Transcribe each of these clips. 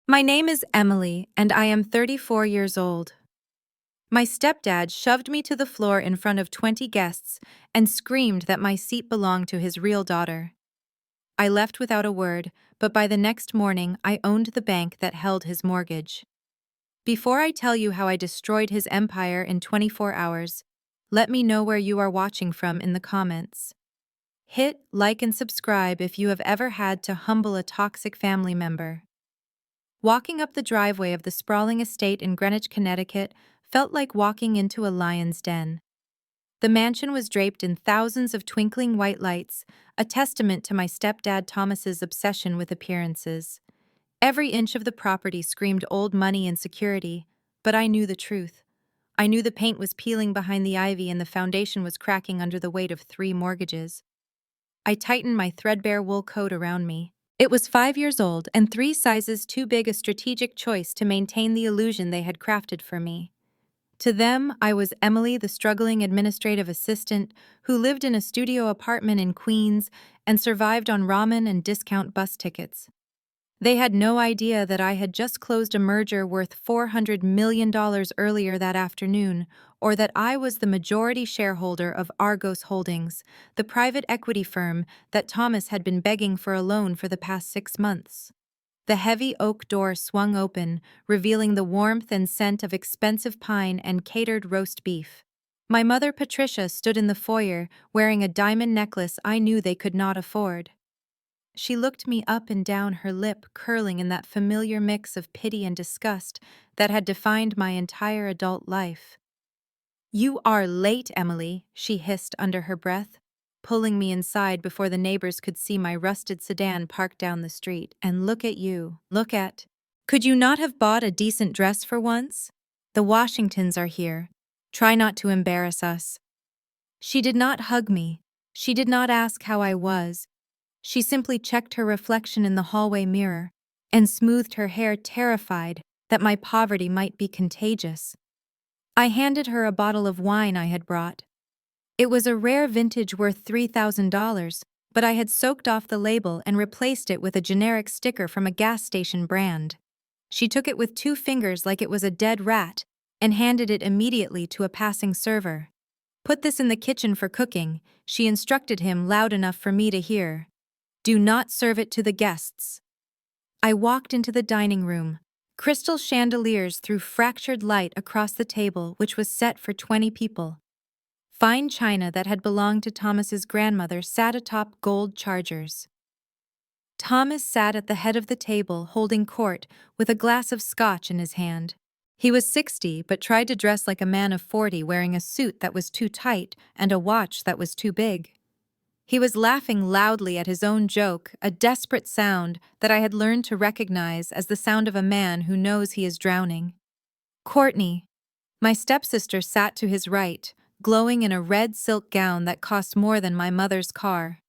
My name is Emily, and I am 34 years old. My stepdad shoved me to the floor in front of 20 guests and screamed that my seat belonged to his real daughter. I left without a word, but by the next morning I owned the bank that held his mortgage. Before I tell you how I destroyed his empire in 24 hours, let me know where you are watching from in the comments. Hit like and subscribe if you have ever had to humble a toxic family member. Walking up the driveway of the sprawling estate in Greenwich, Connecticut, felt like walking into a lion's den. The mansion was draped in thousands of twinkling white lights, a testament to my stepdad Thomas's obsession with appearances. Every inch of the property screamed old money and security, but I knew the truth. I knew the paint was peeling behind the ivy and the foundation was cracking under the weight of 3 mortgages. I tightened my threadbare wool coat around me. It was 5 years old and 3 sizes too big, a strategic choice to maintain the illusion they had crafted for me. To them, I was Emily, the struggling administrative assistant who lived in a studio apartment in Queens and survived on ramen and discount bus tickets. They had no idea that I had just closed a merger worth $400 million earlier that afternoon, or that I was the majority shareholder of Argos Holdings, the private equity firm that Thomas had been begging for a loan for the past 6 months. The heavy oak door swung open, revealing the warmth and scent of expensive pine and catered roast beef. My mother Patricia stood in the foyer, wearing a diamond necklace I knew they could not afford. She looked me up and down, her lip curling in that familiar mix of pity and disgust that had defined my entire adult life. "You are late, Emily," she hissed under her breath, pulling me inside before the neighbors could see my rusted sedan parked down the street. "And look at you. Look at. Could you not have bought a decent dress for once? The Washingtons are here. Try not to embarrass us." She did not hug me. She did not ask how I was. She simply checked her reflection in the hallway mirror and smoothed her hair, terrified that my poverty might be contagious. I handed her a bottle of wine I had brought. It was a rare vintage worth $3,000, but I had soaked off the label and replaced it with a generic sticker from a gas station brand. She took it with 2 fingers like it was a dead rat and handed it immediately to a passing server. "Put this in the kitchen for cooking," she instructed him loud enough for me to hear. "Do not serve it to the guests." I walked into the dining room. Crystal chandeliers threw fractured light across the table, which was set for 20 people. Fine china that had belonged to Thomas's grandmother sat atop gold chargers. Thomas sat at the head of the table, holding court, with a glass of scotch in his hand. He was 60, but tried to dress like a man of 40, wearing a suit that was too tight and a watch that was too big. He was laughing loudly at his own joke, a desperate sound that I had learned to recognize as the sound of a man who knows he is drowning. Courtney, my stepsister, sat to his right, glowing in a red silk gown that cost more than my mother's car.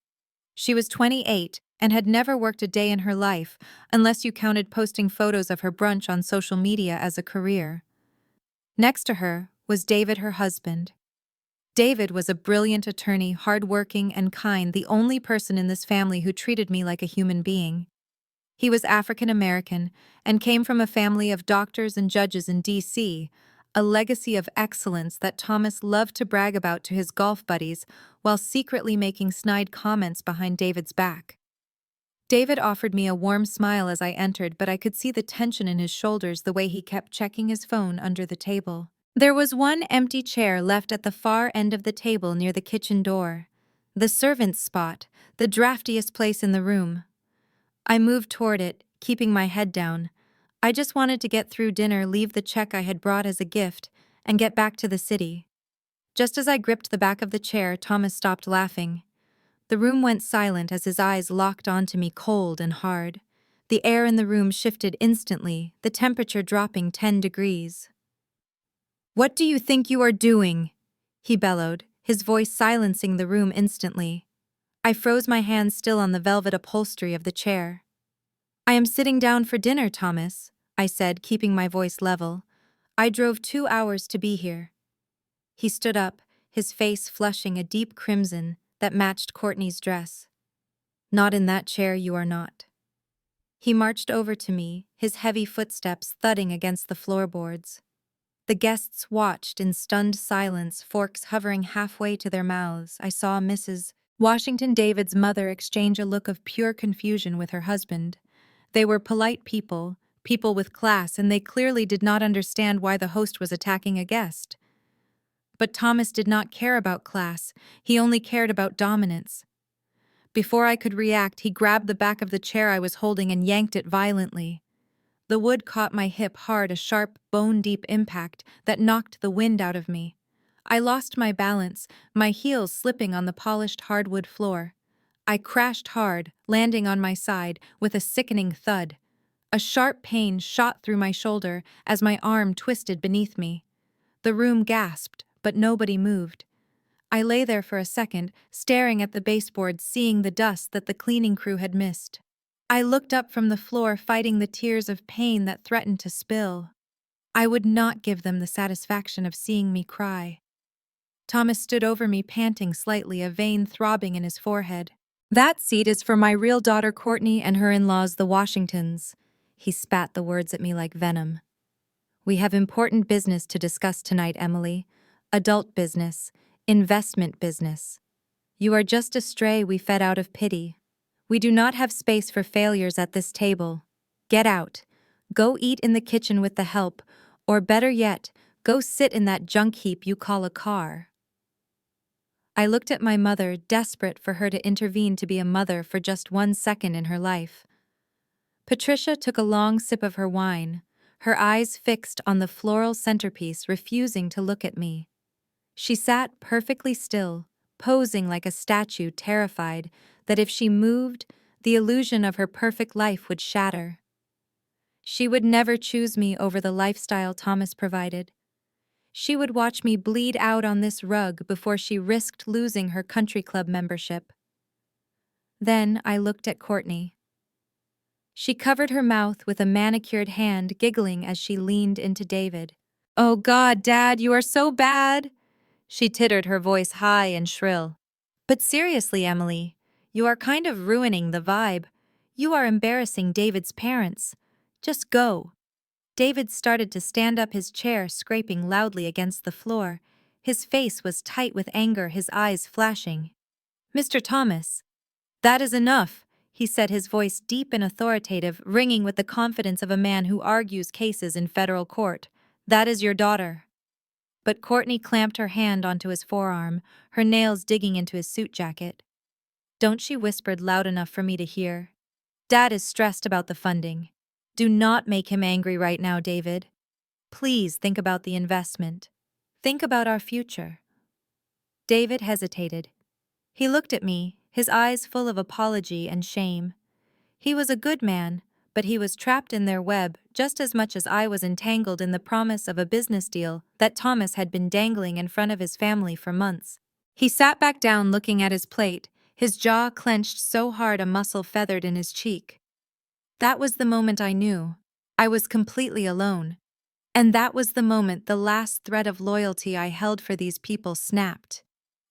She was 28 and had never worked a day in her life, unless you counted posting photos of her brunch on social media as a career. Next to her was David, her husband. David was a brilliant attorney, hardworking and kind, the only person in this family who treated me like a human being. He was African American and came from a family of doctors and judges in D.C., a legacy of excellence that Thomas loved to brag about to his golf buddies while secretly making snide comments behind David's back. David offered me a warm smile as I entered, but I could see the tension in his shoulders the way he kept checking his phone under the table. There was one empty chair left at the far end of the table near the kitchen door. The servant's spot, the draftiest place in the room. I moved toward it, keeping my head down. I just wanted to get through dinner, leave the check I had brought as a gift, and get back to the city. Just as I gripped the back of the chair, Thomas stopped laughing. The room went silent as his eyes locked onto me, cold and hard. The air in the room shifted instantly, the temperature dropping 10 degrees. "What do you think you are doing?" he bellowed, his voice silencing the room instantly. I froze, my hands still on the velvet upholstery of the chair. "I am sitting down for dinner, Thomas," I said, keeping my voice level. "I drove 2 hours to be here." He stood up, his face flushing a deep crimson that matched Courtney's dress. "Not in that chair, you are not." He marched over to me, his heavy footsteps thudding against the floorboards. The guests watched in stunned silence, forks hovering halfway to their mouths. I saw Mrs. Washington David's mother exchange a look of pure confusion with her husband. They were polite people, people with class, and they clearly did not understand why the host was attacking a guest. But Thomas did not care about class, he only cared about dominance. Before I could react, he grabbed the back of the chair I was holding and yanked it violently. The wood caught my hip hard, a sharp, bone-deep impact that knocked the wind out of me. I lost my balance, my heels slipping on the polished hardwood floor. I crashed hard, landing on my side, with a sickening thud. A sharp pain shot through my shoulder as my arm twisted beneath me. The room gasped, but nobody moved. I lay there for a second, staring at the baseboard, seeing the dust that the cleaning crew had missed. I looked up from the floor, fighting the tears of pain that threatened to spill. I would not give them the satisfaction of seeing me cry. Thomas stood over me, panting slightly, a vein throbbing in his forehead. "That seat is for my real daughter Courtney and her in-laws, the Washingtons." He spat the words at me like venom. "We have important business to discuss tonight, Emily. Adult business, investment business. You are just a stray we fed out of pity. We do not have space for failures at this table. Get out. Go eat in the kitchen with the help, or better yet, go sit in that junk heap you call a car." I looked at my mother, desperate for her to intervene, to be a mother for just 1 second in her life. Patricia took a long sip of her wine, her eyes fixed on the floral centerpiece, refusing to look at me. She sat perfectly still, posing like a statue, terrified that if she moved, the illusion of her perfect life would shatter. She would never choose me over the lifestyle Thomas provided. She would watch me bleed out on this rug before she risked losing her country club membership. Then I looked at Courtney. She covered her mouth with a manicured hand, giggling as she leaned into David. "Oh God, Dad, you are so bad!" She tittered, her voice high and shrill. "But seriously, Emily, you are kind of ruining the vibe. You are embarrassing David's parents. Just go." David started to stand up, his chair scraping loudly against the floor. His face was tight with anger, his eyes flashing. "Mr. Thomas, that is enough," he said, his voice deep and authoritative, ringing with the confidence of a man who argues cases in federal court. "That is your daughter." But Courtney clamped her hand onto his forearm, her nails digging into his suit jacket. "Don't," she whispered loud enough for me to hear. "Dad is stressed about the funding. Do not make him angry right now, David. Please think about the investment. Think about our future." David hesitated. He looked at me, his eyes full of apology and shame. He was a good man, but he was trapped in their web just as much as I was entangled in the promise of a business deal that Thomas had been dangling in front of his family for months. He sat back down, looking at his plate, his jaw clenched so hard a muscle feathered in his cheek. That was the moment I knew. I was completely alone. And that was the moment the last thread of loyalty I held for these people snapped.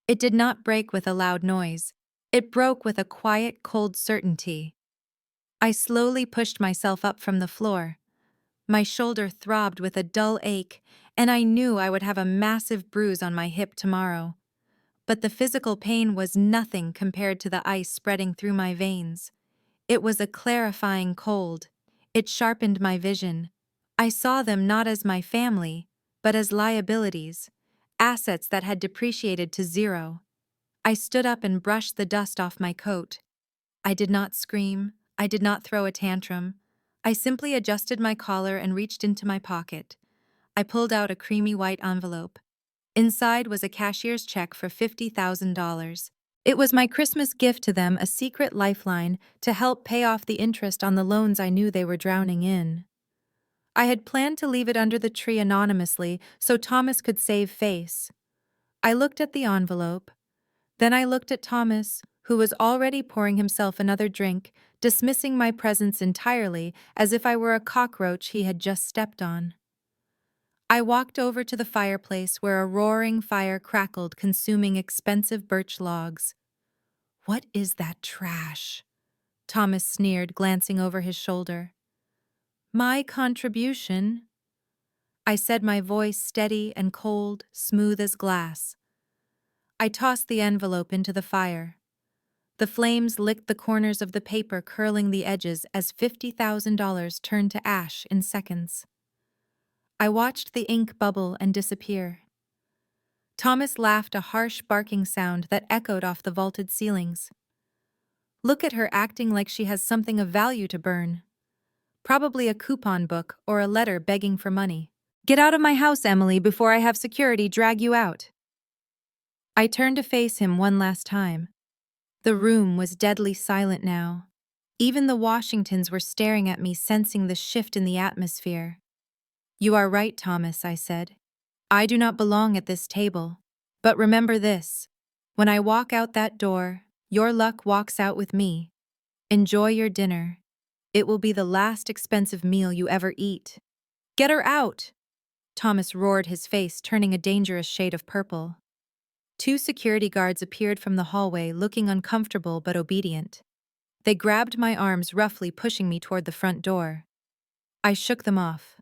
It did not break with a loud noise. It broke with a quiet, cold certainty. I slowly pushed myself up from the floor. My shoulder throbbed with a dull ache, and I knew I would have a massive bruise on my hip tomorrow. But the physical pain was nothing compared to the ice spreading through my veins. It was a clarifying cold. It sharpened my vision. I saw them not as my family, but as liabilities, assets that had depreciated to zero. I stood up and brushed the dust off my coat. I did not scream. I did not throw a tantrum. I simply adjusted my collar and reached into my pocket. I pulled out a creamy white envelope. Inside was a cashier's check for $50,000. It was my Christmas gift to them, a secret lifeline to help pay off the interest on the loans I knew they were drowning in. I had planned to leave it under the tree anonymously so Thomas could save face. I looked at the envelope. Then I looked at Thomas, who was already pouring himself another drink, dismissing my presence entirely as if I were a cockroach he had just stepped on. I walked over to the fireplace where a roaring fire crackled, consuming expensive birch logs. "What is that trash?" Thomas sneered, glancing over his shoulder. My contribution? I said, my voice steady and cold, smooth as glass. I tossed the envelope into the fire. The flames licked the corners of the paper, curling the edges as $50,000 turned to ash in seconds. I watched the ink bubble and disappear. Thomas laughed, a harsh barking sound that echoed off the vaulted ceilings. Look at her acting like she has something of value to burn. Probably a coupon book or a letter begging for money. Get out of my house, Emily, before I have security drag you out. I turned to face him one last time. The room was deadly silent now. Even the Washingtons were staring at me, sensing the shift in the atmosphere. You are right, Thomas, I said. I do not belong at this table. But remember this. When I walk out that door, your luck walks out with me. Enjoy your dinner. It will be the last expensive meal you ever eat. Get her out! Thomas roared, his face turning a dangerous shade of purple. Two security guards appeared from the hallway, looking uncomfortable but obedient. They grabbed my arms, roughly pushing me toward the front door. I shook them off.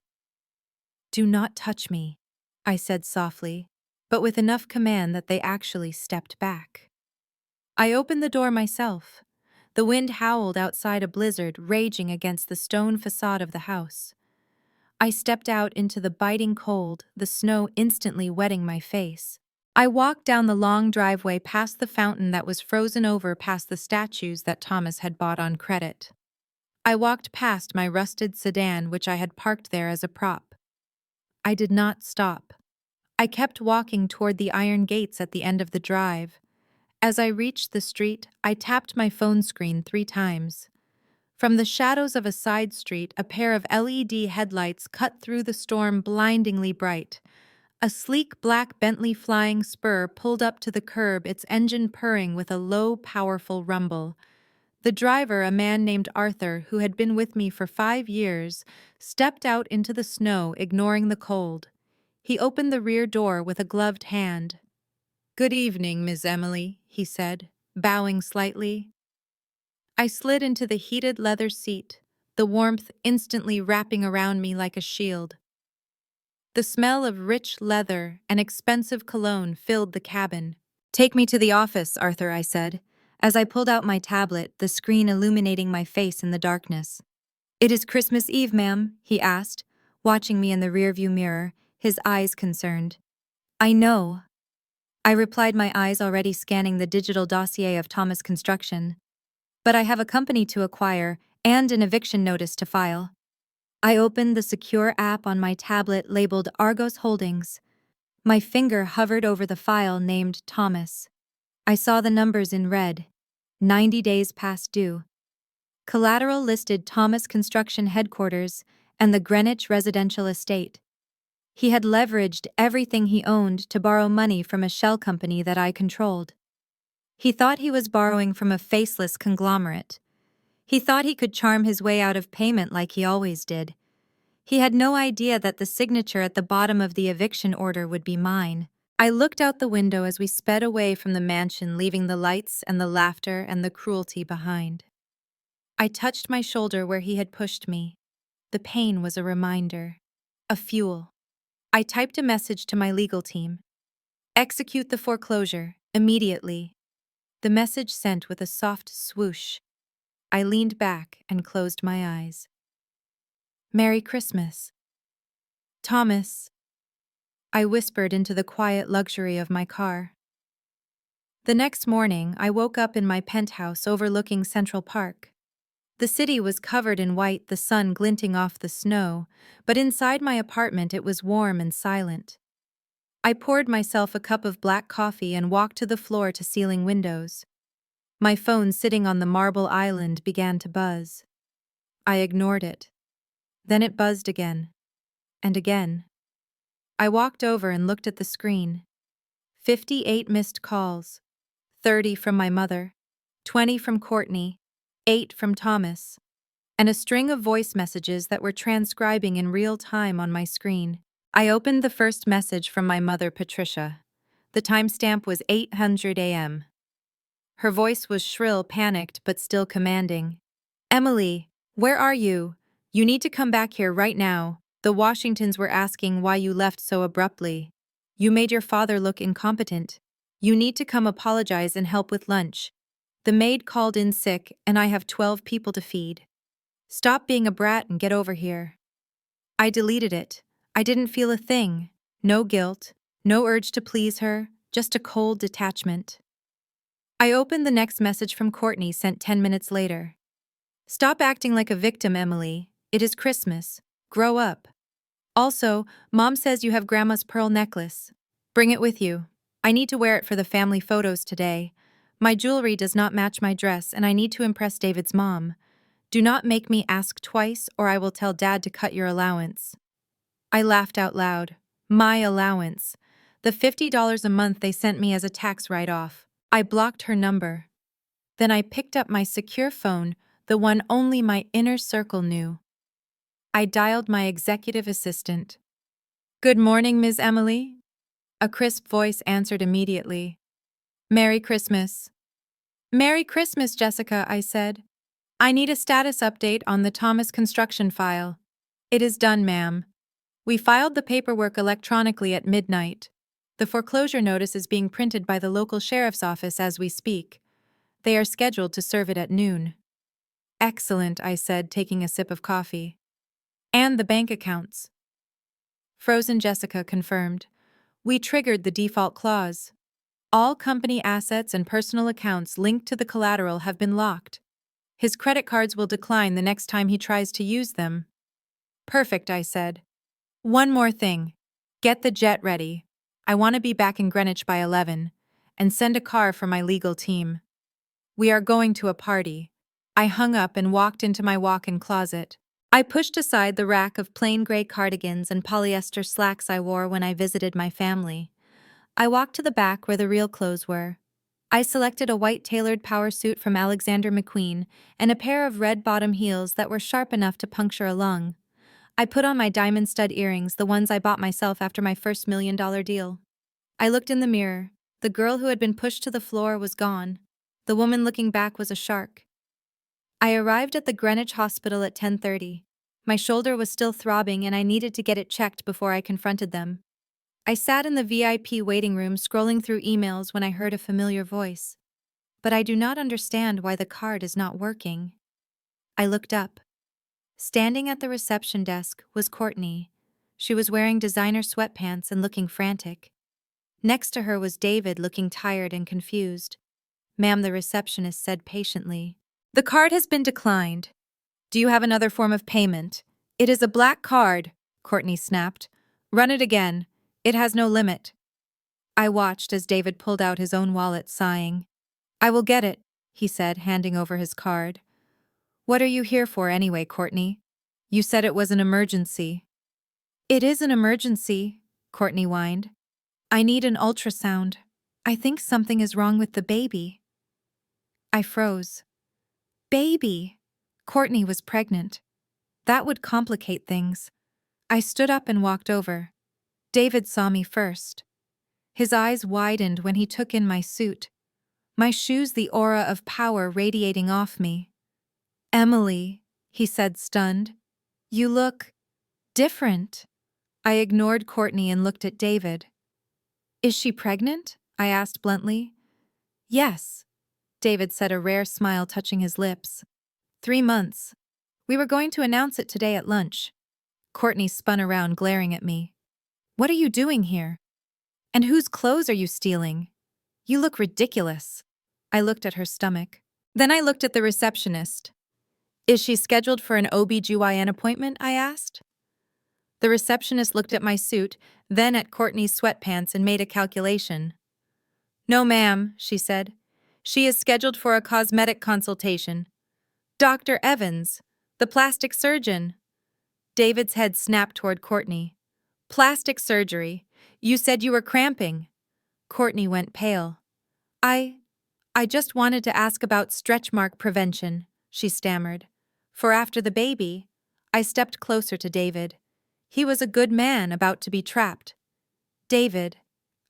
Do not touch me, I said softly, but with enough command that they actually stepped back. I opened the door myself. The wind howled outside, a blizzard raging against the stone facade of the house. I stepped out into the biting cold, the snow instantly wetting my face. I walked down the long driveway, past the fountain that was frozen over, past the statues that Thomas had bought on credit. I walked past my rusted sedan, which I had parked there as a prop. I did not stop. I kept walking toward the iron gates at the end of the drive. As I reached the street, I tapped my phone screen 3 times. From the shadows of a side street, a pair of LED headlights cut through the storm, blindingly bright. A sleek black Bentley Flying Spur pulled up to the curb, its engine purring with a low, powerful rumble. The driver, a man named Arthur, who had been with me for 5 years, stepped out into the snow, ignoring the cold. He opened the rear door with a gloved hand. Good evening, Miss Emily, he said, bowing slightly. I slid into the heated leather seat, the warmth instantly wrapping around me like a shield. The smell of rich leather and expensive cologne filled the cabin. Take me to the office, Arthur, I said, as I pulled out my tablet, the screen illuminating my face in the darkness. It is Christmas Eve, ma'am, he asked, watching me in the rearview mirror, his eyes concerned. I know. I replied, my eyes already scanning the digital dossier of Thomas Construction. But I have a company to acquire and an eviction notice to file. I opened the secure app on my tablet labeled Argos Holdings. My finger hovered over the file named Thomas. I saw the numbers in red. 90 days past due. Collateral listed Thomas Construction Headquarters and the Greenwich Residential Estate. He had leveraged everything he owned to borrow money from a shell company that I controlled. He thought he was borrowing from a faceless conglomerate. He thought he could charm his way out of payment like he always did. He had no idea that the signature at the bottom of the eviction order would be mine. I looked out the window as we sped away from the mansion, leaving the lights and the laughter and the cruelty behind. I touched my shoulder where he had pushed me. The pain was a reminder, a fuel. I typed a message to my legal team. Execute the foreclosure, immediately. The message sent with a soft swoosh. I leaned back and closed my eyes. Merry Christmas. Thomas, I whispered into the quiet luxury of my car. The next morning, I woke up in my penthouse overlooking Central Park. The city was covered in white, the sun glinting off the snow, but inside my apartment it was warm and silent. I poured myself a cup of black coffee and walked to the floor-to-ceiling windows. My phone sitting on the marble island began to buzz. I ignored it. Then it buzzed again. And again. I walked over and looked at the screen. 58 missed calls. 30 from my mother. 20 from Courtney. 8 from Thomas. And a string of voice messages that were transcribing in real time on my screen. I opened the first message from my mother, Patricia. The timestamp was 8:00 a.m. Her voice was shrill, panicked, but still commanding. Emily, where are you? You need to come back here right now. The Washingtons were asking why you left so abruptly. You made your father look incompetent. You need to come apologize and help with lunch. The maid called in sick, and I have 12 people to feed. Stop being a brat and get over here. I deleted it. I didn't feel a thing. No guilt, no urge to please her, just a cold detachment. I opened the next message from Courtney sent 10 minutes later. Stop acting like a victim, Emily. It is Christmas. Grow up. Also, Mom says you have Grandma's pearl necklace. Bring it with you. I need to wear it for the family photos today. My jewelry does not match my dress and I need to impress David's mom. Do not make me ask twice or I will tell Dad to cut your allowance. I laughed out loud. My allowance. The $50 a month they sent me as a tax write-off. I blocked her number. Then I picked up my secure phone, the one only my inner circle knew. I dialed my executive assistant. Good morning, Ms. Emily. A crisp voice answered immediately. Merry Christmas. Merry Christmas, Jessica, I said. I need a status update on the Thomas construction file. It is done, ma'am. We filed the paperwork electronically at midnight. The foreclosure notice is being printed by the local sheriff's office as we speak. They are scheduled to serve it at noon. Excellent, I said, taking a sip of coffee. And the bank accounts. Frozen Jessica confirmed. We triggered the default clause. All company assets and personal accounts linked to the collateral have been locked. His credit cards will decline the next time he tries to use them. Perfect, I said. One more thing. Get the jet ready. I want to be back in Greenwich by 11, and send a car for my legal team. We are going to a party. I hung up and walked into my walk-in closet. I pushed aside the rack of plain gray cardigans and polyester slacks I wore when I visited my family. I walked to the back where the real clothes were. I selected a white tailored power suit from Alexander McQueen and a pair of red bottom heels that were sharp enough to puncture a lung. I put on my diamond stud earrings, the ones I bought myself after my first $1 million deal. I looked in the mirror. The girl who had been pushed to the floor was gone. The woman looking back was a shark. I arrived at the Greenwich Hospital at 10:30. My shoulder was still throbbing and I needed to get it checked before I confronted them. I sat in the VIP waiting room scrolling through emails when I heard a familiar voice. But I do not understand why the card is not working. I looked up. Standing at the reception desk was Courtney. She was wearing designer sweatpants and looking frantic. Next to her was David, looking tired and confused. Ma'am, the receptionist said patiently. The card has been declined. Do you have another form of payment? It is a black card, Courtney snapped. Run it again. It has no limit. I watched as David pulled out his own wallet, sighing. I will get it, he said, handing over his card. What are you here for anyway, Courtney? You said it was an emergency. It is an emergency, Courtney whined. I need an ultrasound. I think something is wrong with the baby. I froze. Baby! Courtney was pregnant. That would complicate things. I stood up and walked over. David saw me first. His eyes widened when he took in my suit. My shoes, the aura of power radiating off me. Emily, he said, stunned. You look different. I ignored Courtney and looked at David. Is she pregnant? I asked bluntly. Yes, David said, a rare smile touching his lips. 3 months. We were going to announce it today at lunch. Courtney spun around, glaring at me. What are you doing here? And whose clothes are you stealing? You look ridiculous. I looked at her stomach. Then I looked at the receptionist. Is she scheduled for an OB/GYN appointment? I asked. The receptionist looked at my suit, then at Courtney's sweatpants and made a calculation. No, ma'am, she said. She is scheduled for a cosmetic consultation. Dr. Evans, the plastic surgeon. David's head snapped toward Courtney. Plastic surgery. You said you were cramping. Courtney went pale. I just wanted to ask about stretch mark prevention, she stammered. For after the baby, I stepped closer to David. He was a good man about to be trapped. David,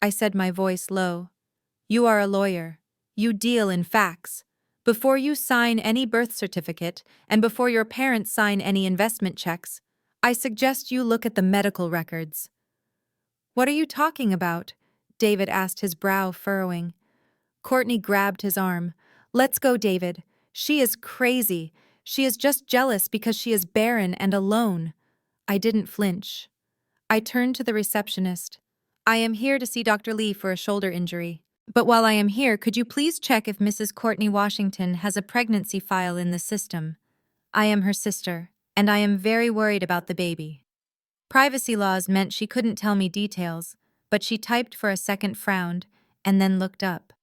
I said, my voice low. You are a lawyer. You deal in facts. Before you sign any birth certificate and before your parents sign any investment checks, I suggest you look at the medical records." "What are you talking about?" David asked, his brow furrowing. Courtney grabbed his arm. "Let's go, David. She is crazy. She is just jealous because she is barren and alone." I didn't flinch. I turned to the receptionist. "I am here to see Dr. Lee for a shoulder injury. But while I am here, could you please check if Mrs. Courtney Washington has a pregnancy file in the system? I am her sister, and I am very worried about the baby." Privacy laws meant she couldn't tell me details, but she typed for a second, frowned, and then looked up.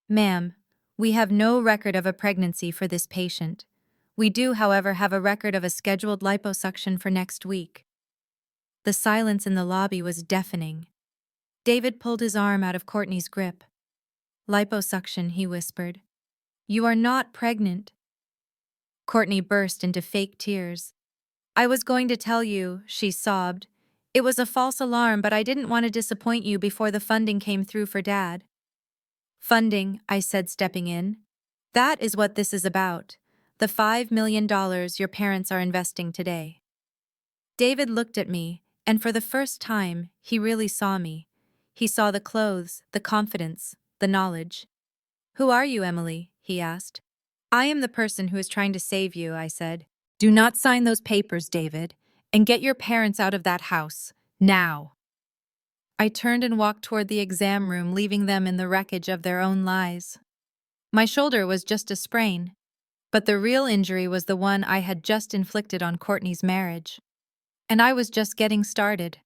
"Ma'am, we have no record of a pregnancy for this patient. We do, however, have a record of a scheduled liposuction for next week." The silence in the lobby was deafening. David pulled his arm out of Courtney's grip. "Liposuction," he whispered. "You are not pregnant." Courtney burst into fake tears. "I was going to tell you," she sobbed. "It was a false alarm, but I didn't want to disappoint you before the funding came through for Dad." "Funding," I said, stepping in. "That is what this is about. The $5 million your parents are investing today." David looked at me, and for the first time, he really saw me. He saw the clothes, the confidence, the knowledge. "Who are you, Emily?" he asked. "I am the person who is trying to save you," I said. "Do not sign those papers, David, and get your parents out of that house, now." I turned and walked toward the exam room, leaving them in the wreckage of their own lies. My shoulder was just a sprain, but the real injury was the one I had just inflicted on Courtney's marriage. And I was just getting started.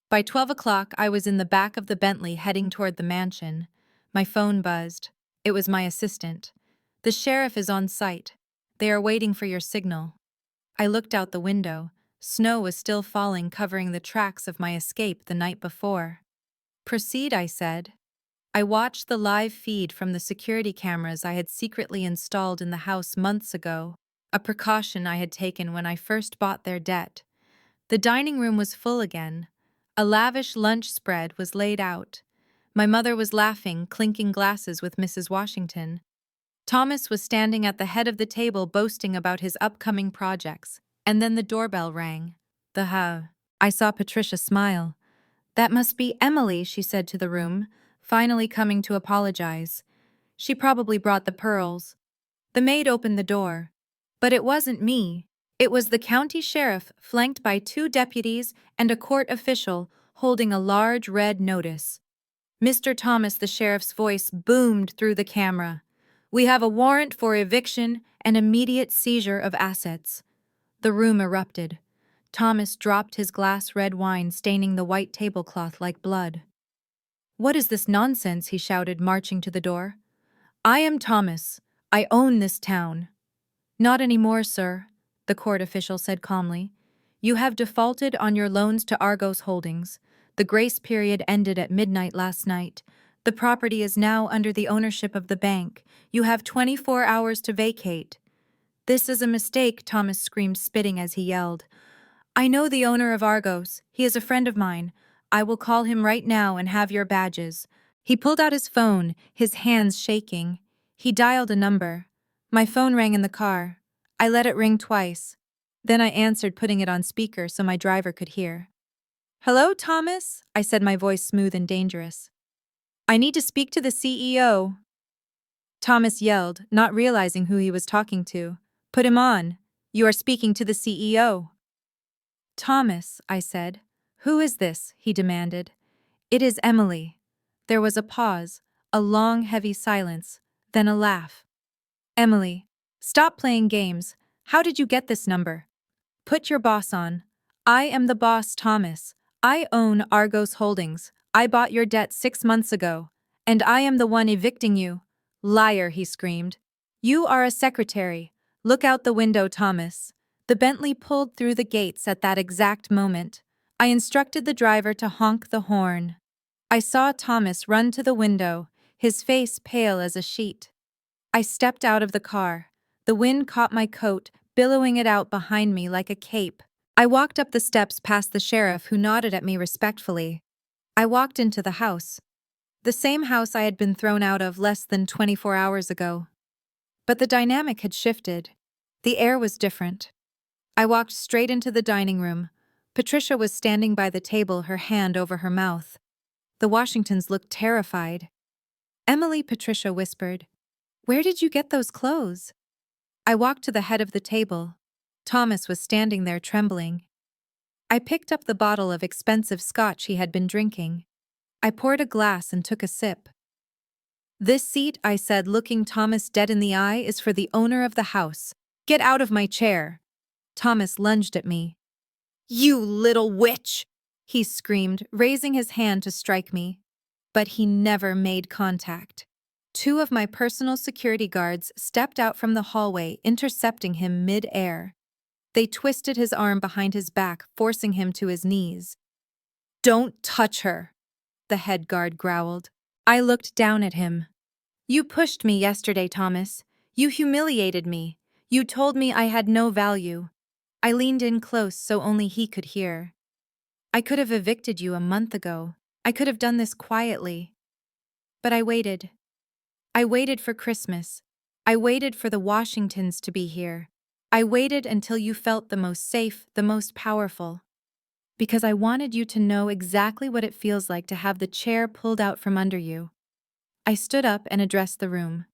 By 12 o'clock, I was in the back of the Bentley heading toward the mansion. My phone buzzed. It was my assistant. "The sheriff is on site. They are waiting for your signal." I looked out the window. Snow was still falling, covering the tracks of my escape the night before. "Proceed," I said. I watched the live feed from the security cameras I had secretly installed in the house months ago, a precaution I had taken when I first bought their debt. The dining room was full again. A lavish lunch spread was laid out. My mother was laughing, clinking glasses with Mrs. Washington. Thomas was standing at the head of the table boasting about his upcoming projects, and then the doorbell rang. I saw Patricia smile. "That must be Emily," she said to the room, finally coming to apologize. "She probably brought the pearls." The maid opened the door. But it wasn't me. It was the county sheriff, flanked by 2 deputies and a court official, holding a large red notice. "Mr. Thomas," the sheriff's voice boomed through the camera. "We have a warrant for eviction and immediate seizure of assets." The room erupted. Thomas dropped his glass red wine, staining the white tablecloth like blood. "What is this nonsense?" he shouted, marching to the door. "I am Thomas. I own this town." "Not anymore, sir," the court official said calmly. "You have defaulted on your loans to Argos Holdings. The grace period ended at midnight last night. The property is now under the ownership of the bank. You have 24 hours to vacate." "This is a mistake," Thomas screamed, spitting as he yelled. "I know the owner of Argos. He is a friend of mine. I will call him right now and have your badges." He pulled out his phone, his hands shaking. He dialed a number. My phone rang in the car. I let it ring twice. Then I answered, putting it on speaker so my driver could hear. "Hello, Thomas," I said, my voice smooth and dangerous. "I need to speak to the CEO." Thomas yelled, not realizing who he was talking to. "Put him on. You are speaking to the CEO." "Thomas," I said. "Who is this?" he demanded. "It is Emily." There was a pause, a long, heavy silence, then a laugh. "Emily, stop playing games. How did you get this number?" "Put your boss on." "I am the boss, Thomas. I own Argos Holdings. I bought your debt 6 months ago. And I am the one evicting you." "Liar," he screamed. "You are a secretary. Look out the window, Thomas." The Bentley pulled through the gates at that exact moment. I instructed the driver to honk the horn. I saw Thomas run to the window, his face pale as a sheet. I stepped out of the car. The wind caught my coat, billowing it out behind me like a cape. I walked up the steps past the sheriff, who nodded at me respectfully. I walked into the house. The same house I had been thrown out of less than 24 hours ago. But the dynamic had shifted. The air was different. I walked straight into the dining room. Patricia was standing by the table, her hand over her mouth. The Washingtons looked terrified. "Emily," Patricia whispered, "where did you get those clothes?" I walked to the head of the table. Thomas was standing there trembling. I picked up the bottle of expensive scotch he had been drinking. I poured a glass and took a sip. "This seat," I said, looking Thomas dead in the eye, "is for the owner of the house. Get out of my chair." Thomas lunged at me. "You little witch!" he screamed, raising his hand to strike me. But he never made contact. Two of my personal security guards stepped out from the hallway, intercepting him mid-air. They twisted his arm behind his back, forcing him to his knees. "Don't touch her," the head guard growled. I looked down at him. "You pushed me yesterday, Thomas. You humiliated me. You told me I had no value." I leaned in close so only he could hear. "I could have evicted you a month ago. I could have done this quietly. But I waited. I waited for Christmas. I waited for the Washingtons to be here. I waited until you felt the most safe, the most powerful. Because I wanted you to know exactly what it feels like to have the chair pulled out from under you." I stood up and addressed the room.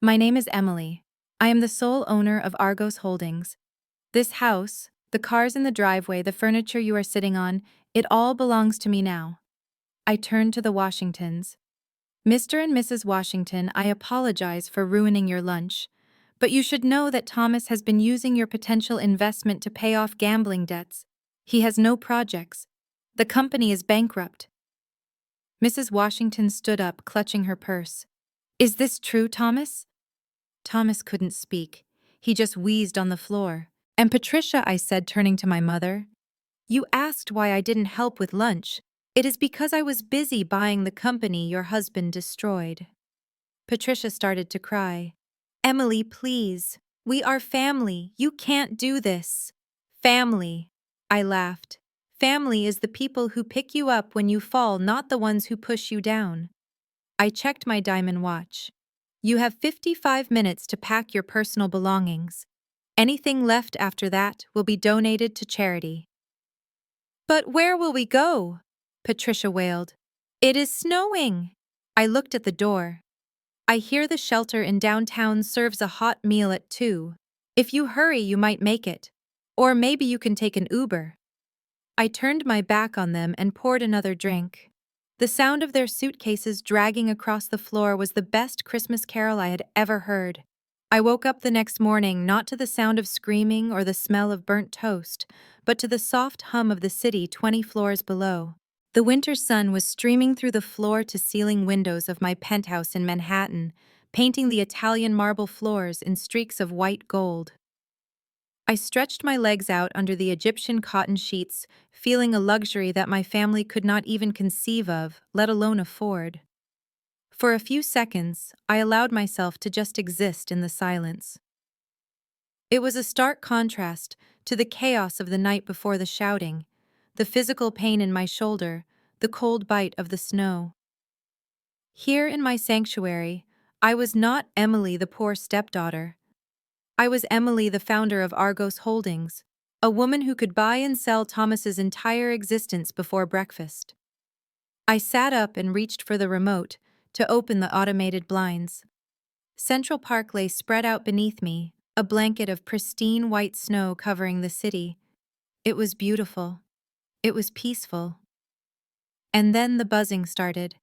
"My name is Emily. I am the sole owner of Argos Holdings. This house, the cars in the driveway, the furniture you are sitting on, it all belongs to me now." I turned to the Washingtons. "Mr. and Mrs. Washington, I apologize for ruining your lunch, but you should know that Thomas has been using your potential investment to pay off gambling debts. He has no projects. The company is bankrupt." Mrs. Washington stood up, clutching her purse. "Is this true, Thomas?" Thomas couldn't speak. He just wheezed on the floor. "And Patricia," I said, turning to my mother, "you asked why I didn't help with lunch. It is because I was busy buying the company your husband destroyed." Patricia started to cry. "Emily, please. We are family. You can't do this." "Family," I laughed. "Family is the people who pick you up when you fall, not the ones who push you down." I checked my diamond watch. "You have 55 minutes to pack your personal belongings. Anything left after that will be donated to charity." "But where will we go?" Patricia wailed. "It is snowing." I looked at the door. "I hear the shelter in downtown serves a hot meal at 2. If you hurry, you might make it. Or maybe you can take an Uber." I turned my back on them and poured another drink. The sound of their suitcases dragging across the floor was the best Christmas carol I had ever heard. I woke up the next morning not to the sound of screaming or the smell of burnt toast, but to the soft hum of the city 20 floors below. The winter sun was streaming through the floor-to-ceiling windows of my penthouse in Manhattan, painting the Italian marble floors in streaks of white gold. I stretched my legs out under the Egyptian cotton sheets, feeling a luxury that my family could not even conceive of, let alone afford. For a few seconds, I allowed myself to just exist in the silence. It was a stark contrast to the chaos of the night before, the shouting, the physical pain in my shoulder, the cold bite of the snow. Here in my sanctuary, I was not Emily, the poor stepdaughter. I was Emily, the founder of Argos Holdings, a woman who could buy and sell Thomas's entire existence before breakfast. I sat up and reached for the remote to open the automated blinds. Central Park lay spread out beneath me, a blanket of pristine white snow covering the city. It was beautiful. It was peaceful. And then the buzzing started.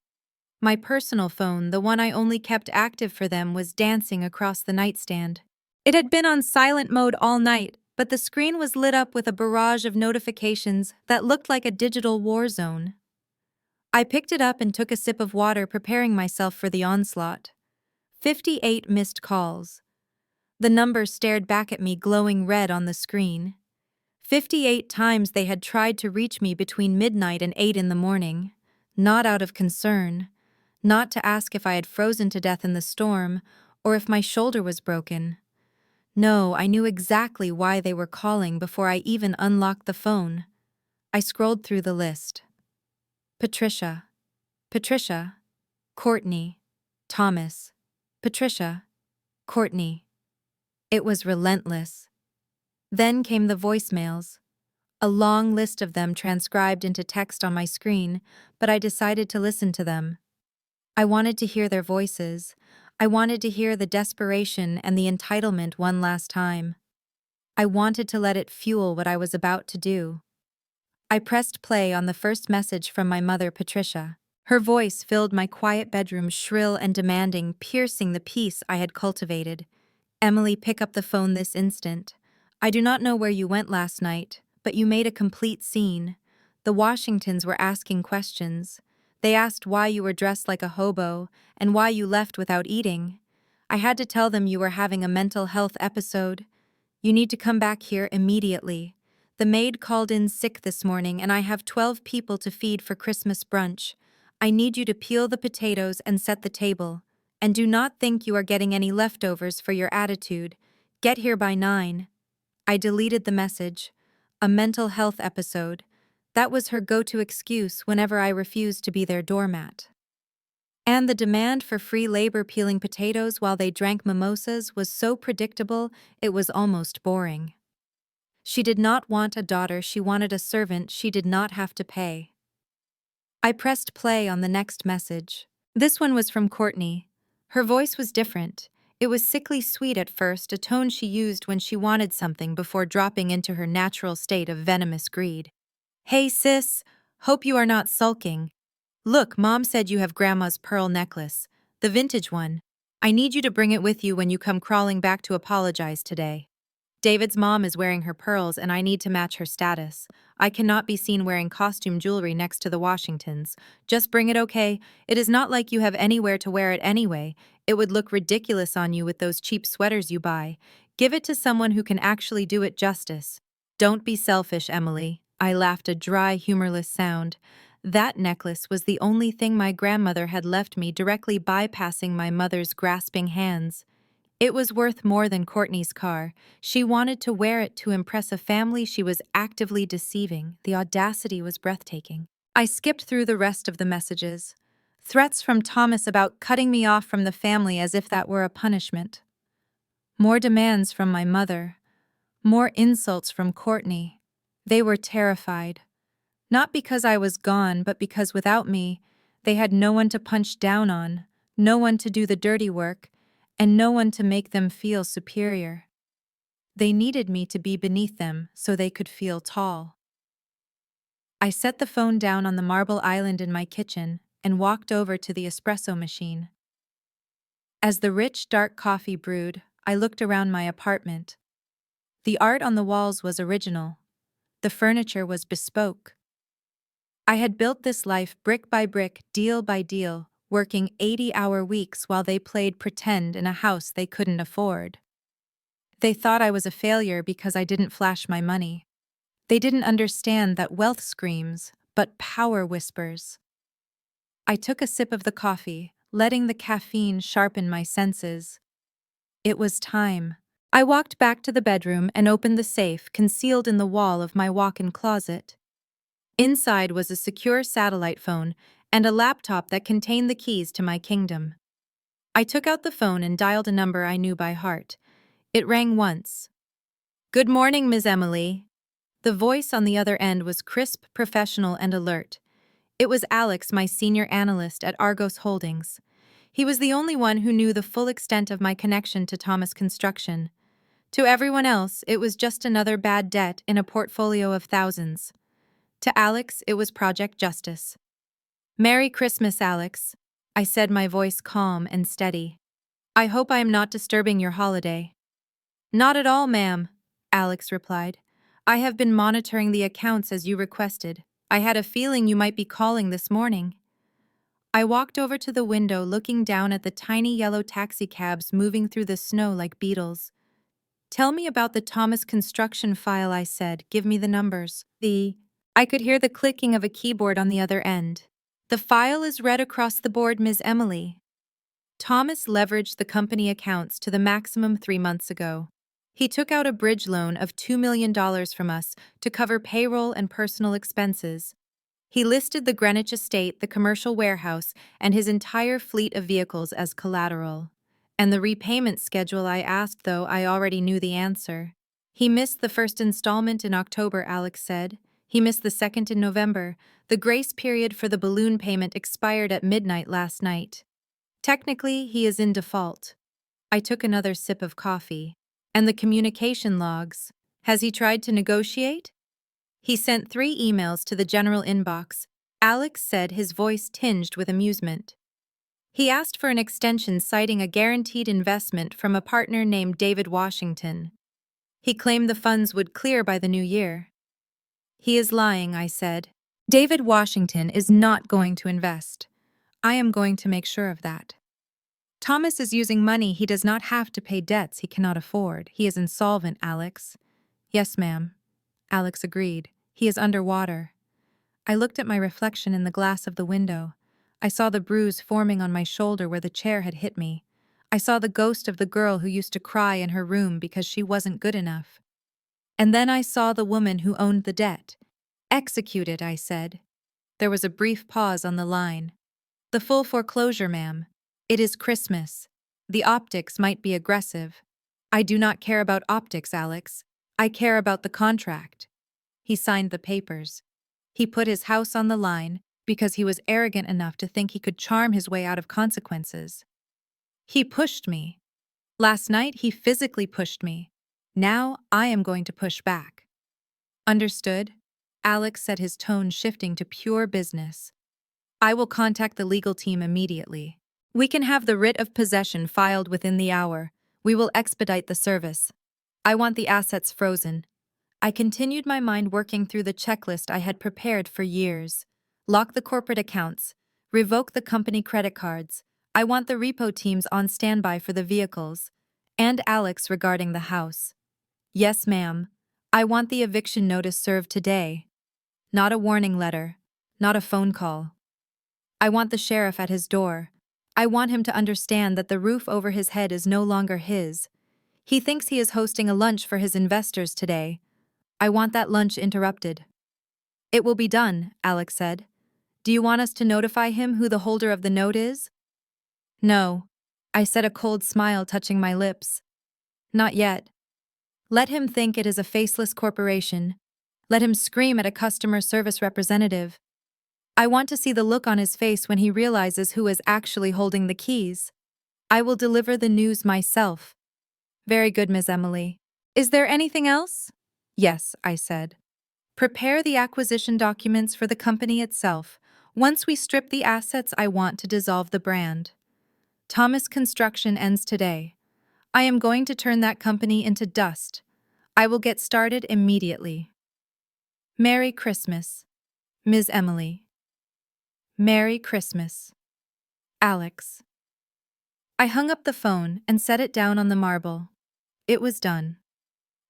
My personal phone, the one I only kept active for them, was dancing across the nightstand. It had been on silent mode all night, but the screen was lit up with a barrage of notifications that looked like a digital war zone. I picked it up and took a sip of water, preparing myself for the onslaught. 58 missed calls. The number stared back at me, glowing red on the screen. 58 times they had tried to reach me between midnight and 8 in the morning, not out of concern, not to ask if I had frozen to death in the storm or if my shoulder was broken. No, I knew exactly why they were calling before I even unlocked the phone. I scrolled through the list. Patricia, Courtney, Thomas, Patricia, Courtney. It was relentless. Then came the voicemails, a long list of them transcribed into text on my screen, but I decided to listen to them. I wanted to hear their voices. I wanted to hear the desperation and the entitlement one last time. I wanted to let it fuel what I was about to do. I pressed play on the first message from my mother, Patricia. Her voice filled my quiet bedroom, shrill and demanding, piercing the peace I had cultivated. Emily, pick up the phone this instant. I do not know where you went last night, but you made a complete scene. The Washingtons were asking questions. They asked why you were dressed like a hobo and why you left without eating. I had to tell them you were having a mental health episode. You need to come back here immediately. The maid called in sick this morning and I have 12 people to feed for Christmas brunch. I need you to peel the potatoes and set the table. And do not think you are getting any leftovers for your attitude. Get here by 9. I deleted the message. A mental health episode. That was her go-to excuse whenever I refused to be their doormat. And the demand for free labor peeling potatoes while they drank mimosas was so predictable it was almost boring. She did not want a daughter, she wanted a servant she did not have to pay. I pressed play on the next message. This one was from Courtney. Her voice was different. It was sickly sweet at first, a tone she used when she wanted something before dropping into her natural state of venomous greed. Hey sis, hope you are not sulking. Look, Mom said you have Grandma's pearl necklace, the vintage one. I need you to bring it with you when you come crawling back to apologize today. David's mom is wearing her pearls and I need to match her status. I cannot be seen wearing costume jewelry next to the Washingtons. Just bring it, okay? It is not like you have anywhere to wear it anyway. It would look ridiculous on you with those cheap sweaters you buy. Give it to someone who can actually do it justice. Don't be selfish, Emily. I laughed a dry, humorless sound. That necklace was the only thing my grandmother had left me, directly bypassing my mother's grasping hands. It was worth more than Courtney's car. She wanted to wear it to impress a family she was actively deceiving. The audacity was breathtaking. I skipped through the rest of the messages. Threats from Thomas about cutting me off from the family as if that were a punishment. More demands from my mother. More insults from Courtney. They were terrified. Not because I was gone, but because without me, they had no one to punch down on, no one to do the dirty work, and no one to make them feel superior. They needed me to be beneath them so they could feel tall. I set the phone down on the marble island in my kitchen and walked over to the espresso machine. As the rich, dark coffee brewed, I looked around my apartment. The art on the walls was original. The furniture was bespoke. I had built this life brick by brick, deal by deal, working 80-hour weeks while they played pretend in a house they couldn't afford. They thought I was a failure because I didn't flash my money. They didn't understand that wealth screams, but power whispers. I took a sip of the coffee, letting the caffeine sharpen my senses. It was time. I walked back to the bedroom and opened the safe concealed in the wall of my walk-in closet. Inside was a secure satellite phone and a laptop that contained the keys to my kingdom. I took out the phone and dialed a number I knew by heart. It rang once. Good morning, Ms. Emily. The voice on the other end was crisp, professional, and alert. It was Alex, my senior analyst at Argos Holdings. He was the only one who knew the full extent of my connection to Thomas Construction. To everyone else, it was just another bad debt in a portfolio of thousands. To Alex, it was Project Justice. Merry Christmas, Alex, I said, my voice calm and steady. I hope I am not disturbing your holiday. Not at all, ma'am, Alex replied. I have been monitoring the accounts as you requested. I had a feeling you might be calling this morning. I walked over to the window, looking down at the tiny yellow taxicabs moving through the snow like beetles. Tell me about the Thomas Construction file, I said. Give me the numbers. I could hear the clicking of a keyboard on the other end. The file is read across the board, Ms. Emily. Thomas leveraged the company accounts to the maximum 3 months ago. He took out a bridge loan of $2 million from us to cover payroll and personal expenses. He listed the Greenwich estate, the commercial warehouse, and his entire fleet of vehicles as collateral. And the repayment schedule I asked, though, I already knew the answer. He missed the first installment in October, Alex said. He missed the second in November. The grace period for the balloon payment expired at midnight last night. Technically, he is in default. I took another sip of coffee. And the communication logs. Has he tried to negotiate? He sent 3 emails to the general inbox. Alex said, his voice tinged with amusement. He asked for an extension, citing a guaranteed investment from a partner named David Washington. He claimed the funds would clear by the new year. He is lying, I said. David Washington is not going to invest. I am going to make sure of that. Thomas is using money he does not have to pay debts he cannot afford. He is insolvent, Alex. Yes, ma'am. Alex agreed. He is underwater. I looked at my reflection in the glass of the window. I saw the bruise forming on my shoulder where the chair had hit me. I saw the ghost of the girl who used to cry in her room because she wasn't good enough. And then I saw the woman who owned the debt. Executed, I said. There was a brief pause on the line. The full foreclosure, ma'am. It is Christmas. The optics might be aggressive. I do not care about optics, Alex. I care about the contract. He signed the papers. He put his house on the line because he was arrogant enough to think he could charm his way out of consequences. He pushed me. Last night he physically pushed me. Now I am going to push back. Understood? Alex said, his tone shifting to pure business. I will contact the legal team immediately. We can have the writ of possession filed within the hour. We will expedite the service. I want the assets frozen. I continued, my mind working through the checklist I had prepared for years. Lock the corporate accounts. Revoke the company credit cards. I want the repo teams on standby for the vehicles. And Alex regarding the house. Yes, ma'am. I want the eviction notice served today. Not a warning letter. Not a phone call. I want the sheriff at his door. I want him to understand that the roof over his head is no longer his. He thinks he is hosting a lunch for his investors today. I want that lunch interrupted. It will be done, Alex said. Do you want us to notify him who the holder of the note is? No. I said, a cold smile touching my lips. Not yet. Let him think it is a faceless corporation. Let him scream at a customer service representative. I want to see the look on his face when he realizes who is actually holding the keys. I will deliver the news myself. Very good, Ms. Emily. Is there anything else? Yes, I said. Prepare the acquisition documents for the company itself. Once we strip the assets, I want to dissolve the brand. Thomas Construction ends today. I am going to turn that company into dust. I will get started immediately. Merry Christmas, Ms. Emily. Merry Christmas. Alex. I hung up the phone and set it down on the marble. It was done.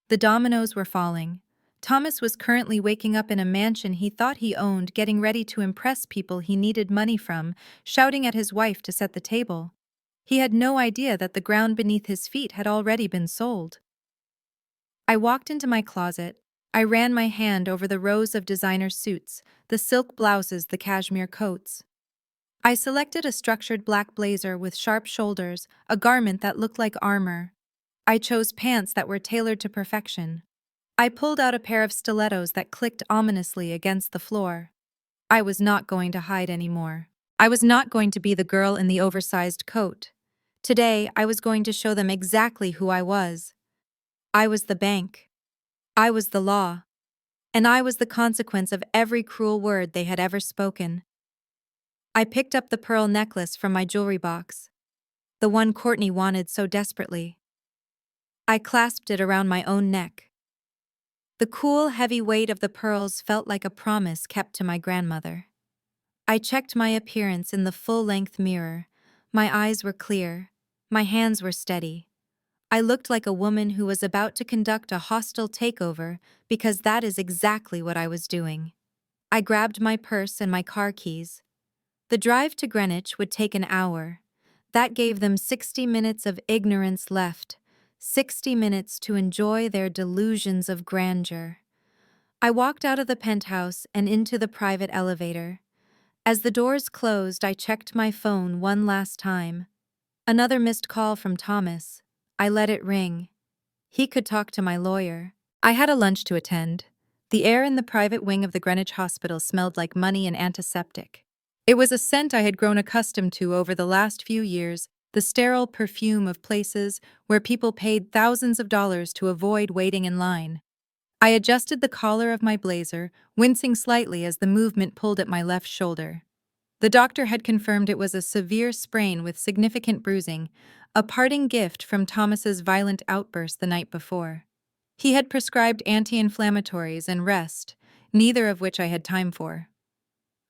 The dominoes were falling. Thomas was currently waking up in a mansion he thought he owned, getting ready to impress people he needed money from, shouting at his wife to set the table. He had no idea that the ground beneath his feet had already been sold. I walked into my closet. I ran my hand over the rows of designer suits, the silk blouses, the cashmere coats. I selected a structured black blazer with sharp shoulders, a garment that looked like armor. I chose pants that were tailored to perfection. I pulled out a pair of stilettos that clicked ominously against the floor. I was not going to hide anymore. I was not going to be the girl in the oversized coat. Today, I was going to show them exactly who I was. I was the bank. I was the law. And I was the consequence of every cruel word they had ever spoken. I picked up the pearl necklace from my jewelry box, the one Courtney wanted so desperately. I clasped it around my own neck. The cool, heavy weight of the pearls felt like a promise kept to my grandmother. I checked my appearance in the full-length mirror. My eyes were clear. My hands were steady. I looked like a woman who was about to conduct a hostile takeover, because that is exactly what I was doing. I grabbed my purse and my car keys. The drive to Greenwich would take an hour. That gave them 60 minutes of ignorance left, 60 minutes to enjoy their delusions of grandeur. I walked out of the penthouse and into the private elevator. As the doors closed, I checked my phone one last time. Another missed call from Thomas. I let it ring. He could talk to my lawyer. I had a lunch to attend. The air in the private wing of the Greenwich Hospital smelled like money and antiseptic. It was a scent I had grown accustomed to over the last few years, the sterile perfume of places where people paid thousands of dollars to avoid waiting in line. I adjusted the collar of my blazer, wincing slightly as the movement pulled at my left shoulder. The doctor had confirmed it was a severe sprain with significant bruising, a parting gift from Thomas's violent outburst the night before. He had prescribed anti-inflammatories and rest, neither of which I had time for.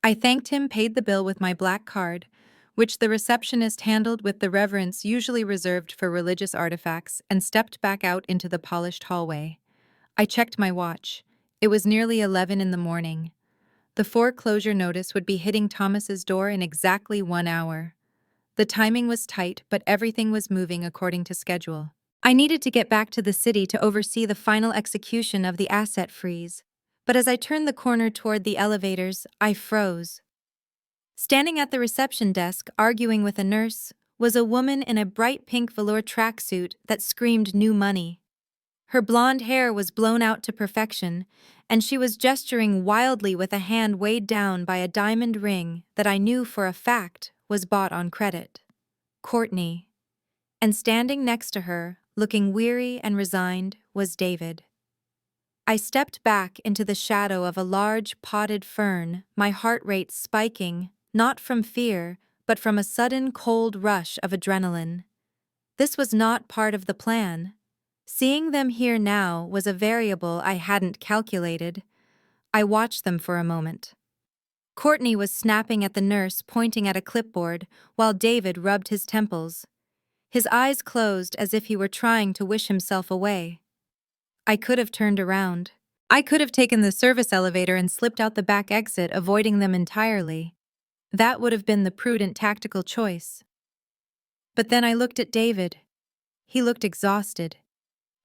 I thanked him, paid the bill with my black card, which the receptionist handled with the reverence usually reserved for religious artifacts, and stepped back out into the polished hallway. I checked my watch. It was nearly 11 in the morning. The foreclosure notice would be hitting Thomas's door in exactly 1 hour. The timing was tight, but everything was moving according to schedule. I needed to get back to the city to oversee the final execution of the asset freeze. But as I turned the corner toward the elevators, I froze. Standing at the reception desk, arguing with a nurse, was a woman in a bright pink velour tracksuit that screamed new money. Her blonde hair was blown out to perfection, and she was gesturing wildly with a hand weighed down by a diamond ring that I knew for a fact was bought on credit. Courtney. And standing next to her, looking weary and resigned, was David. I stepped back into the shadow of a large potted fern, my heart rate spiking, not from fear, but from a sudden cold rush of adrenaline. This was not part of the plan. Seeing them here now was a variable I hadn't calculated. I watched them for a moment. Courtney was snapping at the nurse, pointing at a clipboard, while David rubbed his temples. His eyes closed as if he were trying to wish himself away. I could have turned around. I could have taken the service elevator and slipped out the back exit, avoiding them entirely. That would have been the prudent tactical choice. But then I looked at David. He looked exhausted.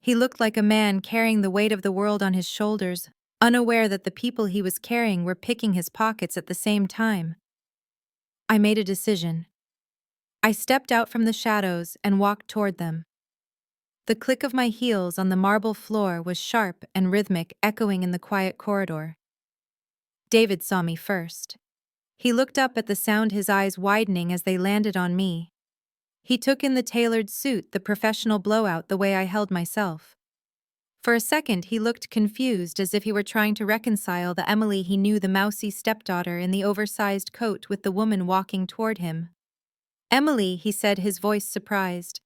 He looked like a man carrying the weight of the world on his shoulders, unaware that the people he was carrying were picking his pockets at the same time. I made a decision. I stepped out from the shadows and walked toward them. The click of my heels on the marble floor was sharp and rhythmic, echoing in the quiet corridor. David saw me first. He looked up at the sound, his eyes widening as they landed on me. He took in the tailored suit, the professional blowout, the way I held myself. For a second, he looked confused, as if he were trying to reconcile the Emily he knew, the mousy stepdaughter in the oversized coat, with the woman walking toward him. "Emily," he said, his voice surprised.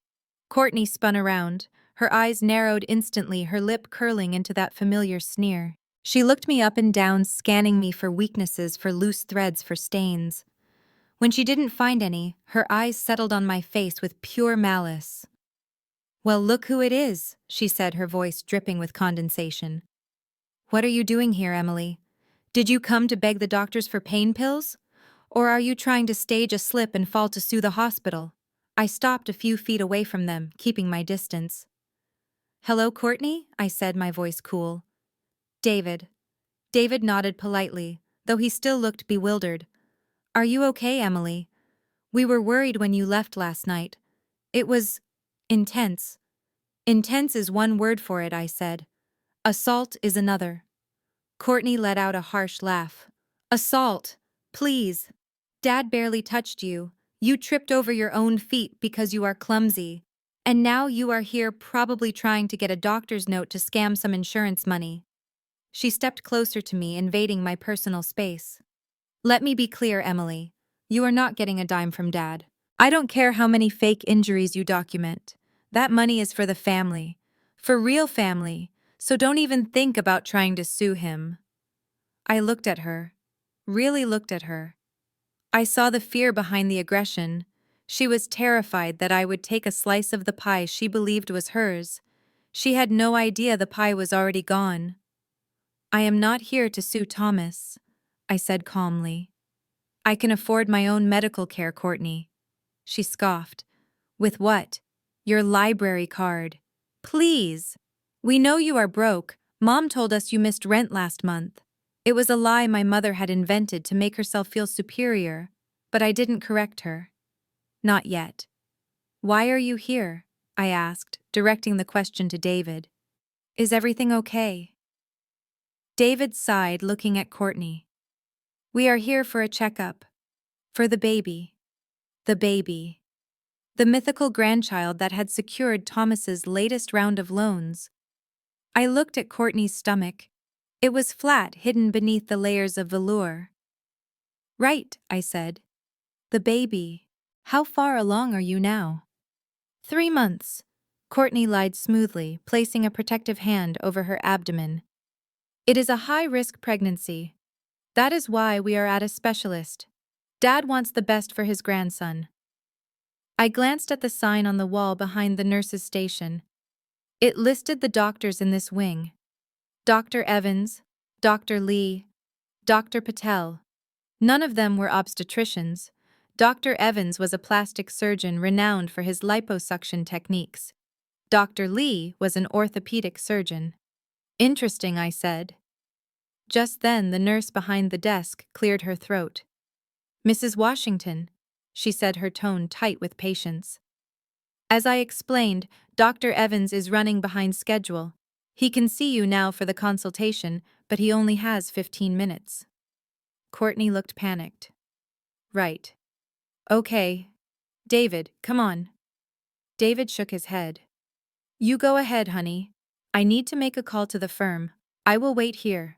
Courtney spun around. Her eyes narrowed instantly, her lip curling into that familiar sneer. She looked me up and down, scanning me for weaknesses, for loose threads, for stains. When she didn't find any, her eyes settled on my face with pure malice. "Well, look who it is," she said, her voice dripping with condensation. "What are you doing here, Emily? Did you come to beg the doctors for pain pills? Or are you trying to stage a slip and fall to sue the hospital?" I stopped a few feet away from them, keeping my distance. "Hello, Courtney?" I said, my voice cool. "David." David nodded politely, though he still looked bewildered. "Are you okay, Emily? We were worried when you left last night. It was intense." "Intense is one word for it," I said. "Assault is another." Courtney let out a harsh laugh. "Assault? Please. Dad barely touched you. You tripped over your own feet because you are clumsy. And now you are here, probably trying to get a doctor's note to scam some insurance money." She stepped closer to me, invading my personal space. "Let me be clear, Emily. You are not getting a dime from Dad. I don't care how many fake injuries you document. That money is for the family. For real family. So don't even think about trying to sue him." I looked at her. Really looked at her. I saw the fear behind the aggression. She was terrified that I would take a slice of the pie she believed was hers. She had no idea the pie was already gone. "I am not here to sue Thomas," I said calmly. "I can afford my own medical care, Courtney." She scoffed. "With what? Your library card. Please. We know you are broke. Mom told us you missed rent last month." It was a lie my mother had invented to make herself feel superior, but I didn't correct her. Not yet. Why are you here? I asked, directing the question to David. Is everything okay? David sighed, looking at Courtney. We are here for a checkup. For the baby. The baby. The mythical grandchild that had secured Thomas's latest round of loans. I looked at Courtney's stomach. It was flat, hidden beneath the layers of velour. Right, I said. The baby. How far along are you now? 3 months. Courtney lied smoothly, placing a protective hand over her abdomen. It is a high-risk pregnancy. That is why we are at a specialist. Dad wants the best for his grandson. I glanced at the sign on the wall behind the nurse's station. It listed the doctors in this wing. Dr. Evans, Dr. Lee, Dr. Patel. None of them were obstetricians. Dr. Evans was a plastic surgeon renowned for his liposuction techniques. Dr. Lee was an orthopedic surgeon. Interesting, I said. Just then, the nurse behind the desk cleared her throat. Mrs. Washington, she said, her tone tight with patience. As I explained, Dr. Evans is running behind schedule. He can see you now for the consultation, but he only has 15 minutes. Courtney looked panicked. Right. Okay. David, come on. David shook his head. You go ahead, honey. I need to make a call to the firm. I will wait here.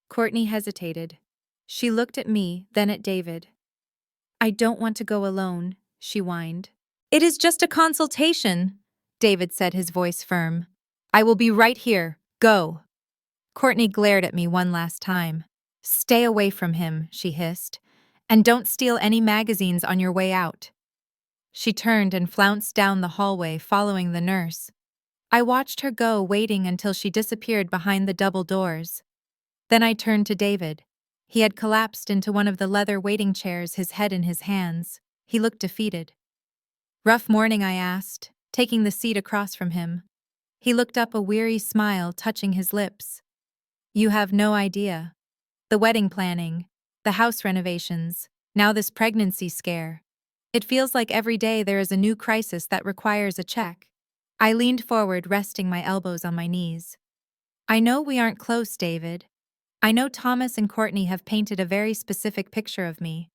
Courtney hesitated. She looked at me, then at David. I don't want to go alone, she whined. It is just a consultation, David said, his voice firm. I will be right here. Go. Courtney glared at me one last time. Stay away from him, she hissed. And don't steal any magazines on your way out. She turned and flounced down the hallway, following the nurse. I watched her go, waiting until she disappeared behind the double doors. Then I turned to David. He had collapsed into one of the leather waiting chairs, his head in his hands. He looked defeated. Rough morning, I asked, taking the seat across from him. He looked up, a weary smile touching his lips. You have no idea. The wedding planning, the house renovations, now this pregnancy scare. It feels like every day there is a new crisis that requires a check. I leaned forward, resting my elbows on my knees. I know we aren't close, David. I know Thomas and Courtney have painted a very specific picture of me.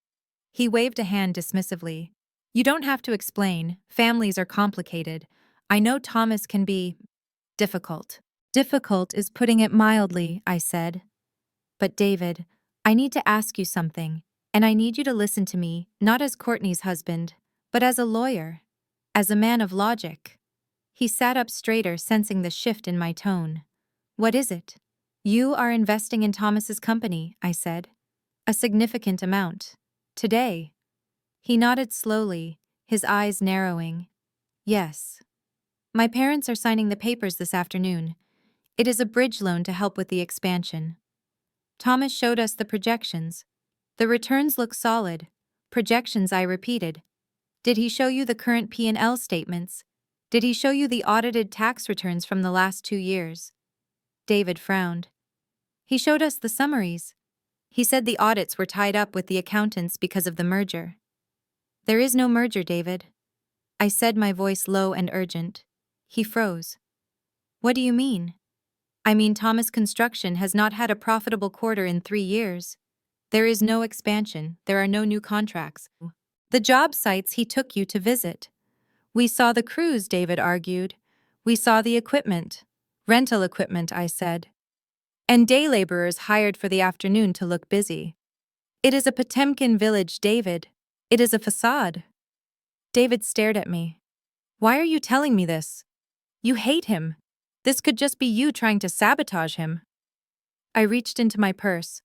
He waved a hand dismissively. You don't have to explain. Families are complicated. I know Thomas can be difficult. Difficult is putting it mildly, I said. But David, I need to ask you something, and I need you to listen to me, not as Courtney's husband, but as a lawyer, as a man of logic. He sat up straighter, sensing the shift in my tone. What is it? You are investing in Thomas's company, I said. A significant amount. Today. He nodded slowly, his eyes narrowing. Yes. My parents are signing the papers this afternoon. It is a bridge loan to help with the expansion. Thomas showed us the projections. The returns look solid. Projections, I repeated. Did he show you the current P&L statements? Did he show you the audited tax returns from the last 2 years? David frowned. He showed us the summaries. He said the audits were tied up with the accountants because of the merger. There is no merger, David. I said, my voice low and urgent. He froze. What do you mean? I mean, Thomas Construction has not had a profitable quarter in 3 years. There is no expansion. There are no new contracts. The job sites he took you to visit. We saw the crews, David argued. We saw the equipment. Rental equipment, I said. And day laborers hired for the afternoon to look busy. It is a Potemkin village, David. It is a facade. David stared at me. Why are you telling me this? You hate him. This could just be you trying to sabotage him. I reached into my purse.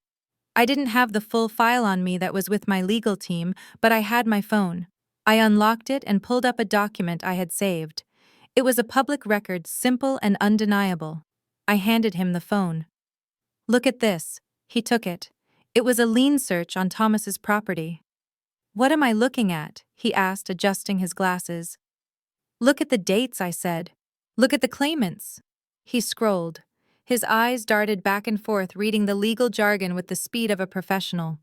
I didn't have the full file on me that was with my legal team, but I had my phone. I unlocked it and pulled up a document I had saved. It was a public record, simple and undeniable. I handed him the phone. Look at this. He took it. It was a lien search on Thomas's property. What am I looking at? He asked, adjusting his glasses. Look at the dates, I said. Look at the claimants. He scrolled. His eyes darted back and forth, reading the legal jargon with the speed of a professional.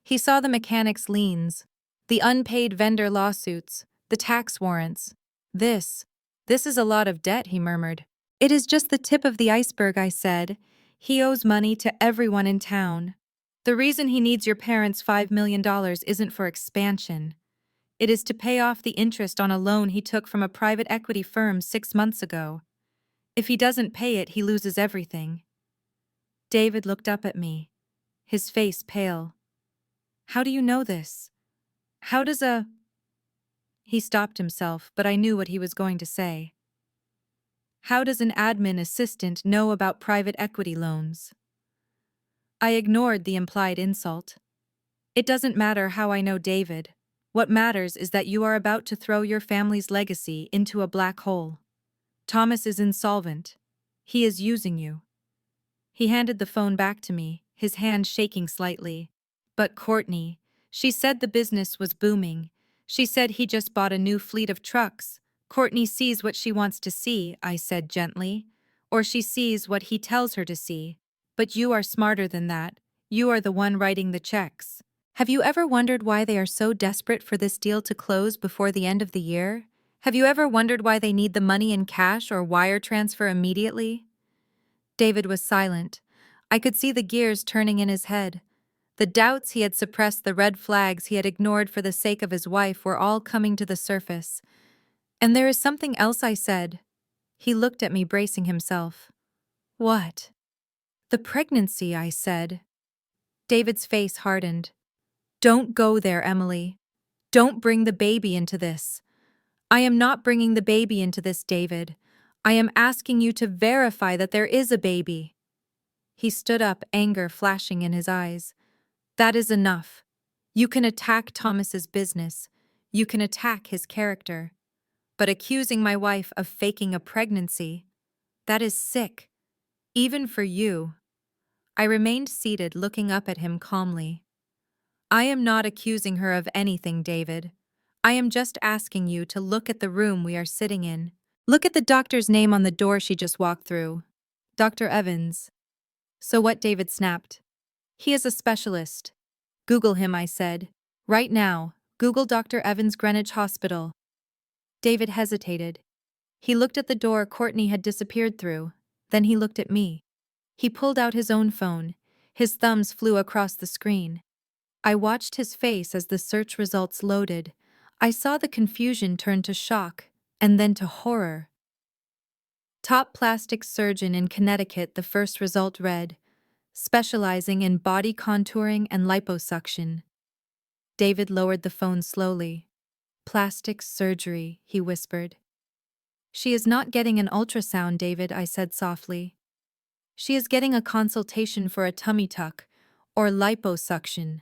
He saw the mechanics' liens, the unpaid vendor lawsuits, The tax warrants. This. This is a lot of debt, he murmured. It is just the tip of the iceberg, I said. He owes money to everyone in town. The reason he needs your parents' $5 million isn't for expansion. It is to pay off the interest on a loan he took from a private equity firm 6 months ago. If he doesn't pay it, he loses everything. David looked up at me, his face pale. How do you know this? How does a... He stopped himself, but I knew what he was going to say. How does an admin assistant know about private equity loans? I ignored the implied insult. It doesn't matter how I know David. What matters is that you are about to throw your family's legacy into a black hole. Thomas is insolvent. He is using you. He handed the phone back to me, his hand shaking slightly. But Courtney, she said the business was booming. She said he just bought a new fleet of trucks. Courtney sees what she wants to see, I said gently. Or she sees what he tells her to see. But you are smarter than that. You are the one writing the checks. Have you ever wondered why they are so desperate for this deal to close before the end of the year? Have you ever wondered why they need the money in cash or wire transfer immediately? David was silent. I could see the gears turning in his head. The doubts he had suppressed, the red flags he had ignored for the sake of his wife were all coming to the surface. And there is something else, I said. He looked at me, bracing himself. What? The pregnancy, I said. David's face hardened. Don't go there, Emily. Don't bring the baby into this. I am not bringing the baby into this, David. I am asking you to verify that there is a baby. He stood up, anger flashing in his eyes. That is enough. You can attack Thomas's business. You can attack his character. But accusing my wife of faking a pregnancy, that is sick. Even for you. I remained seated, looking up at him calmly. I am not accusing her of anything, David. I am just asking you to look at the room we are sitting in. Look at the doctor's name on the door she just walked through. Dr. Evans. So what? David snapped. He is a specialist. Google him, I said. Right now, Google Dr. Evans Greenwich Hospital. David hesitated. He looked at the door Courtney had disappeared through. Then he looked at me. He pulled out his own phone. His thumbs flew across the screen. I watched his face as the search results loaded. I saw the confusion turn to shock, and then to horror. Top plastic surgeon in Connecticut, the first result read, specializing in body contouring and liposuction. David lowered the phone slowly. Plastic surgery, he whispered. She is not getting an ultrasound, David, I said softly. She is getting a consultation for a tummy tuck, or liposuction.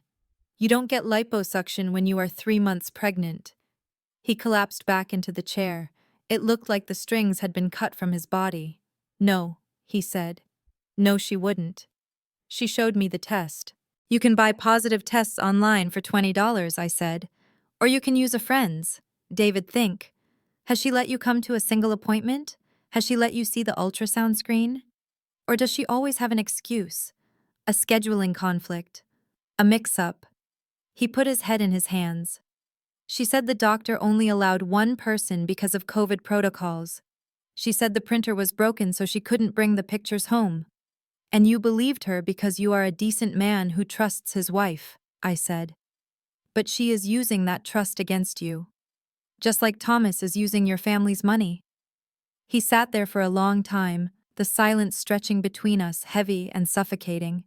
You don't get liposuction when you are 3 months pregnant. He collapsed back into the chair. It looked like the strings had been cut from his body. No, he said. No, she wouldn't. She showed me the test. You can buy positive tests online for $20, I said. Or you can use a friend's. David, think. Has she let you come to a single appointment? Has she let you see the ultrasound screen? Or does she always have an excuse? A scheduling conflict? A mix-up? He put his head in his hands. She said the doctor only allowed one person because of COVID protocols. She said the printer was broken so she couldn't bring the pictures home. And you believed her because you are a decent man who trusts his wife, I said. But she is using that trust against you. Just like Thomas is using your family's money. He sat there for a long time, the silence stretching between us, heavy and suffocating.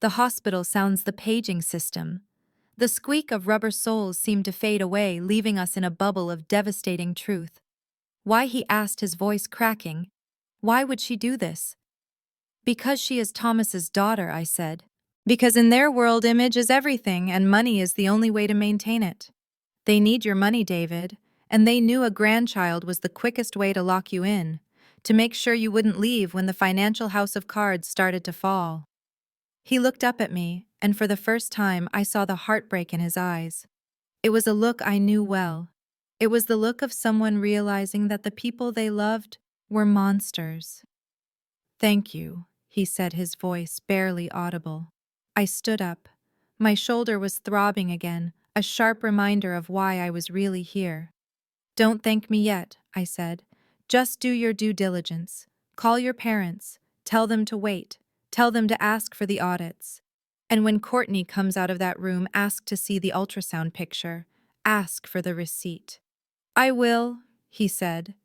The hospital sounds the paging system. The squeak of rubber soles seemed to fade away, leaving us in a bubble of devastating truth. Why, he asked, his voice cracking. Why would she do this? Because she is Thomas's daughter, I said. Because in their world, image is everything, and money is the only way to maintain it. They need your money, David, and they knew a grandchild was the quickest way to lock you in, to make sure you wouldn't leave when the financial house of cards started to fall. He looked up at me, and for the first time I saw the heartbreak in his eyes. It was a look I knew well. It was the look of someone realizing that the people they loved were monsters. Thank you, he said, his voice barely audible. I stood up. My shoulder was throbbing again. a sharp reminder of why I was really here. "Don't thank me yet," I said. "Just do your due diligence. Call your parents. Tell them to wait. Tell them to ask for the audits. And when Courtney comes out of that room, ask to see the ultrasound picture. Ask for the receipt." "I will," he said,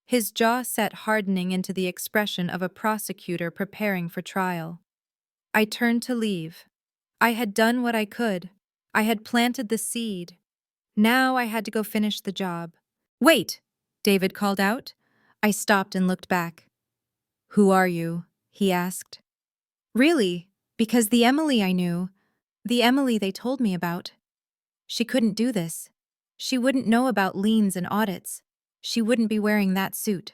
his jaw set, hardening into the expression of a prosecutor preparing for trial. I turned to leave. I had done what I could. I had planted the seed. Now I had to go finish the job. "Wait!" David called out. I stopped and looked back. "Who are you?" he asked. "Really, because the Emily I knew, the Emily they told me about, she couldn't do this. She wouldn't know about liens and audits. She wouldn't be wearing that suit."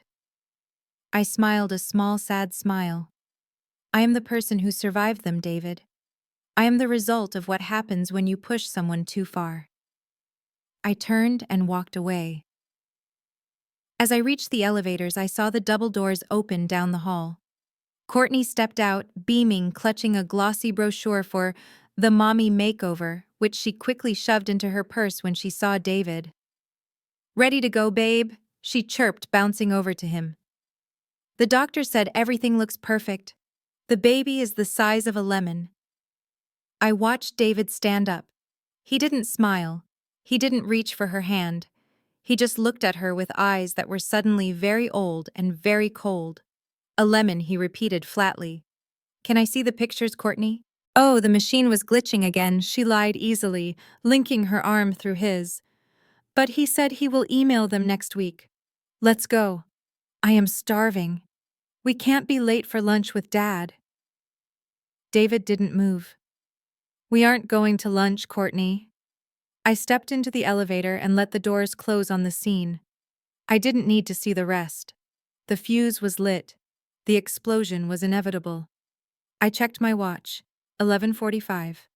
I smiled a small, sad smile. "I am the person who survived them, David. I am the result of what happens when you push someone too far." I turned and walked away. As I reached the elevators, I saw the double doors open down the hall. Courtney stepped out, beaming, clutching a glossy brochure for the Mommy Makeover, which she quickly shoved into her purse when she saw David. "Ready to go, babe?" she chirped, bouncing over to him. "The doctor said everything looks perfect. The baby is the size of a lemon." I watched David stand up. He didn't smile. He didn't reach for her hand. He just looked at her with eyes that were suddenly very old and very cold. "A lemon," he repeated flatly. "Can I see the pictures, Courtney?" Oh, the machine was glitching again, she lied easily, linking her arm through his. "But he said he will email them next week. Let's go. I am starving. We can't be late for lunch with Dad." David didn't move. "We aren't going to lunch, Courtney." I stepped into the elevator and let the doors close on the scene. I didn't need to see the rest. The fuse was lit. The explosion was inevitable. I checked my watch. 11:45.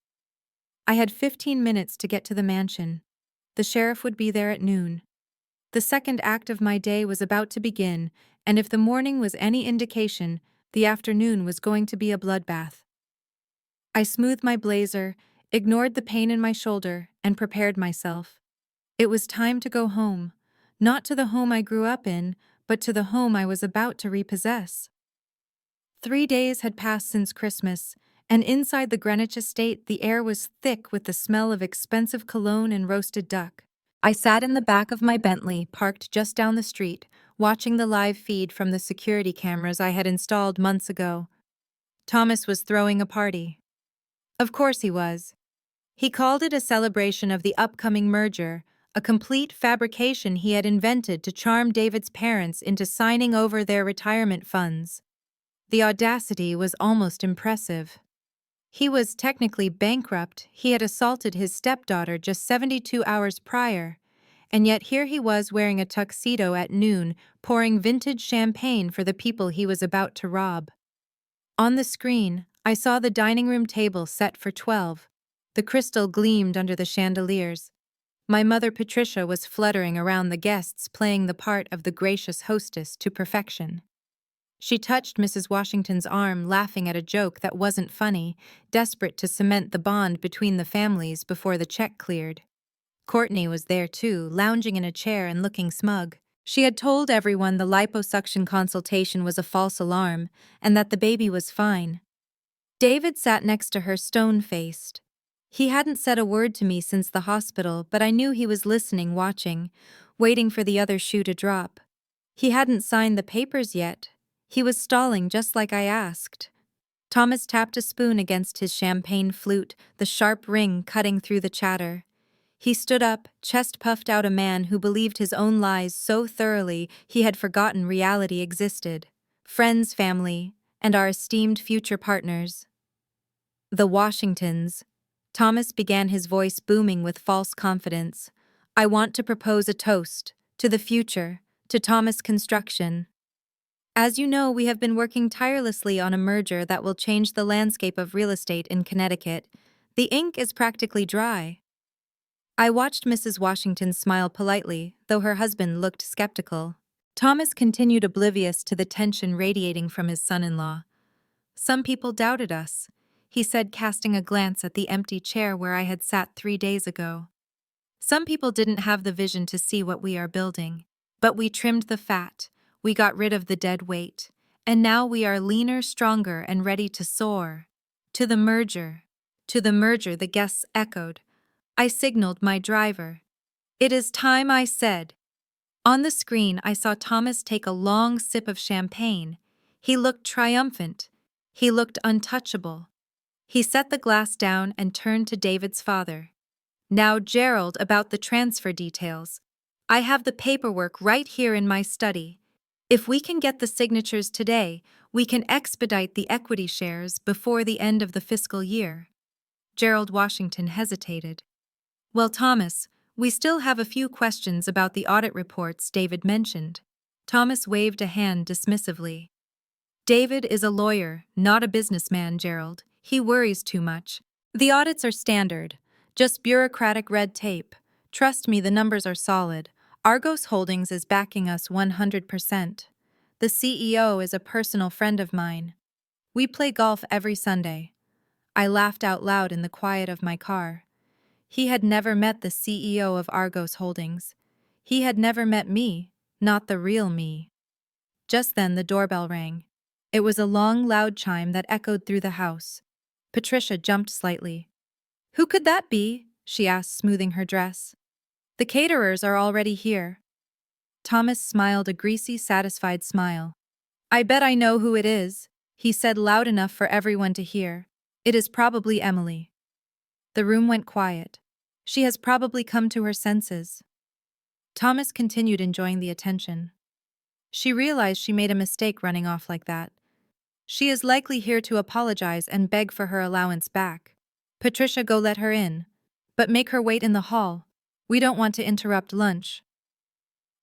I had 15 minutes to get to the mansion. The sheriff would be there at noon. The second act of my day was about to begin, and if the morning was any indication, the afternoon was going to be a bloodbath. I smoothed my blazer, ignored the pain in my shoulder, and prepared myself. It was time to go home. Not to the home I grew up in, but to the home I was about to repossess. 3 days had passed since Christmas, and inside the Greenwich estate the air was thick with the smell of expensive cologne and roasted duck. I sat in the back of my Bentley, parked just down the street, watching the live feed from the security cameras I had installed months ago. Thomas was throwing a party. Of course he was. He called it a celebration of the upcoming merger, a complete fabrication he had invented to charm David's parents into signing over their retirement funds. The audacity was almost impressive. He was technically bankrupt. He had assaulted his stepdaughter just 72 hours prior, and yet here he was wearing a tuxedo at noon, pouring vintage champagne for the people he was about to rob. On the screen, I saw the dining room table set for 12. The crystal gleamed under the chandeliers. My mother Patricia was fluttering around the guests, playing the part of the gracious hostess to perfection. She touched Mrs. Washington's arm, laughing at a joke that wasn't funny, desperate to cement the bond between the families before the check cleared. Courtney was there too, lounging in a chair and looking smug. She had told everyone the liposuction consultation was a false alarm, and that the baby was fine. David sat next to her, stone-faced. He hadn't said a word to me since the hospital, but I knew he was listening, watching, waiting for the other shoe to drop. He hadn't signed the papers yet. He was stalling just like I asked. Thomas tapped a spoon against his champagne flute, the sharp ring cutting through the chatter. He stood up, chest puffed out, a man who believed his own lies so thoroughly he had forgotten reality existed. Friends, family, and our esteemed future partners. The Washingtons. Thomas began, his voice booming with false confidence. "I want to propose a toast to the future, to Thomas Construction. As you know, we have been working tirelessly on a merger that will change the landscape of real estate in Connecticut. The ink is practically dry." I watched Mrs. Washington smile politely, though her husband looked skeptical. Thomas continued, oblivious to the tension radiating from his son-in-law. "Some people doubted us," he said, casting a glance at the empty chair where I had sat 3 days ago. Some people didn't have the vision to see what we are building. But we trimmed the fat, we got rid of the dead weight, and now we are leaner, stronger, and ready to soar. To the merger. To the merger, the guests echoed. I signaled my driver. It is time, I said. On the screen, I saw Thomas take a long sip of champagne. He looked triumphant. He looked untouchable. He set the glass down and turned to David's father. Now, Gerald, about the transfer details. I have the paperwork right here in my study. If we can get the signatures today, we can expedite the equity shares before the end of the fiscal year. Gerald Washington hesitated. Well, Thomas, we still have a few questions about the audit reports David mentioned. Thomas waved a hand dismissively. David is a lawyer, not a businessman, Gerald. He worries too much. The audits are standard, just bureaucratic red tape. Trust me, the numbers are solid. Argos Holdings is backing us 100%. The CEO is a personal friend of mine. We play golf every Sunday. I laughed out loud in the quiet of my car. He had never met the CEO of Argos Holdings. He had never met me, not the real me. Just then the doorbell rang. It was a long, loud chime that echoed through the house. Patricia jumped slightly. Who could that be? She asked, smoothing her dress. The caterers are already here. Thomas smiled a greasy, satisfied smile. I bet I know who it is, he said loud enough for everyone to hear. It is probably Emily. The room went quiet. She has probably come to her senses. Thomas continued enjoying the attention. She realized she made a mistake running off like that. She is likely here to apologize and beg for her allowance back. Patricia, go let her in. But make her wait in the hall. We don't want to interrupt lunch.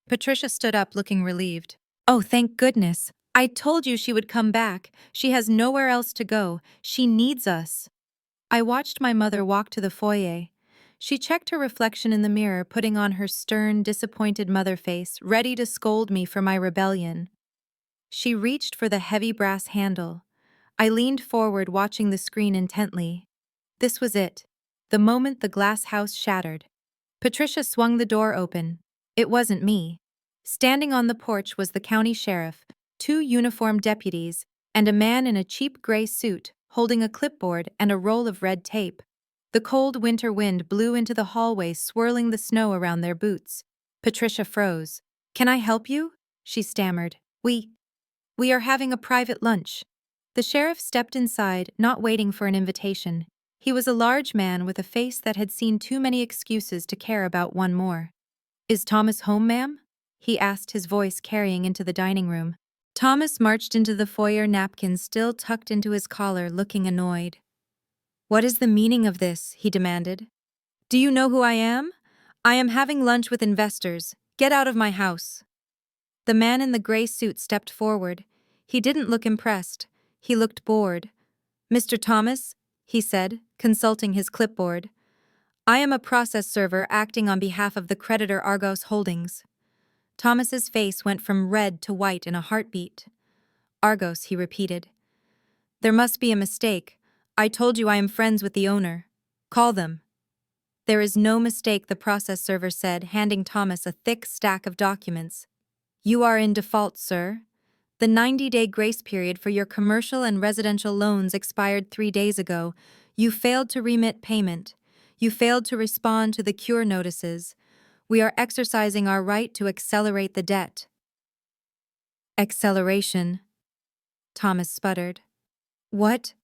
Patricia stood up looking relieved. Oh, thank goodness. I told you she would come back. She has nowhere else to go. She needs us. I watched my mother walk to the foyer. She checked her reflection in the mirror, putting on her stern, disappointed mother face, ready to scold me for my rebellion. She reached for the heavy brass handle. I leaned forward, watching the screen intently. This was it. The moment the glass house shattered. Patricia swung the door open. It wasn't me. Standing on the porch was the county sheriff, 2 uniformed deputies, and a man in a cheap gray suit, holding a clipboard and a roll of red tape. The cold winter wind blew into the hallway, swirling the snow around their boots. Patricia froze. Can I help you? She stammered. We are having a private lunch. The sheriff stepped inside, not waiting for an invitation. He was a large man with a face that had seen too many excuses to care about one more. Is Thomas home, ma'am? He asked, his voice carrying into the dining room. Thomas marched into the foyer, napkins still tucked into his collar, looking annoyed. What is the meaning of this? He demanded. Do you know who I am? I am having lunch with investors. Get out of my house. The man in the gray suit stepped forward. He didn't look impressed. He looked bored. Mr. Thomas, he said, consulting his clipboard. I am a process server acting on behalf of the creditor Argos Holdings. Thomas's face went from red to white in a heartbeat. Argos, he repeated. There must be a mistake. I told you I am friends with the owner. Call them. There is no mistake, the process server said, handing Thomas a thick stack of documents. You are in default, sir. The 90-day grace period for your commercial and residential loans expired 3 days ago. You failed to remit payment. You failed to respond to the cure notices. We are exercising our right to accelerate the debt. Acceleration, Thomas sputtered. What?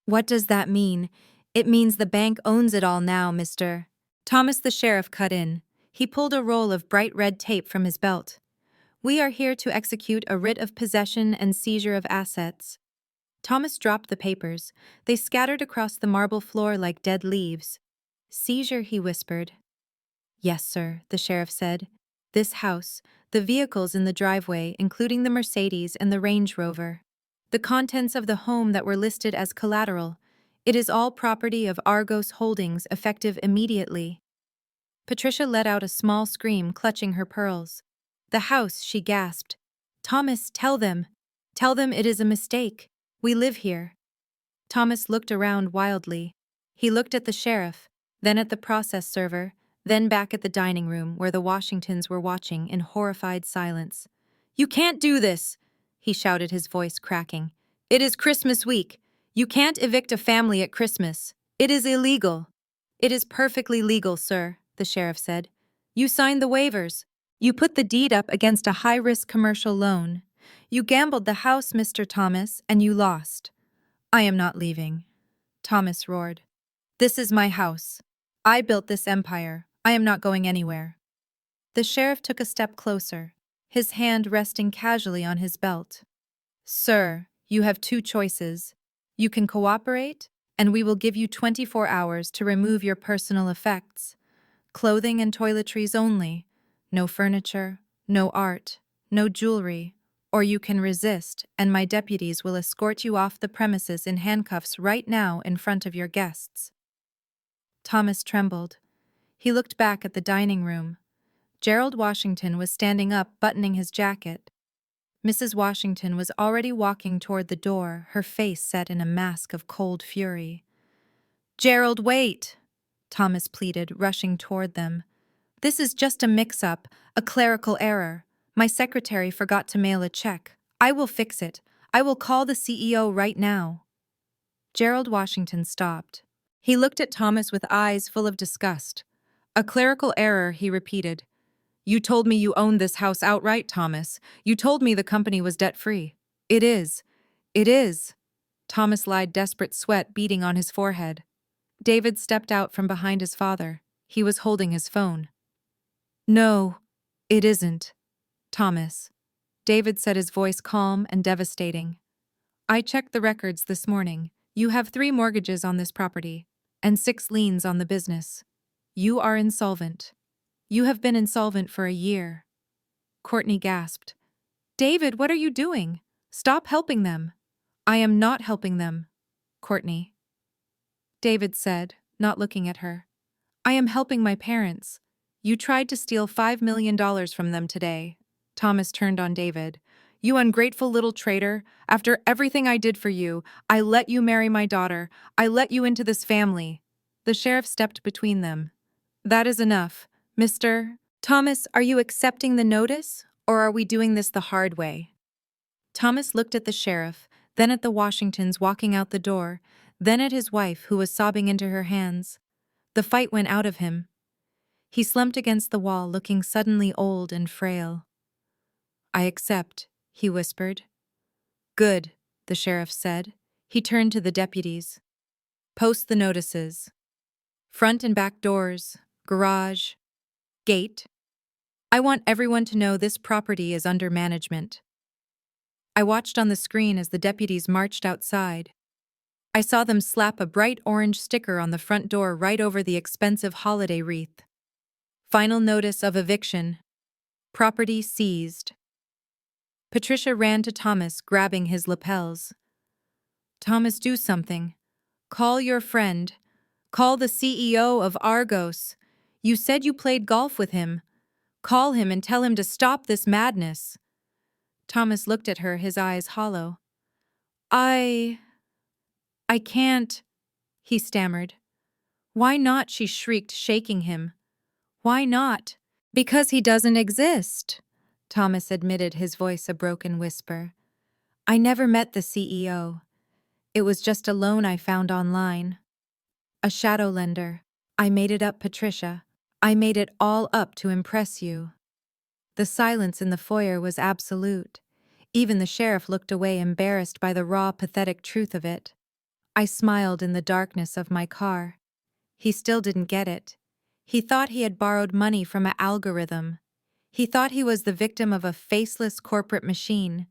What does that mean? It means the bank owns it all now, Mr. Thomas, the sheriff, cut in. He pulled a roll of bright red tape from his belt. We are here to execute a writ of possession and seizure of assets. Thomas dropped the papers. They scattered across the marble floor like dead leaves. Seizure, he whispered. Yes, sir, the sheriff said. This house, the vehicles in the driveway, including the Mercedes and the Range Rover. The contents of the home that were listed as collateral. It is all property of Argos Holdings, effective immediately. Patricia let out a small scream, clutching her pearls. The house, she gasped. Thomas, tell them. Tell them it is a mistake. We live here. Thomas looked around wildly. He looked at the sheriff, then at the process server, Then back at the dining room where the Washingtons were watching in horrified silence. "You can't do this," he shouted, his voice cracking. "It is Christmas week. You can't evict a family at Christmas. It is illegal." "It is perfectly legal, sir," the sheriff said. "You signed the waivers. You put the deed up against a high-risk commercial loan. You gambled the house, Mr. Thomas, and you lost." "I am not leaving," Thomas roared. "This is my house. I built this empire. I am not going anywhere." The sheriff took a step closer, his hand resting casually on his belt. "Sir, you have two choices. You can cooperate, and we will give you 24 hours to remove your personal effects. Clothing and toiletries only. No furniture, no art, no jewelry. Or you can resist, and my deputies will escort you off the premises in handcuffs right now in front of your guests." Thomas trembled. He looked back at the dining room. Gerald Washington was standing up, buttoning his jacket. Mrs. Washington was already walking toward the door, her face set in a mask of cold fury. "Gerald, wait!" Thomas pleaded, rushing toward them. "This is just a mix-up, a clerical error. My secretary forgot to mail a check. I will fix it. I will call the CEO right now." Gerald Washington stopped. He looked at Thomas with eyes full of disgust. "A clerical error," he repeated. "You told me you owned this house outright, Thomas. You told me the company was debt-free." "It is. It is." Thomas lied, desperate sweat beading on his forehead. David stepped out from behind his father. He was holding his phone. "No, it isn't, Thomas," David said, his voice calm and devastating. "I checked the records this morning. You have 3 mortgages on this property and 6 liens on the business. You are insolvent. You have been insolvent for a year." Courtney gasped. "David, what are you doing? Stop helping them." "I am not helping them, Courtney," David said, not looking at her. "I am helping my parents. You tried to steal $5 million from them today." Thomas turned on David. "You ungrateful little traitor. After everything I did for you, I let you marry my daughter. I let you into this family." The sheriff stepped between them. "That is enough. Mr. Thomas, are you accepting the notice, or are we doing this the hard way?" Thomas looked at the sheriff, then at the Washingtons walking out the door, then at his wife who was sobbing into her hands. The fight went out of him. He slumped against the wall, looking suddenly old and frail. "I accept," he whispered. "Good," the sheriff said. He turned to the deputies. "Post the notices. Front and back doors, garage, gate. I want everyone to know this property is under management." I watched on the screen as the deputies marched outside. I saw them slap a bright orange sticker on the front door right over the expensive holiday wreath. "Final notice of eviction. Property seized." Patricia ran to Thomas, grabbing his lapels. "Thomas, do something. Call your friend. Call the CEO of Argos. You said you played golf with him. Call him and tell him to stop this madness." Thomas looked at her, his eyes hollow. I can't," he stammered. "Why not?" she shrieked, shaking him. "Why not?" "Because he doesn't exist," Thomas admitted, his voice a broken whisper. "I never met the CEO. It was just a loan I found online. A shadow lender. I made it up, Patricia. I made it all up to impress you." The silence in the foyer was absolute. Even the sheriff looked away, embarrassed by the raw, pathetic truth of it. I smiled in the darkness of my car. He still didn't get it. He thought he had borrowed money from an algorithm. He thought he was the victim of a faceless corporate machine.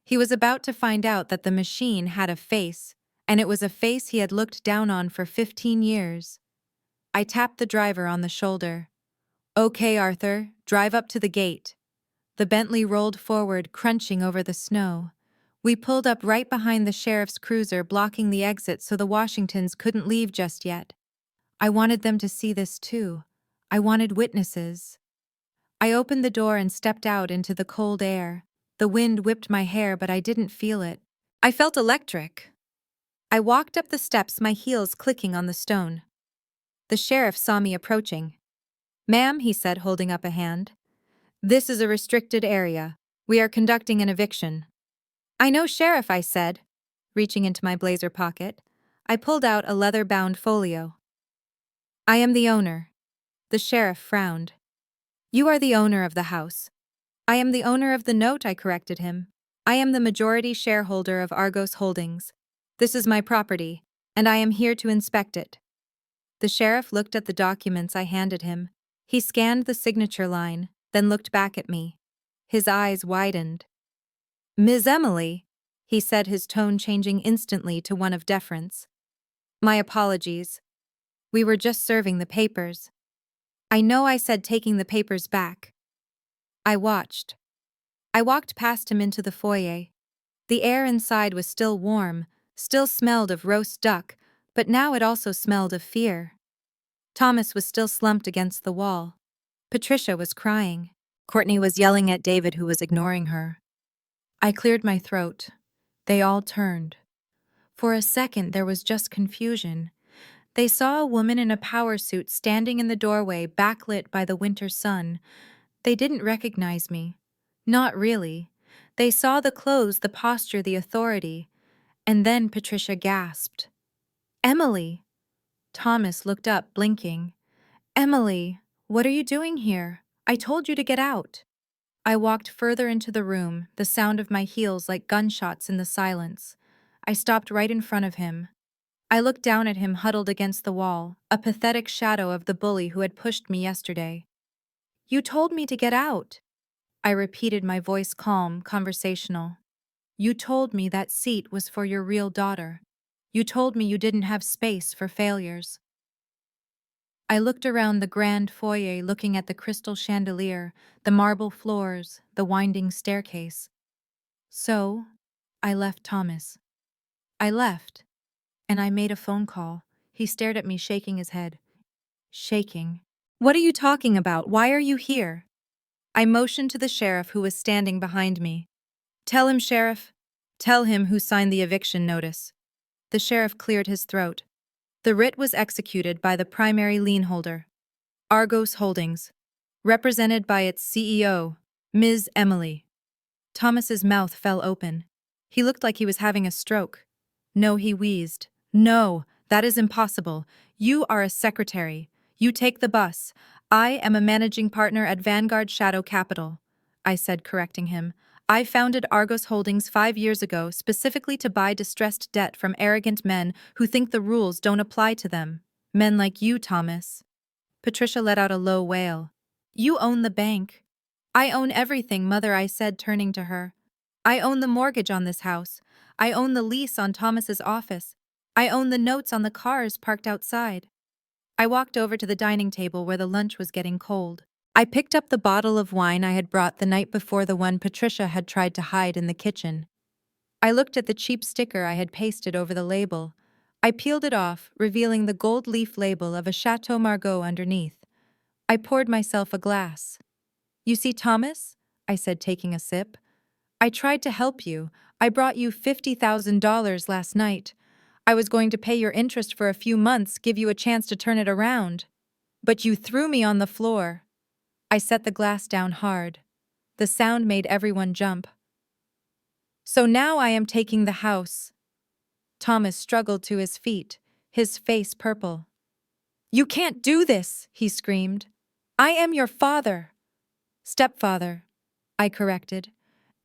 He was about to find out that the machine had a face, and it was a face he had looked down on for 15 years. I tapped the driver on the shoulder. "Okay, Arthur, drive up to the gate." The Bentley rolled forward, crunching over the snow. We pulled up right behind the sheriff's cruiser, blocking the exit so the Washingtons couldn't leave just yet. I wanted them to see this too. I wanted witnesses. I opened the door and stepped out into the cold air. The wind whipped my hair, but I didn't feel it. I felt electric. I walked up the steps, my heels clicking on the stone. The sheriff saw me approaching. "Ma'am," he said, holding up a hand. "This is a restricted area. We are conducting an eviction." "I know, Sheriff," I said, reaching into my blazer pocket. I pulled out a leather-bound folio. "I am the owner." The sheriff frowned. "You are the owner of the house." "I am the owner of the note," I corrected him. "I am the majority shareholder of Argos Holdings. This is my property, and I am here to inspect it." The sheriff looked at the documents I handed him. He scanned the signature line, then looked back at me. His eyes widened. "Ms. Emily," he said, his tone changing instantly to one of deference. "My apologies. We were just serving the papers." "I know," I said, taking the papers back. I watched. I walked past him into the foyer. The air inside was still warm, still smelled of roast duck, but now it also smelled of fear. Thomas was still slumped against the wall. Patricia was crying. Courtney was yelling at David, who was ignoring her. I cleared my throat. They all turned. For a second, there was just confusion. They saw a woman in a power suit standing in the doorway, backlit by the winter sun. They didn't recognize me. Not really. They saw the clothes, the posture, the authority. And then Patricia gasped. "Emily!" Thomas looked up, blinking. "Emily, what are you doing here? I told you to get out." I walked further into the room, the sound of my heels like gunshots in the silence. I stopped right in front of him. I looked down at him, huddled against the wall, a pathetic shadow of the bully who had pushed me yesterday. "You told me to get out." I repeated, my voice calm, conversational. "You told me that seat was for your real daughter. You told me you didn't have space for failures." I looked around the grand foyer, looking at the crystal chandelier, the marble floors, the winding staircase. So, I left Thomas. I left, and I made a phone call. He stared at me, shaking his head. Shaking. "What are you talking about? Why are you here?" I motioned to the sheriff, who was standing behind me. "Tell him, Sheriff. Tell him who signed the eviction notice." The sheriff cleared his throat. "The writ was executed by the primary lien holder, Argos Holdings, represented by its CEO, Ms. Emily." Thomas's mouth fell open. He looked like he was having a stroke. "No," he wheezed. "No, that is impossible. You are a secretary. You take the bus. I am a managing partner at Vanguard Shadow Capital," I said, correcting him. "I founded Argos Holdings 5 years ago specifically to buy distressed debt from arrogant men who think the rules don't apply to them. Men like you, Thomas." Patricia let out a low wail. "You own the bank." "I own everything, Mother," I said, turning to her. "I own the mortgage on this house. I own the lease on Thomas's office. I own the notes on the cars parked outside." I walked over to the dining table where the lunch was getting cold. I picked up the bottle of wine I had brought the night before, the one Patricia had tried to hide in the kitchen. I looked at the cheap sticker I had pasted over the label. I peeled it off, revealing the gold leaf label of a Chateau Margaux underneath. I poured myself a glass. "You see, Thomas," I said, taking a sip, "I tried to help you. I brought you $50,000 last night. I was going to pay your interest for a few months, give you a chance to turn it around. But you threw me on the floor." I set the glass down hard. The sound made everyone jump. "So now I am taking the house." Thomas struggled to his feet, his face purple. "You can't do this," he screamed. "I am your father." "Stepfather," I corrected.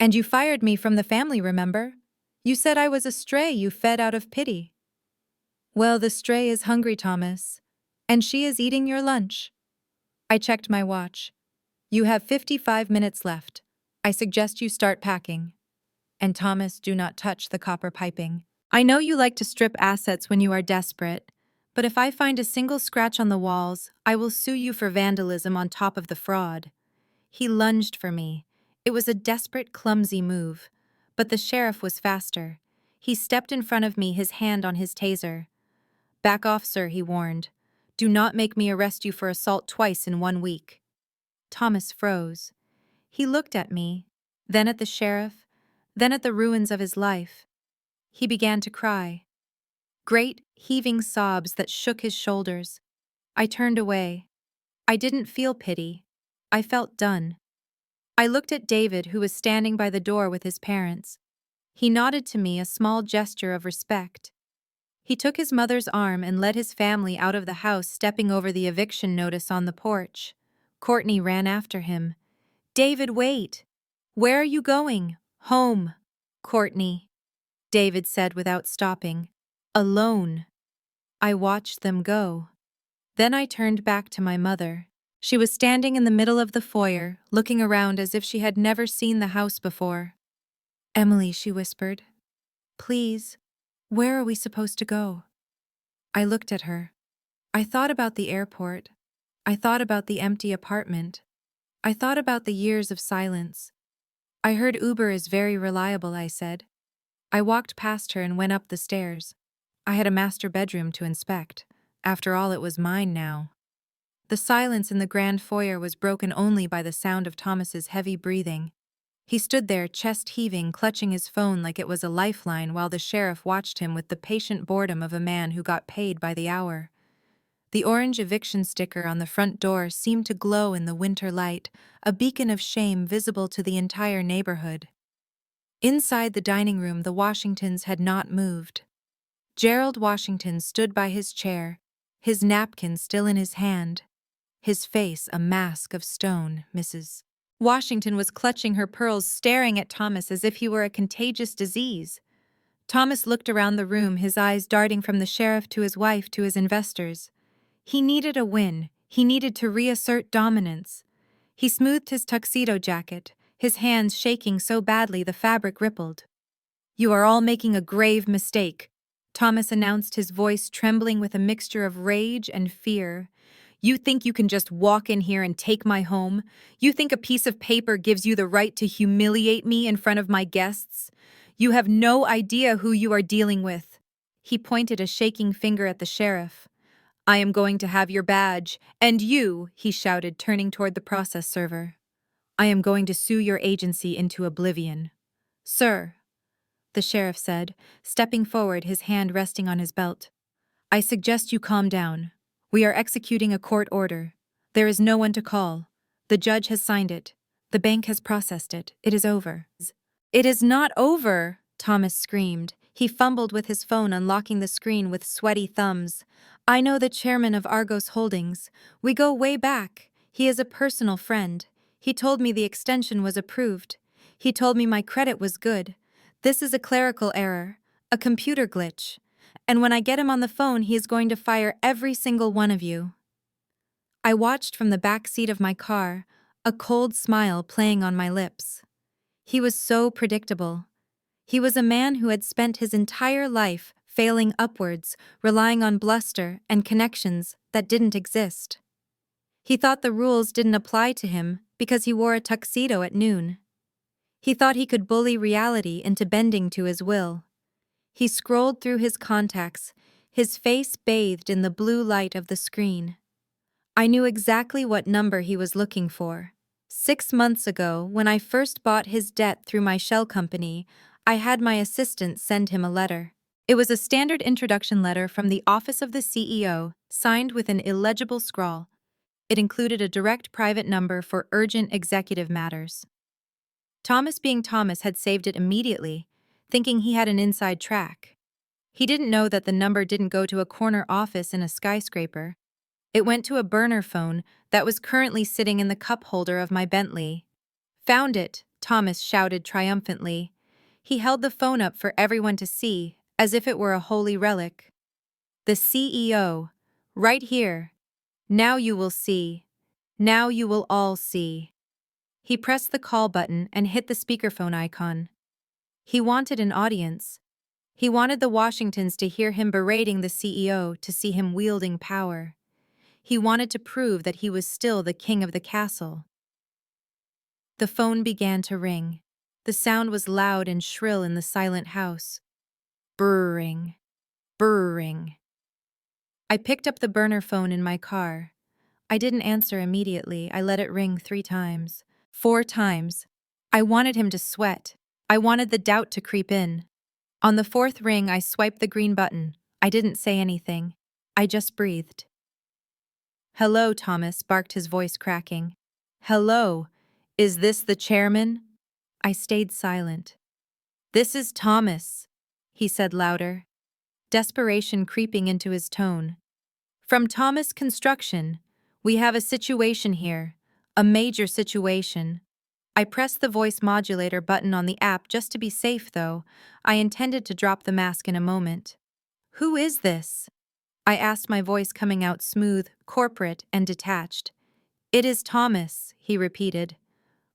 "And you fired me from the family, remember? You said I was a stray you fed out of pity." "Well, the stray is hungry, Thomas. And she is eating your lunch." I checked my watch. "You have 55 minutes left. I suggest you start packing. And Thomas, do not touch the copper piping. I know you like to strip assets when you are desperate, but if I find a single scratch on the walls, I will sue you for vandalism on top of the fraud." He lunged for me. It was a desperate, clumsy move. But the sheriff was faster. He stepped in front of me, his hand on his taser. "Back off, sir," he warned. "Do not make me arrest you for assault twice in 1 week." Thomas froze. He looked at me, then at the sheriff, then at the ruins of his life. He began to cry. Great, heaving sobs that shook his shoulders. I turned away. I didn't feel pity. I felt done. I looked at David, who was standing by the door with his parents. He nodded to me, a small gesture of respect. He took his mother's arm and led his family out of the house, stepping over the eviction notice on the porch. Courtney ran after him. "David, wait! Where are you going?" "Home, Courtney," David said without stopping. "Alone." I watched them go. Then I turned back to my mother. She was standing in the middle of the foyer, looking around as if she had never seen the house before. "Emily," she whispered, "please, where are we supposed to go?" I looked at her. I thought about the airport. I thought about the empty apartment. I thought about the years of silence. "I heard Uber is very reliable," I said. I walked past her and went up the stairs. I had a master bedroom to inspect. After all, it was mine now. The silence in the grand foyer was broken only by the sound of Thomas's heavy breathing. He stood there, chest heaving, clutching his phone like it was a lifeline, while the sheriff watched him with the patient boredom of a man who got paid by the hour. The orange eviction sticker on the front door seemed to glow in the winter light, a beacon of shame visible to the entire neighborhood. Inside the dining room, the Washingtons had not moved. Gerald Washington stood by his chair, his napkin still in his hand, his face a mask of stone. Mrs. Washington was clutching her pearls, staring at Thomas as if he were a contagious disease. Thomas looked around the room, his eyes darting from the sheriff to his wife to his investors. He needed a win. He needed to reassert dominance. He smoothed his tuxedo jacket, his hands shaking so badly the fabric rippled. "You are all making a grave mistake," Thomas announced, his voice trembling with a mixture of rage and fear. "You think you can just walk in here and take my home? You think a piece of paper gives you the right to humiliate me in front of my guests? You have no idea who you are dealing with." He pointed a shaking finger at the sheriff. "I am going to have your badge, and you," he shouted, turning toward the process server. "I am going to sue your agency into oblivion." "Sir," the sheriff said, stepping forward, his hand resting on his belt, "I suggest you calm down. We are executing a court order. There is no one to call. The judge has signed it. The bank has processed it. It is over." "It is not over!" Thomas screamed. He fumbled with his phone, unlocking the screen with sweaty thumbs. "I know the chairman of Argos Holdings. We go way back. He is a personal friend. He told me the extension was approved. He told me my credit was good. This is a clerical error, a computer glitch. And when I get him on the phone, he is going to fire every single one of you." I watched from the back seat of my car, a cold smile playing on my lips. He was so predictable. He was a man who had spent his entire life failing upwards, relying on bluster and connections that didn't exist. He thought the rules didn't apply to him because he wore a tuxedo at noon. He thought he could bully reality into bending to his will. He scrolled through his contacts, his face bathed in the blue light of the screen. I knew exactly what number he was looking for. 6 months ago, when I first bought his debt through my shell company, I had my assistant send him a letter. It was a standard introduction letter from the office of the CEO, signed with an illegible scrawl. It included a direct private number for urgent executive matters. Thomas, being Thomas, had saved it immediately, thinking he had an inside track. He didn't know that the number didn't go to a corner office in a skyscraper. It went to a burner phone that was currently sitting in the cup holder of my Bentley. "Found it," Thomas shouted triumphantly. He held the phone up for everyone to see, as if it were a holy relic. "The CEO. Right here. Now you will see. Now you will all see." He pressed the call button and hit the speakerphone icon. He wanted an audience. He wanted the Washingtons to hear him berating the CEO, to see him wielding power. He wanted to prove that he was still the king of the castle. The phone began to ring. The sound was loud and shrill in the silent house. Brrring. Brrring. I picked up the burner phone in my car. I didn't answer immediately. I let it ring 3 times. 4 times. I wanted him to sweat. I wanted the doubt to creep in. On the 4th ring, I swiped the green button. I didn't say anything. I just breathed. Hello, Thomas, barked his voice cracking. Hello, is this the chairman? I stayed silent. This is Thomas, he said louder, desperation creeping into his tone. From Thomas Construction, we have a situation here, a major situation. I pressed the voice modulator button on the app just to be safe, though. I intended to drop the mask in a moment. Who is this? I asked, my voice coming out smooth, corporate, and detached. It is Thomas, he repeated.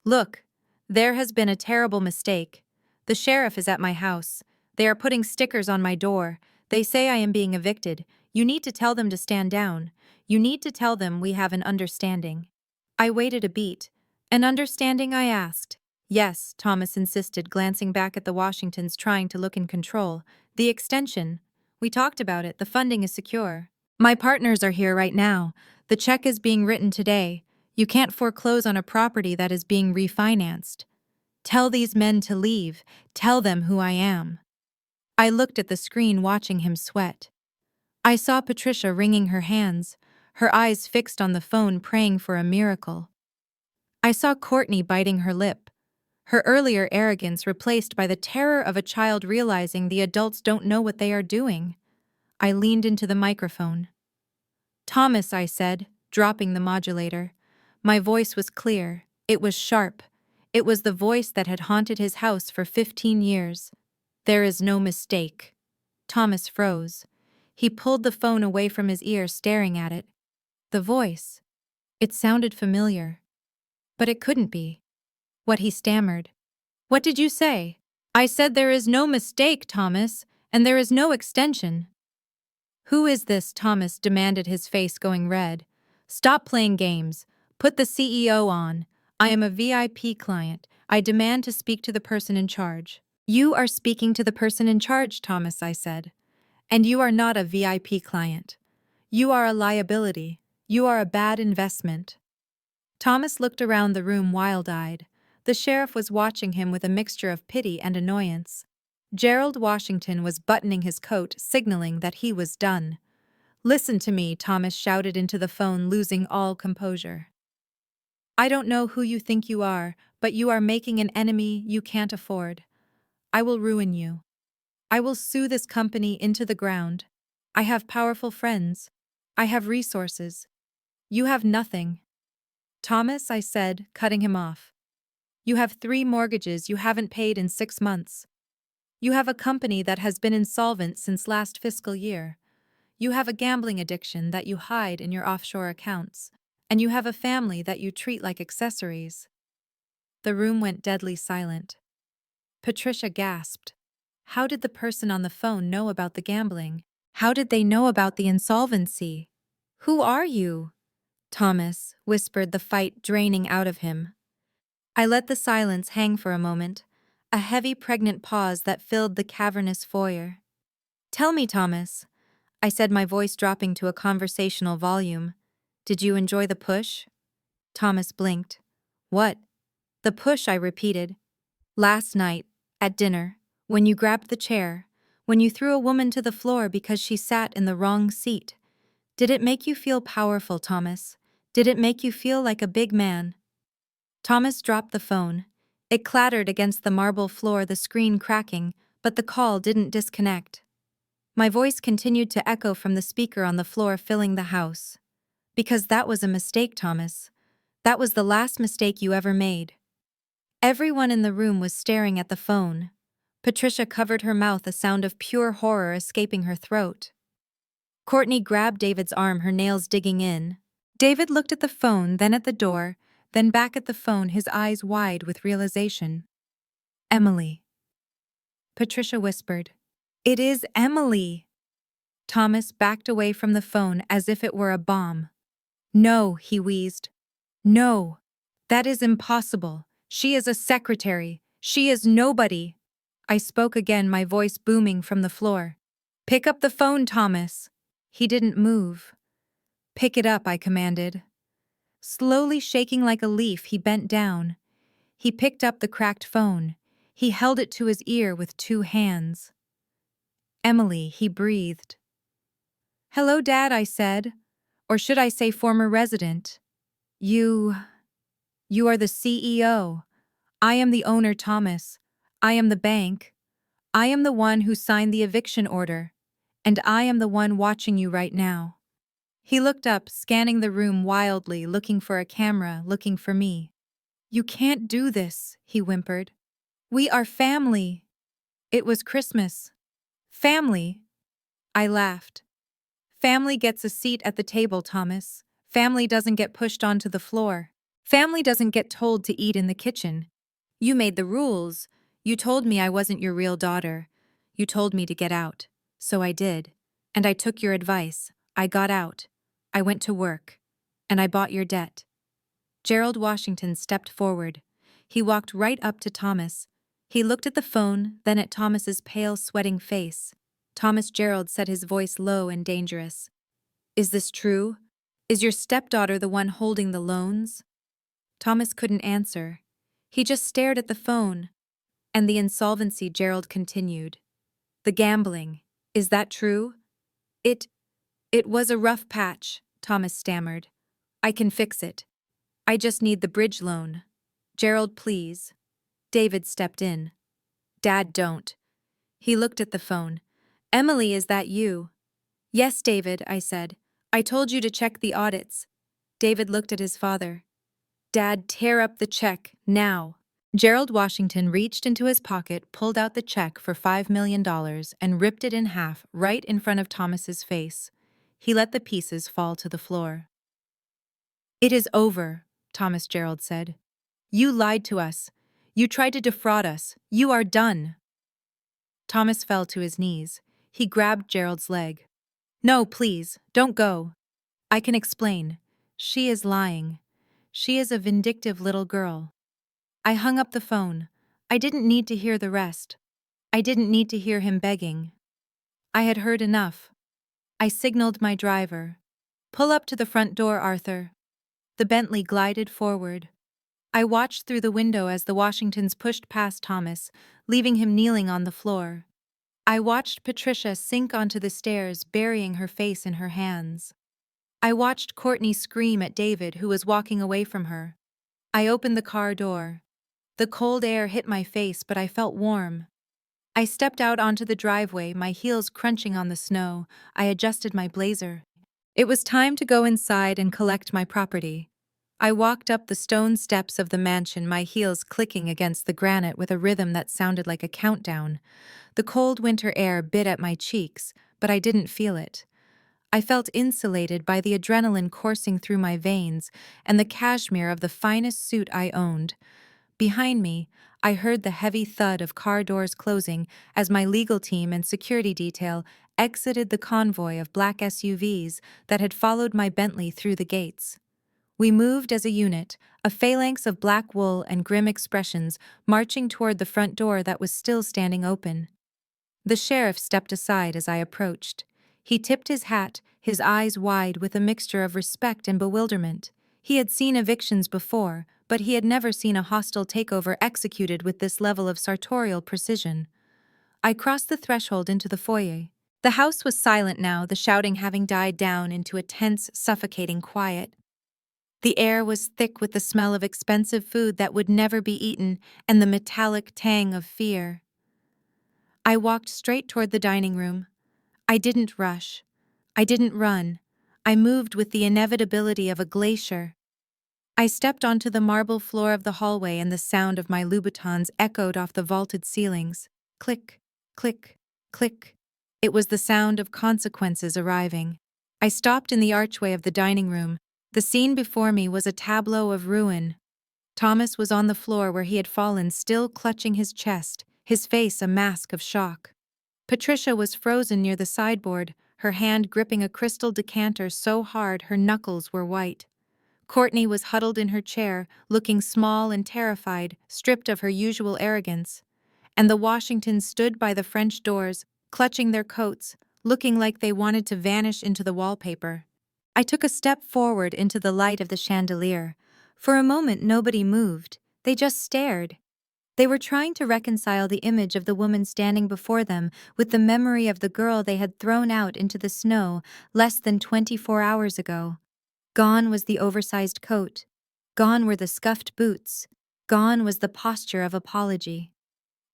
Look, there has been a terrible mistake. The sheriff is at my house. They are putting stickers on my door. They say I am being evicted. You need to tell them to stand down. You need to tell them we have an understanding. I waited a beat. An understanding, I asked. Yes, Thomas insisted, glancing back at the Washingtons, trying to look in control. The extension. We talked about it. The funding is secure. My partners are here right now. The check is being written today. You can't foreclose on a property that is being refinanced. Tell these men to leave. Tell them who I am. I looked at the screen, watching him sweat. I saw Patricia wringing her hands, her eyes fixed on the phone, praying for a miracle. I saw Courtney biting her lip, her earlier arrogance replaced by the terror of a child realizing the adults don't know what they are doing. I leaned into the microphone. Thomas, I said, dropping the modulator. My voice was clear. It was sharp. It was the voice that had haunted his house for 15 years. There is no mistake. Thomas froze. He pulled the phone away from his ear, staring at it. The voice. It sounded familiar. But it couldn't be. What he stammered. What did you say? I said there is no mistake, Thomas, and there is no extension. Who is this? Thomas demanded, his face going red. Stop playing games. Put the CEO on. I am a VIP client. I demand to speak to the person in charge. You are speaking to the person in charge, Thomas, I said. And you are not a VIP client. You are a liability. You are a bad investment. Thomas looked around the room wild-eyed. The sheriff was watching him with a mixture of pity and annoyance. Gerald Washington was buttoning his coat, signaling that he was done. Listen to me, Thomas shouted into the phone, losing all composure. I don't know who you think you are, but you are making an enemy you can't afford. I will ruin you. I will sue this company into the ground. I have powerful friends. I have resources. You have nothing. Thomas, I said, cutting him off. You have 3 mortgages you haven't paid in 6 months. You have a company that has been insolvent since last fiscal year. You have a gambling addiction that you hide in your offshore accounts. And you have a family that you treat like accessories. The room went deadly silent. Patricia gasped. How did the person on the phone know about the gambling? How did they know about the insolvency? Who are you? Thomas whispered, the fight draining out of him. I let the silence hang for a moment, a heavy, pregnant pause that filled the cavernous foyer. Tell me, Thomas, I said, my voice dropping to a conversational volume. Did you enjoy the push? Thomas blinked. What? The push, I repeated. Last night, at dinner, when you grabbed the chair, when you threw a woman to the floor because she sat in the wrong seat. Did it make you feel powerful, Thomas? Did it make you feel like a big man? Thomas dropped the phone. It clattered against the marble floor, the screen cracking, but the call didn't disconnect. My voice continued to echo from the speaker on the floor, filling the house. Because that was a mistake, Thomas. That was the last mistake you ever made. Everyone in the room was staring at the phone. Patricia covered her mouth, a sound of pure horror escaping her throat. Courtney grabbed David's arm, her nails digging in. David looked at the phone, then at the door, then back at the phone, his eyes wide with realization. Emily. Patricia whispered. It is Emily. Thomas backed away from the phone as if it were a bomb. No, he wheezed. No. That is impossible. She is a secretary. She is nobody. I spoke again, my voice booming from the floor. Pick up the phone, Thomas. He didn't move. Pick it up, I commanded. Slowly shaking like a leaf, he bent down. He picked up the cracked phone. He held it to his ear with 2 hands. Emily, he breathed. Hello, Dad, I said. Or should I say former resident? You are the CEO. I am the owner, Thomas. I am the bank. I am the one who signed the eviction order. And I am the one watching you right now. He looked up, scanning the room wildly, looking for a camera, looking for me. You can't do this, he whimpered. We are family. It was Christmas. Family? I laughed. Family gets a seat at the table, Thomas. Family doesn't get pushed onto the floor. Family doesn't get told to eat in the kitchen. You made the rules. You told me I wasn't your real daughter. You told me to get out. So I did. And I took your advice. I got out. I went to work. And I bought your debt. Gerald Washington stepped forward. He walked right up to Thomas. He looked at the phone, then at Thomas's pale, sweating face. Thomas Gerald said, his voice low and dangerous. Is this true? Is your stepdaughter the one holding the loans? Thomas couldn't answer. He just stared at the phone. And the insolvency, Gerald continued. The gambling. Is that true? It was a rough patch, Thomas stammered. I can fix it. I just need the bridge loan. Gerald, please. David stepped in. Dad, don't. He looked at the phone. Emily, is that you? Yes, David, I said. I told you to check the audits. David looked at his father. Dad, tear up the check, now. Gerald Washington reached into his pocket, pulled out the check for $5 million, and ripped it in half right in front of Thomas's face. He let the pieces fall to the floor. It is over, Thomas Gerald said. You lied to us. You tried to defraud us. You are done. Thomas fell to his knees. He grabbed Gerald's leg. No, please, don't go. I can explain. She is lying. She is a vindictive little girl. I hung up the phone. I didn't need to hear the rest. I didn't need to hear him begging. I had heard enough. I signaled my driver. Pull up to the front door, Arthur. The Bentley glided forward. I watched through the window as the Washingtons pushed past Thomas, leaving him kneeling on the floor. I watched Patricia sink onto the stairs, burying her face in her hands. I watched Courtney scream at David, who was walking away from her. I opened the car door. The cold air hit my face, but I felt warm. I stepped out onto the driveway, my heels crunching on the snow. I adjusted my blazer. It was time to go inside and collect my property. I walked up the stone steps of the mansion, my heels clicking against the granite with a rhythm that sounded like a countdown. The cold winter air bit at my cheeks, but I didn't feel it. I felt insulated by the adrenaline coursing through my veins and the cashmere of the finest suit I owned. Behind me, I heard the heavy thud of car doors closing as my legal team and security detail exited the convoy of black SUVs that had followed my Bentley through the gates. We moved as a unit, a phalanx of black wool and grim expressions, marching toward the front door that was still standing open. The sheriff stepped aside as I approached. He tipped his hat, his eyes wide with a mixture of respect and bewilderment. He had seen evictions before, but he had never seen a hostile takeover executed with this level of sartorial precision. I crossed the threshold into the foyer. The house was silent now, the shouting having died down into a tense, suffocating quiet. The air was thick with the smell of expensive food that would never be eaten and the metallic tang of fear. I walked straight toward the dining room. I didn't rush. I didn't run. I moved with the inevitability of a glacier. I stepped onto the marble floor of the hallway and the sound of my Louboutins echoed off the vaulted ceilings. Click, click, click. It was the sound of consequences arriving. I stopped in the archway of the dining room. The scene before me was a tableau of ruin. Thomas was on the floor where he had fallen, still clutching his chest, his face a mask of shock. Patricia was frozen near the sideboard, her hand gripping a crystal decanter so hard her knuckles were white. Courtney was huddled in her chair, looking small and terrified, stripped of her usual arrogance. And the Washingtons stood by the French doors, clutching their coats, looking like they wanted to vanish into the wallpaper. I took a step forward into the light of the chandelier. For a moment nobody moved. They just stared. They were trying to reconcile the image of the woman standing before them with the memory of the girl they had thrown out into the snow less than 24 hours ago. Gone was the oversized coat. Gone were the scuffed boots. Gone was the posture of apology.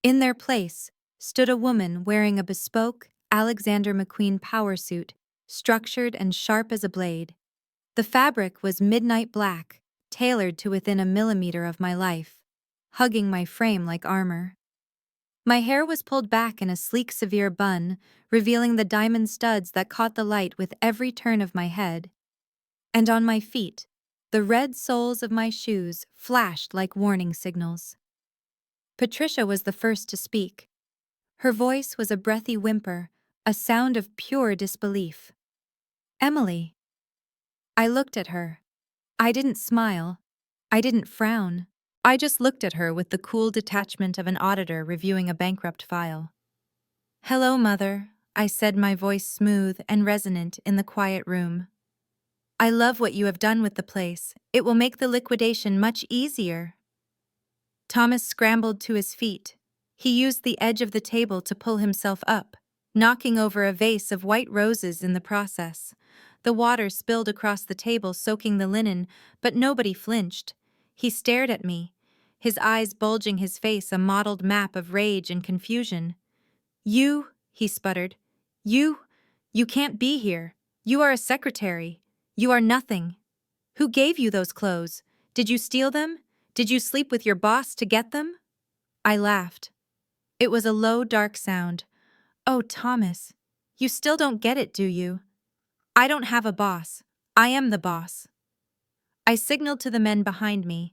In their place stood a woman wearing a bespoke Alexander McQueen power suit, structured and sharp as a blade. The fabric was midnight black, tailored to within a millimeter of my life, hugging my frame like armor. My hair was pulled back in a sleek, severe bun, revealing the diamond studs that caught the light with every turn of my head. And on my feet, the red soles of my shoes flashed like warning signals. Patricia was the first to speak. Her voice was a breathy whimper, a sound of pure disbelief. "Emily." I looked at her. I didn't smile. I didn't frown. I just looked at her with the cool detachment of an auditor reviewing a bankrupt file. "Hello, Mother," I said, my voice smooth and resonant in the quiet room. "I love what you have done with the place. It will make the liquidation much easier." Thomas scrambled to his feet. He used the edge of the table to pull himself up, knocking over a vase of white roses in the process. The water spilled across the table, soaking the linen, but nobody flinched. He stared at me, his eyes bulging, his face a mottled map of rage and confusion. "You," he sputtered, you can't be here. You are a secretary. You are nothing. Who gave you those clothes? Did you steal them? Did you sleep with your boss to get them?" I laughed. It was a low, dark sound. "Oh, Thomas, you still don't get it, do you? I don't have a boss. I am the boss." I signaled to the men behind me.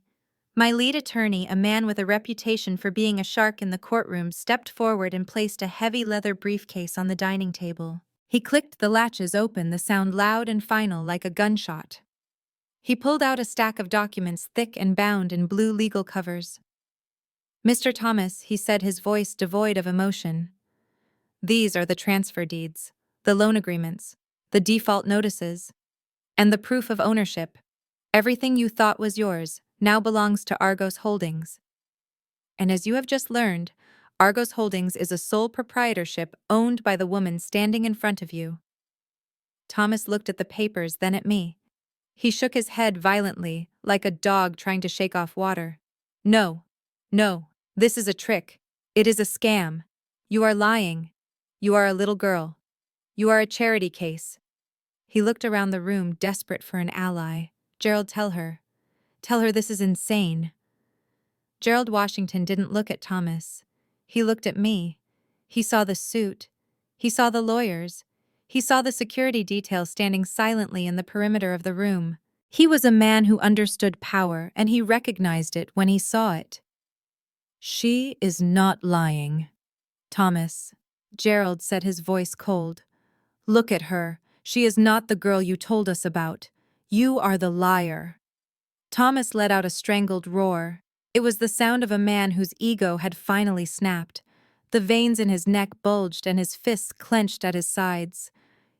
My lead attorney, a man with a reputation for being a shark in the courtroom, stepped forward and placed a heavy leather briefcase on the dining table. He clicked the latches open, the sound loud and final like a gunshot. He pulled out a stack of documents thick and bound in blue legal covers. "Mr. Thomas," he said, his voice devoid of emotion, "these are the transfer deeds, the loan agreements, the default notices, and the proof of ownership. Everything you thought was yours now belongs to Argos Holdings. And as you have just learned, Argos Holdings is a sole proprietorship owned by the woman standing in front of you." Thomas looked at the papers, then at me. He shook his head violently, like a dog trying to shake off water. "No, no, this is a trick. It is a scam. You are lying. You are a little girl. You are a charity case." He looked around the room, desperate for an ally. "Gerald, tell her. Tell her this is insane." Gerald Washington didn't look at Thomas. He looked at me. He saw the suit. He saw the lawyers. He saw the security detail standing silently in the perimeter of the room. He was a man who understood power, and he recognized it when he saw it. "She is not lying, Thomas," Gerald said, his voice cold. "Look at her. She is not the girl you told us about. You are the liar." Thomas let out a strangled roar. It was the sound of a man whose ego had finally snapped. The veins in his neck bulged and his fists clenched at his sides.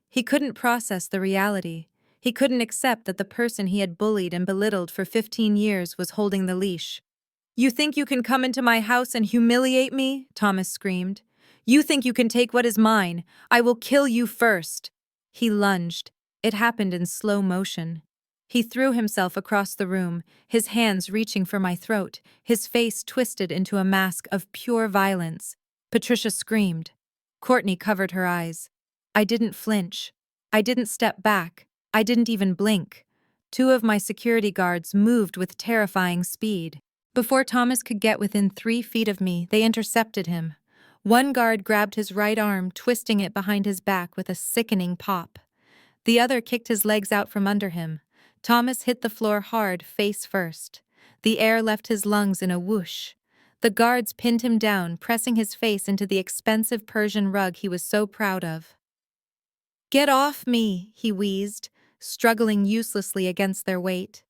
He couldn't process the reality. He couldn't accept that the person he had bullied and belittled for 15 years was holding the leash. "You think you can come into my house and humiliate me?" Thomas screamed. "You think you can take what is mine? I will kill you first." He lunged. It happened in slow motion. He threw himself across the room, his hands reaching for my throat, his face twisted into a mask of pure violence. Patricia screamed. Courtney covered her eyes. I didn't flinch. I didn't step back. I didn't even blink. Two of my security guards moved with terrifying speed. Before Thomas could get within 3 feet of me, they intercepted him. One guard grabbed his right arm, twisting it behind his back with a sickening pop. The other kicked his legs out from under him. Thomas hit the floor hard, face first. The air left his lungs in a whoosh. The guards pinned him down, pressing his face into the expensive Persian rug he was so proud of. "Get off me," he wheezed, struggling uselessly against their weight.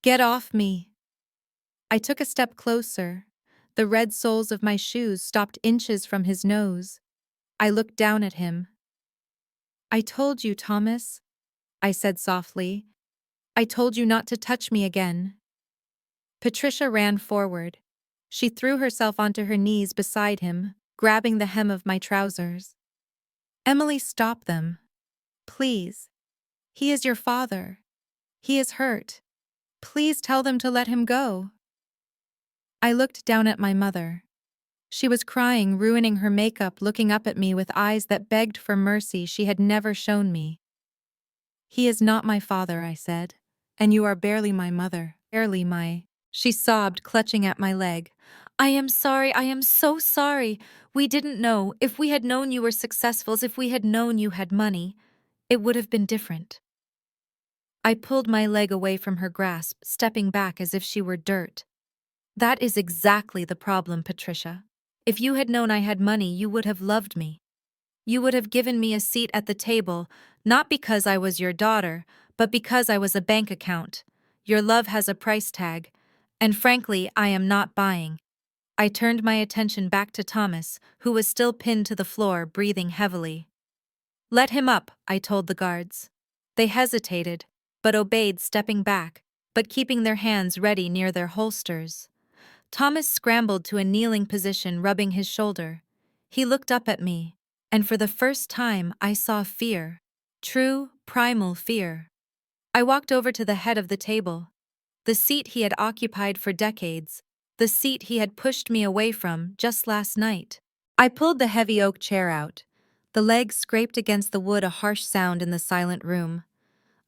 "Get off me." I took a step closer. The red soles of my shoes stopped inches from his nose. I looked down at him. "I told you, Thomas," I said softly. "I told you not to touch me again." Patricia ran forward. She threw herself onto her knees beside him, grabbing the hem of my trousers. Emily, stop them. Please. He is your father. He is hurt. Please tell them to let him go. I looked down at my mother. She was crying, ruining her makeup, looking up at me with eyes that begged for mercy she had never shown me. He is not my father, I said. And you are barely my mother, barely my... She sobbed, clutching at my leg. I am sorry, I am so sorry. We didn't know. If we had known you were successful, if we had known you had money, it would have been different. I pulled my leg away from her grasp, stepping back as if she were dirt. That is exactly the problem, Patricia. If you had known I had money, you would have loved me. You would have given me a seat at the table, not because I was your daughter, but because I was a bank account. Your love has a price tag, and frankly, I am not buying. I turned my attention back to Thomas, who was still pinned to the floor, breathing heavily. Let him up, I told the guards. They hesitated, but obeyed, stepping back, but keeping their hands ready near their holsters. Thomas scrambled to a kneeling position, rubbing his shoulder. He looked up at me, and for the first time I saw fear. True, primal fear. I walked over to the head of the table. The seat he had occupied for decades. The seat he had pushed me away from just last night. I pulled the heavy oak chair out. The legs scraped against the wood, a harsh sound in the silent room.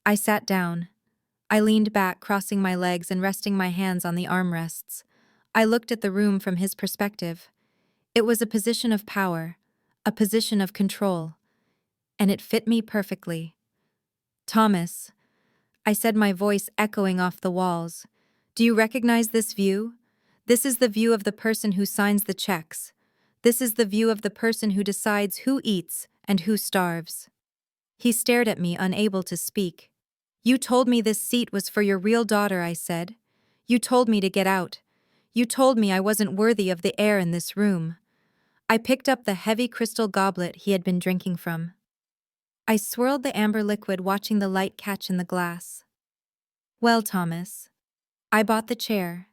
I sat down. I leaned back, crossing my legs and resting my hands on the armrests. I looked at the room from his perspective. It was a position of power, a position of control, and it fit me perfectly. Thomas, I said, my voice echoing off the walls, do you recognize this view? This is the view of the person who signs the checks. This is the view of the person who decides who eats and who starves. He stared at me, unable to speak. You told me this seat was for your real daughter, I said. You told me to get out. You told me I wasn't worthy of the air in this room. I picked up the heavy crystal goblet he had been drinking from. I swirled the amber liquid, watching the light catch in the glass. Well, Thomas, I bought the chair.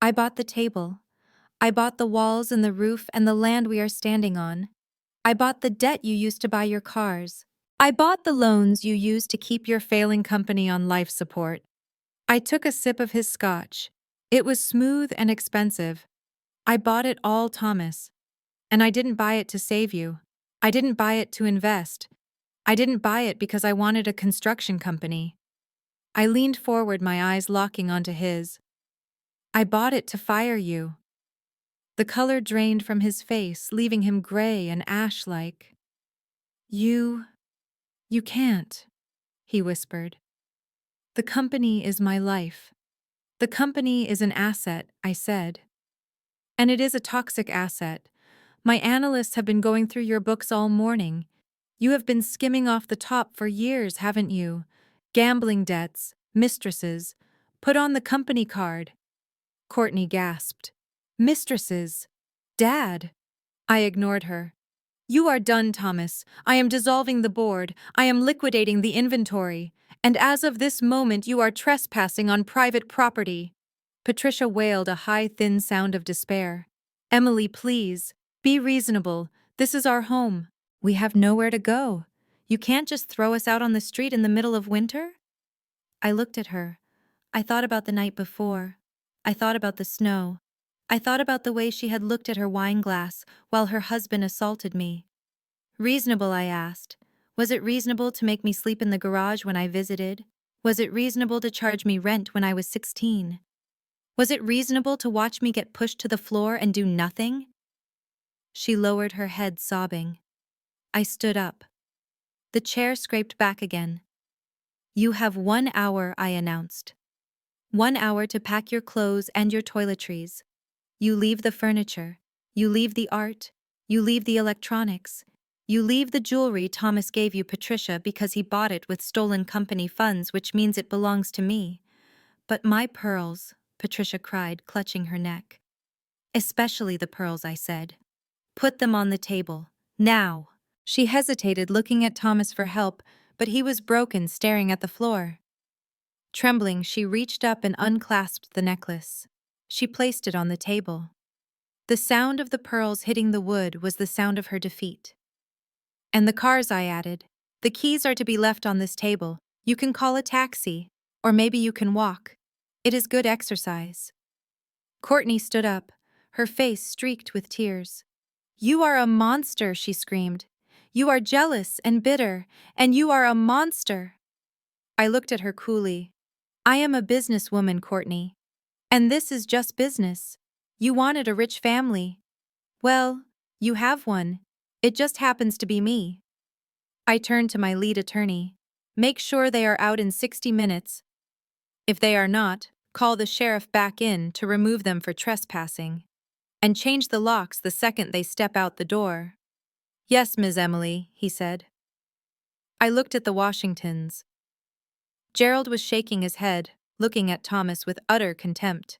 I bought the table. I bought the walls and the roof and the land we are standing on. I bought the debt you used to buy your cars. I bought the loans you used to keep your failing company on life support. I took a sip of his scotch. It was smooth and expensive. I bought it all, Thomas. And I didn't buy it to save you. I didn't buy it to invest. I didn't buy it because I wanted a construction company. I leaned forward, my eyes locking onto his. I bought it to fire you. The color drained from his face, leaving him gray and ash-like. You can't, he whispered. The company is my life. The company is an asset, I said. And it is a toxic asset. My analysts have been going through your books all morning. You have been skimming off the top for years, haven't you? Gambling debts, mistresses. Put on the company card. Courtney gasped. Mistresses. Dad. I ignored her. You are done, Thomas. I am dissolving the board. I am liquidating the inventory. And as of this moment, you are trespassing on private property. Patricia wailed, a high, thin sound of despair. Emily, please. Be reasonable. This is our home. We have nowhere to go. You can't just throw us out on the street in the middle of winter? I looked at her. I thought about the night before. I thought about the snow. I thought about the way she had looked at her wine glass while her husband assaulted me. Reasonable, I asked. Was it reasonable to make me sleep in the garage when I visited? Was it reasonable to charge me rent when I was 16? Was it reasonable to watch me get pushed to the floor and do nothing? She lowered her head, sobbing. I stood up. The chair scraped back again. You have 1 hour, I announced. 1 hour to pack your clothes and your toiletries. You leave the furniture. You leave the art. You leave the electronics. You leave the jewelry Thomas gave you, Patricia, because he bought it with stolen company funds, which means it belongs to me. But my pearls, Patricia cried, clutching her neck. Especially the pearls, I said. Put them on the table. Now. She hesitated, looking at Thomas for help, but he was broken, staring at the floor. Trembling, she reached up and unclasped the necklace. She placed it on the table. The sound of the pearls hitting the wood was the sound of her defeat. And the cars, I added. The keys are to be left on this table. You can call a taxi, or maybe you can walk. It is good exercise. Courtney stood up, her face streaked with tears. You are a monster, she screamed. You are jealous and bitter, and you are a monster. I looked at her coolly. I am a businesswoman, Courtney. And this is just business. You wanted a rich family. Well, you have one. It just happens to be me. I turned to my lead attorney. Make sure they are out in 60 minutes. If they are not, call the sheriff back in to remove them for trespassing. And change the locks the second they step out the door. Yes, Ms. Emily, he said. I looked at the Washingtons. Gerald was shaking his head, looking at Thomas with utter contempt.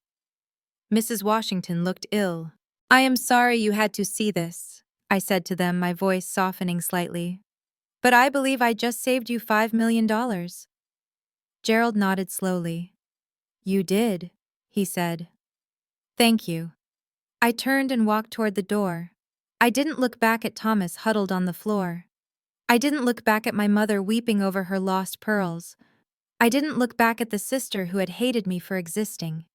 Mrs. Washington looked ill. I am sorry you had to see this, I said to them, my voice softening slightly. But I believe I just saved you $5 million. Gerald nodded slowly. You did, he said. Thank you. I turned and walked toward the door. I didn't look back at Thomas huddled on the floor. I didn't look back at my mother weeping over her lost pearls. I didn't look back at the sister who had hated me for existing.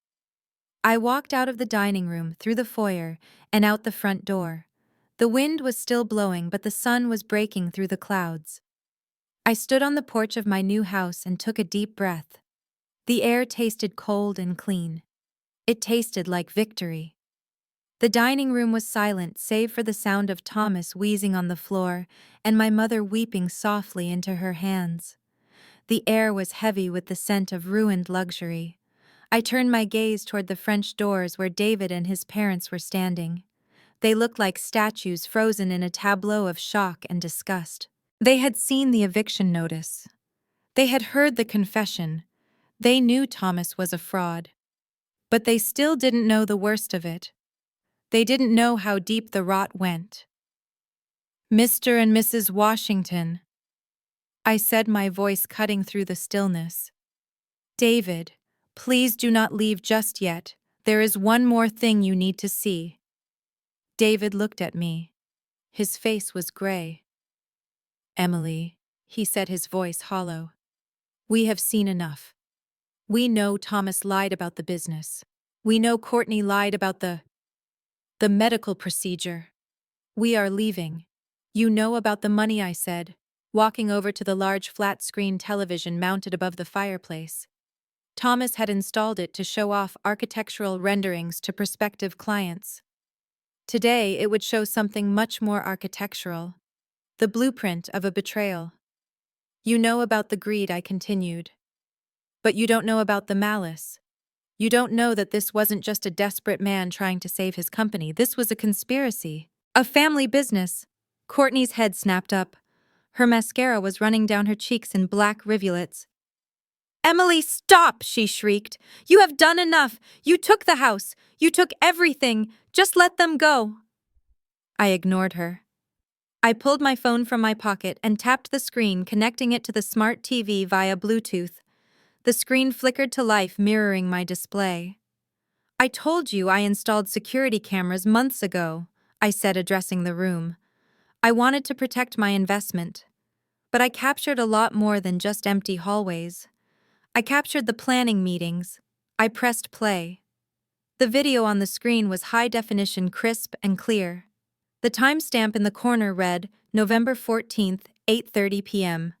I walked out of the dining room, through the foyer, and out the front door. The wind was still blowing, but the sun was breaking through the clouds. I stood on the porch of my new house and took a deep breath. The air tasted cold and clean. It tasted like victory. The dining room was silent save for the sound of Thomas wheezing on the floor and my mother weeping softly into her hands. The air was heavy with the scent of ruined luxury. I turned my gaze toward the French doors where David and his parents were standing. They looked like statues frozen in a tableau of shock and disgust. They had seen the eviction notice. They had heard the confession. They knew Thomas was a fraud. But they still didn't know the worst of it. They didn't know how deep the rot went. Mr. and Mrs. Washington, I said, my voice cutting through the stillness. David, please do not leave just yet. There is one more thing you need to see. David looked at me. His face was gray. Emily, he said, his voice hollow. We have seen enough. We know Thomas lied about the business. We know Courtney lied about the medical procedure. We are leaving. You know about the money, I said, walking over to the large flat-screen television mounted above the fireplace. Thomas had installed it to show off architectural renderings to prospective clients. Today, it would show something much more architectural. The blueprint of a betrayal. You know about the greed, I continued. But you don't know about the malice. You don't know that this wasn't just a desperate man trying to save his company. This was a conspiracy. A family business. Courtney's head snapped up. Her mascara was running down her cheeks in black rivulets. Emily, stop, she shrieked. You have done enough. You took the house. You took everything. Just let them go. I ignored her. I pulled my phone from my pocket and tapped the screen, connecting it to the smart TV via Bluetooth. The screen flickered to life, mirroring my display. I told you I installed security cameras months ago, I said, addressing the room. I wanted to protect my investment. But I captured a lot more than just empty hallways. I captured the planning meetings. I pressed play. The video on the screen was high definition, crisp and clear. The timestamp in the corner read, November 14th, 8:30 p.m.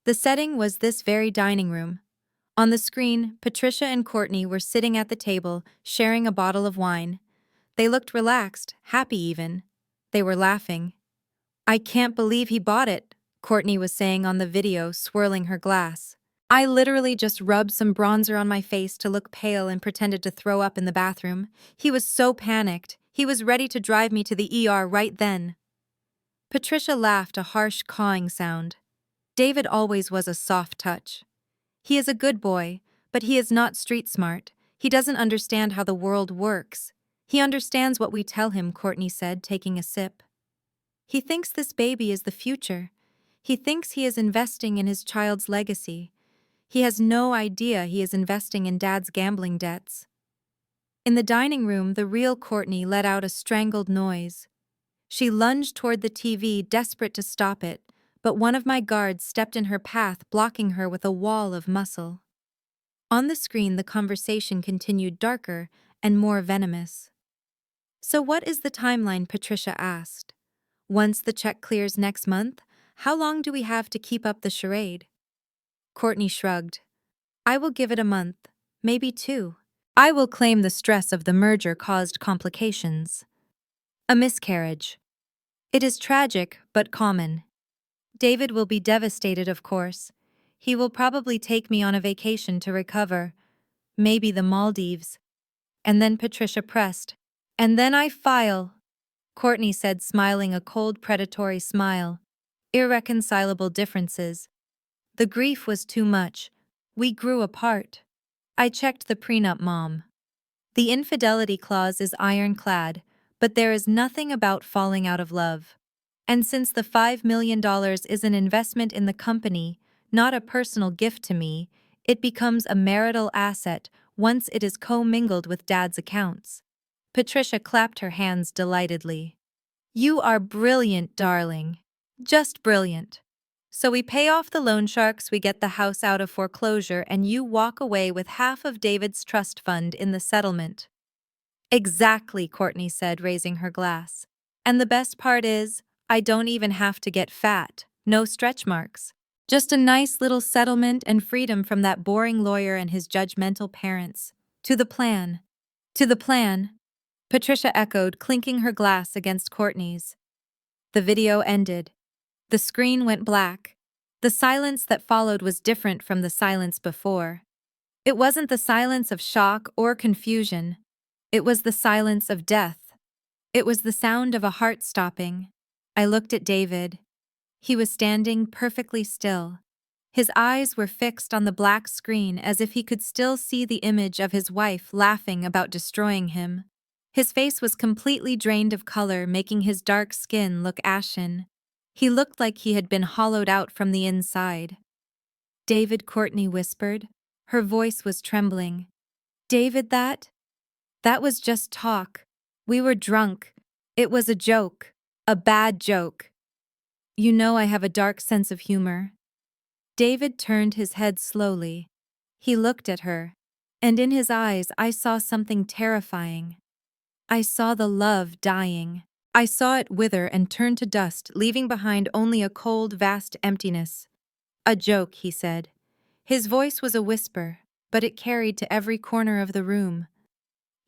The setting was this very dining room. On the screen, Patricia and Courtney were sitting at the table, sharing a bottle of wine. They looked relaxed, happy even. They were laughing. I can't believe he bought it, Courtney was saying on the video, swirling her glass. I literally just rubbed some bronzer on my face to look pale and pretended to throw up in the bathroom. He was so panicked. He was ready to drive me to the ER right then. Patricia laughed, a harsh cawing sound. David always was a soft touch. He is a good boy, but he is not street smart. He doesn't understand how the world works. He understands what we tell him, Courtney said, taking a sip. He thinks this baby is the future. He thinks he is investing in his child's legacy. He has no idea he is investing in Dad's gambling debts. In the dining room, the real Courtney let out a strangled noise. She lunged toward the TV, desperate to stop it, but one of my guards stepped in her path, blocking her with a wall of muscle. On the screen, the conversation continued, darker and more venomous. "So what is the timeline?" Patricia asked. "Once the check clears next month, how long do we have to keep up the charade?" Courtney shrugged. "I will give it a month, maybe 2. I will claim the stress of the merger caused complications. A miscarriage. It is tragic, but common. David will be devastated, of course. He will probably take me on a vacation to recover. Maybe the Maldives." And then Patricia pressed. "And then I file," Courtney said, smiling a cold, predatory smile. "Irreconcilable differences. The grief was too much. We grew apart." I checked the prenup, Mom. The infidelity clause is ironclad, but there is nothing about falling out of love. And since the $5 million is an investment in the company, not a personal gift to me, it becomes a marital asset once it is commingled with Dad's accounts. Patricia clapped her hands delightedly. "You are brilliant, darling. Just brilliant. So we pay off the loan sharks, we get the house out of foreclosure, and you walk away with half of David's trust fund in the settlement." "Exactly," Courtney said, raising her glass. "And the best part is, I don't even have to get fat, no stretch marks. Just a nice little settlement and freedom from that boring lawyer and his judgmental parents. To the plan." "To the plan," Patricia echoed, clinking her glass against Courtney's. The video ended. The screen went black. The silence that followed was different from the silence before. It wasn't the silence of shock or confusion. It was the silence of death. It was the sound of a heart stopping. I looked at David. He was standing perfectly still. His eyes were fixed on the black screen as if he could still see the image of his wife laughing about destroying him. His face was completely drained of color, making his dark skin look ashen. He looked like he had been hollowed out from the inside. "David," Courtney whispered. Her voice was trembling. "David, that was just talk. We were drunk. It was a joke. A bad joke. You know I have a dark sense of humor." David turned his head slowly. He looked at her, and in his eyes I saw something terrifying. I saw the love dying. I saw it wither and turn to dust, leaving behind only a cold, vast emptiness. "A joke," he said. His voice was a whisper, but it carried to every corner of the room.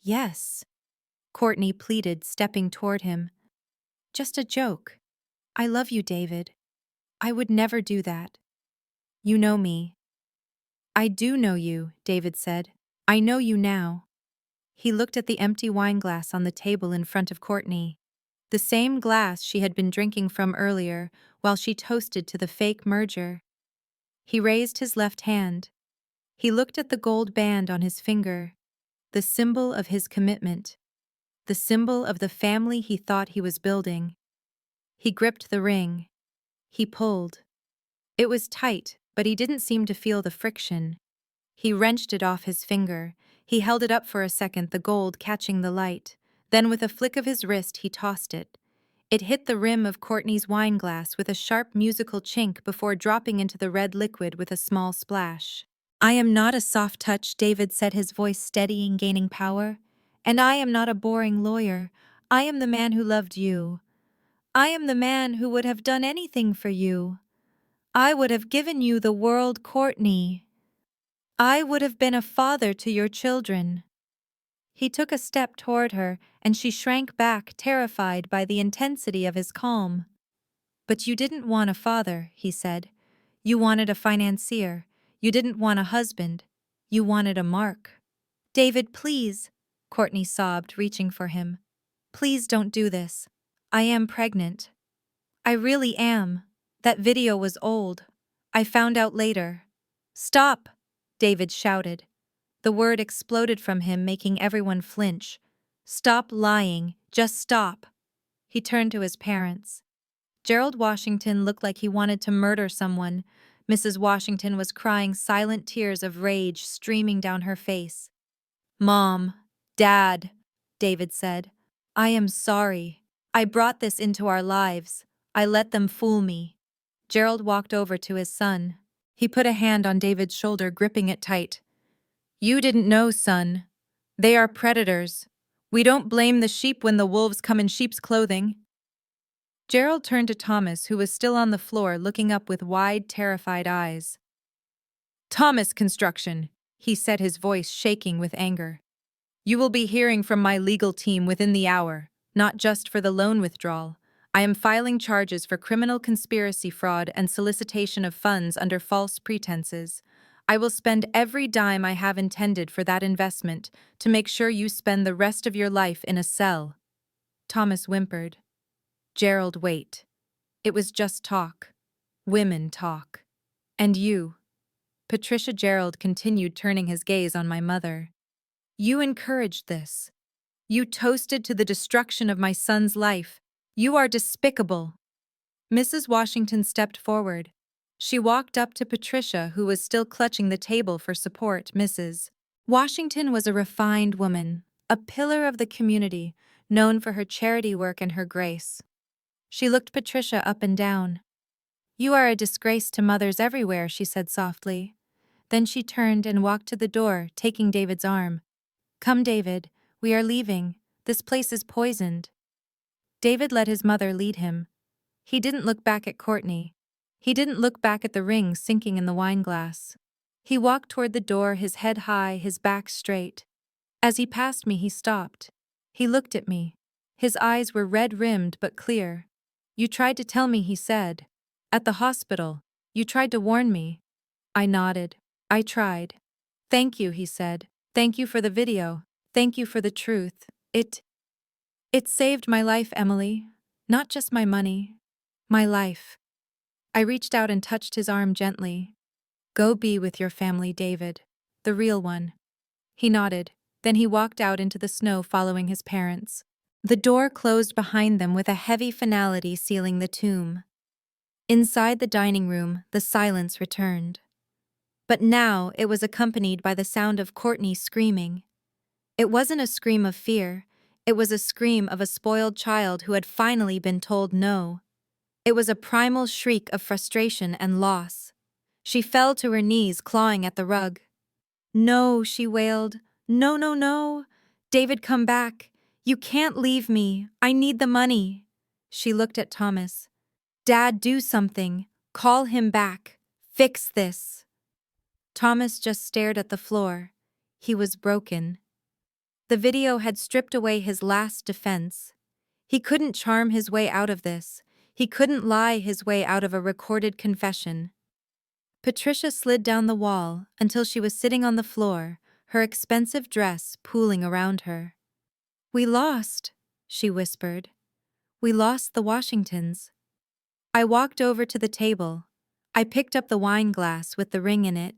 "Yes," Courtney pleaded, stepping toward him. "Just a joke. I love you, David. I would never do that. You know me." "I do know you," David said. "I know you now." He looked at the empty wineglass on the table in front of Courtney. The same glass she had been drinking from earlier while she toasted to the fake merger. He raised his left hand. He looked at the gold band on his finger, the symbol of his commitment, the symbol of the family he thought he was building. He gripped the ring. He pulled. It was tight, but he didn't seem to feel the friction. He wrenched it off his finger. He held it up for a second, the gold catching the light. Then with a flick of his wrist, he tossed it. It hit the rim of Courtney's wineglass with a sharp musical chink before dropping into the red liquid with a small splash. "I am not a soft touch," David said, his voice steady and gaining power. "And I am not a boring lawyer. I am the man who loved you. I am the man who would have done anything for you. I would have given you the world, Courtney. I would have been a father to your children." He took a step toward her, and she shrank back, terrified by the intensity of his calm. "But you didn't want a father," he said. "You wanted a financier. You didn't want a husband. You wanted a mark." "David, please," Courtney sobbed, reaching for him. "Please don't do this. I am pregnant. I really am. That video was old. I found out later." "Stop!" David shouted. The word exploded from him, making everyone flinch. "Stop lying. Just stop." He turned to his parents. Gerald Washington looked like he wanted to murder someone. Mrs. Washington was crying silent tears of rage streaming down her face. "Mom," Dad, David said, I am sorry. I brought this into our lives. I let them fool me. Gerald walked over to his son. He put a hand on David's shoulder, gripping it tight. You didn't know, son. They are predators. We don't blame the sheep when the wolves come in sheep's clothing. Gerald turned to Thomas, who was still on the floor, looking up with wide, terrified eyes. Thomas Construction, he said, his voice shaking with anger. You will be hearing from my legal team within the hour, not just for the loan withdrawal. I am filing charges for criminal conspiracy, fraud, and solicitation of funds under false pretenses. I will spend every dime I have intended for that investment to make sure you spend the rest of your life in a cell. Thomas whimpered. Gerald, wait. It was just talk. Women talk. And you. Patricia. Gerald continued, turning his gaze on my mother. You encouraged this. You toasted to the destruction of my son's life. You are despicable. Mrs. Washington stepped forward. She walked up to Patricia, who was still clutching the table for support. Mrs. Washington was a refined woman, a pillar of the community, known for her charity work and her grace. She looked Patricia up and down. You are a disgrace to mothers everywhere, she said softly. Then she turned and walked to the door, taking David's arm. Come, David, we are leaving. This place is poisoned. David let his mother lead him. He didn't look back at Courtney. He didn't look back at the ring sinking in the wine glass. He walked toward the door, his head high, his back straight. As he passed me, he stopped. He looked at me. His eyes were red-rimmed but clear. You tried to tell me, he said. At the hospital. You tried to warn me. I nodded. I tried. Thank you, he said. Thank you for the video. Thank you for the truth. It saved my life, Emily. Not just my money. My life. I reached out and touched his arm gently. Go be with your family, David. The real one. He nodded. Then he walked out into the snow, following his parents. The door closed behind them with a heavy finality sealing the tomb. Inside the dining room, the silence returned. But now it was accompanied by the sound of Courtney screaming. It wasn't a scream of fear. It was a scream of a spoiled child who had finally been told no. It was a primal shriek of frustration and loss. She fell to her knees, clawing at the rug. No, she wailed. No, no, no. David, come back. You can't leave me. I need the money. She looked at Thomas. Dad, do something. Call him back. Fix this. Thomas just stared at the floor. He was broken. The video had stripped away his last defense. He couldn't charm his way out of this. He couldn't lie his way out of a recorded confession. Patricia slid down the wall until she was sitting on the floor, her expensive dress pooling around her. We lost, she whispered. We lost the Washingtons. I walked over to the table. I picked up the wine glass with the ring in it.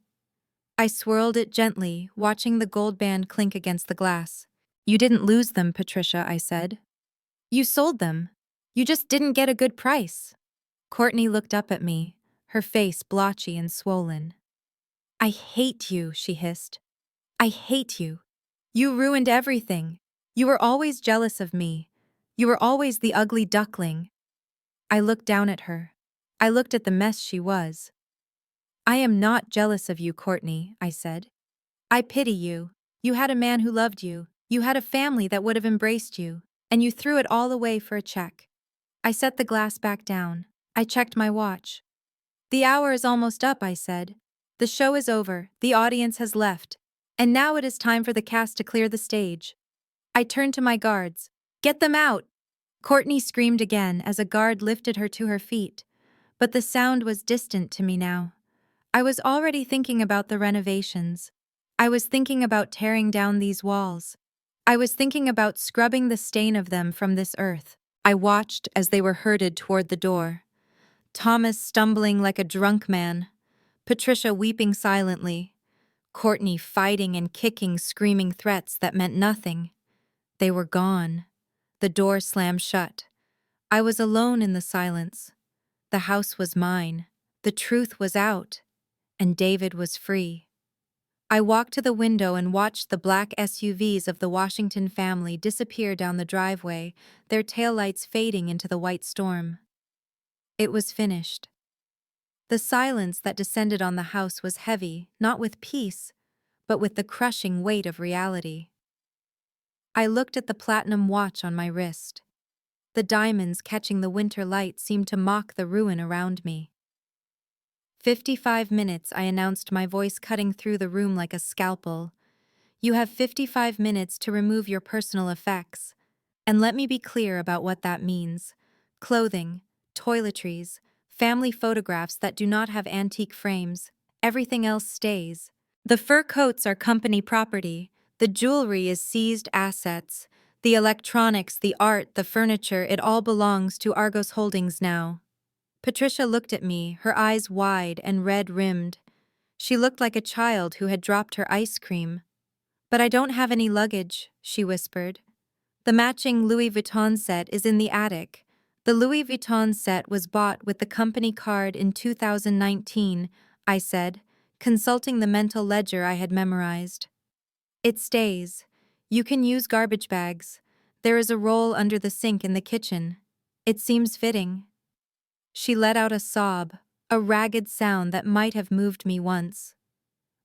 I swirled it gently, watching the gold band clink against the glass. You didn't lose them, Patricia, I said. You sold them. You just didn't get a good price. Courtney looked up at me, her face blotchy and swollen. I hate you, she hissed. I hate you. You ruined everything. You were always jealous of me. You were always the ugly duckling. I looked down at her. I looked at the mess she was. I am not jealous of you, Courtney, I said. I pity you. You had a man who loved you. You had a family that would have embraced you. And you threw it all away for a check. I set the glass back down. I checked my watch. The hour is almost up, I said. The show is over. The audience has left. And now it is time for the cast to clear the stage. I turned to my guards. Get them out! Courtney screamed again as a guard lifted her to her feet. But the sound was distant to me now. I was already thinking about the renovations. I was thinking about tearing down these walls. I was thinking about scrubbing the stain of them from this earth. I watched as they were herded toward the door. Thomas stumbling like a drunk man. Patricia weeping silently. Courtney fighting and kicking, screaming threats that meant nothing. They were gone. The door slammed shut. I was alone in the silence. The house was mine. The truth was out. And David was free. I walked to the window and watched the black SUVs of the Washington family disappear down the driveway, their taillights fading into the white storm. It was finished. The silence that descended on the house was heavy, not with peace, but with the crushing weight of reality. I looked at the platinum watch on my wrist. The diamonds catching the winter light seemed to mock the ruin around me. 55 minutes, I announced, my voice cutting through the room like a scalpel. You have 55 minutes to remove your personal effects. And let me be clear about what that means. Clothing, toiletries, family photographs that do not have antique frames, everything else stays. The fur coats are company property, the jewelry is seized assets, the electronics, the art, the furniture, it all belongs to Argos Holdings now. Patricia looked at me, her eyes wide and red-rimmed. She looked like a child who had dropped her ice cream. But I don't have any luggage, she whispered. The matching Louis Vuitton set is in the attic. The Louis Vuitton set was bought with the company card in 2019, I said, consulting the mental ledger I had memorized. It stays. You can use garbage bags. There is a roll under the sink in the kitchen. It seems fitting. She let out a sob, a ragged sound that might have moved me once.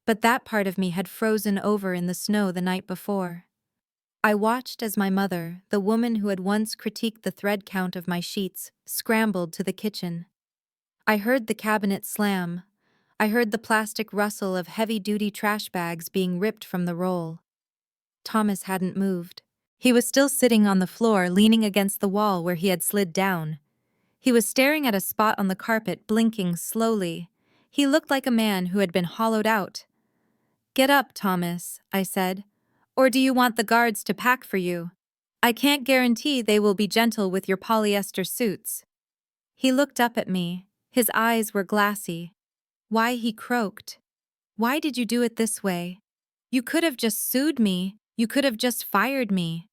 But that part of me had frozen over in the snow the night before. I watched as my mother, the woman who had once critiqued the thread count of my sheets, scrambled to the kitchen. I heard the cabinet slam. I heard the plastic rustle of heavy-duty trash bags being ripped from the roll. Thomas hadn't moved. He was still sitting on the floor, leaning against the wall where he had slid down. He was staring at a spot on the carpet, blinking slowly. He looked like a man who had been hollowed out. "Get up, Thomas," I said. "Or do you want the guards to pack for you? I can't guarantee they will be gentle with your polyester suits." He looked up at me. His eyes were glassy. "Why?" he croaked. "Why did you do it this way? You could have just sued me. You could have just fired me."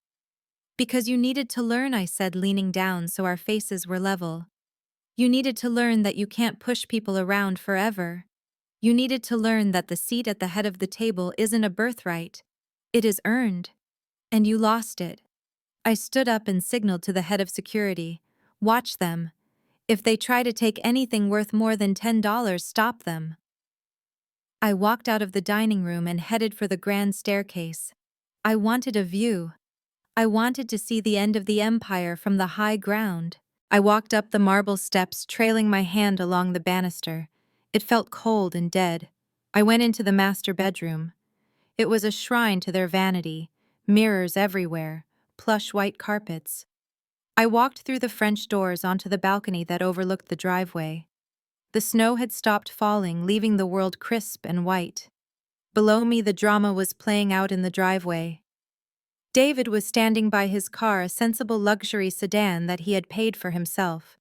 "Because you needed to learn," I said, leaning down so our faces were level. "You needed to learn that you can't push people around forever. You needed to learn that the seat at the head of the table isn't a birthright. It is earned. And you lost it." I stood up and signaled to the head of security. "Watch them. If they try to take anything worth more than $10, stop them." I walked out of the dining room and headed for the grand staircase. I wanted a view. I wanted to see the end of the empire from the high ground. I walked up the marble steps, trailing my hand along the banister. It felt cold and dead. I went into the master bedroom. It was a shrine to their vanity, mirrors everywhere, plush white carpets. I walked through the French doors onto the balcony that overlooked the driveway. The snow had stopped falling, leaving the world crisp and white. Below me, the drama was playing out in the driveway. David was standing by his car, a sensible luxury sedan that he had paid for himself.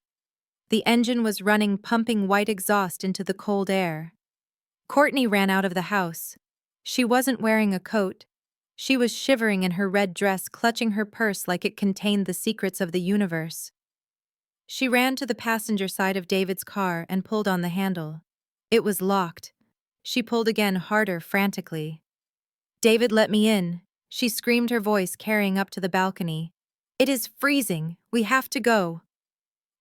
The engine was running, pumping white exhaust into the cold air. Courtney ran out of the house. She wasn't wearing a coat. She was shivering in her red dress, clutching her purse like it contained the secrets of the universe. She ran to the passenger side of David's car and pulled on the handle. It was locked. She pulled again, harder, frantically. "David, let me in," she screamed, her voice carrying up to the balcony. "It is freezing. We have to go."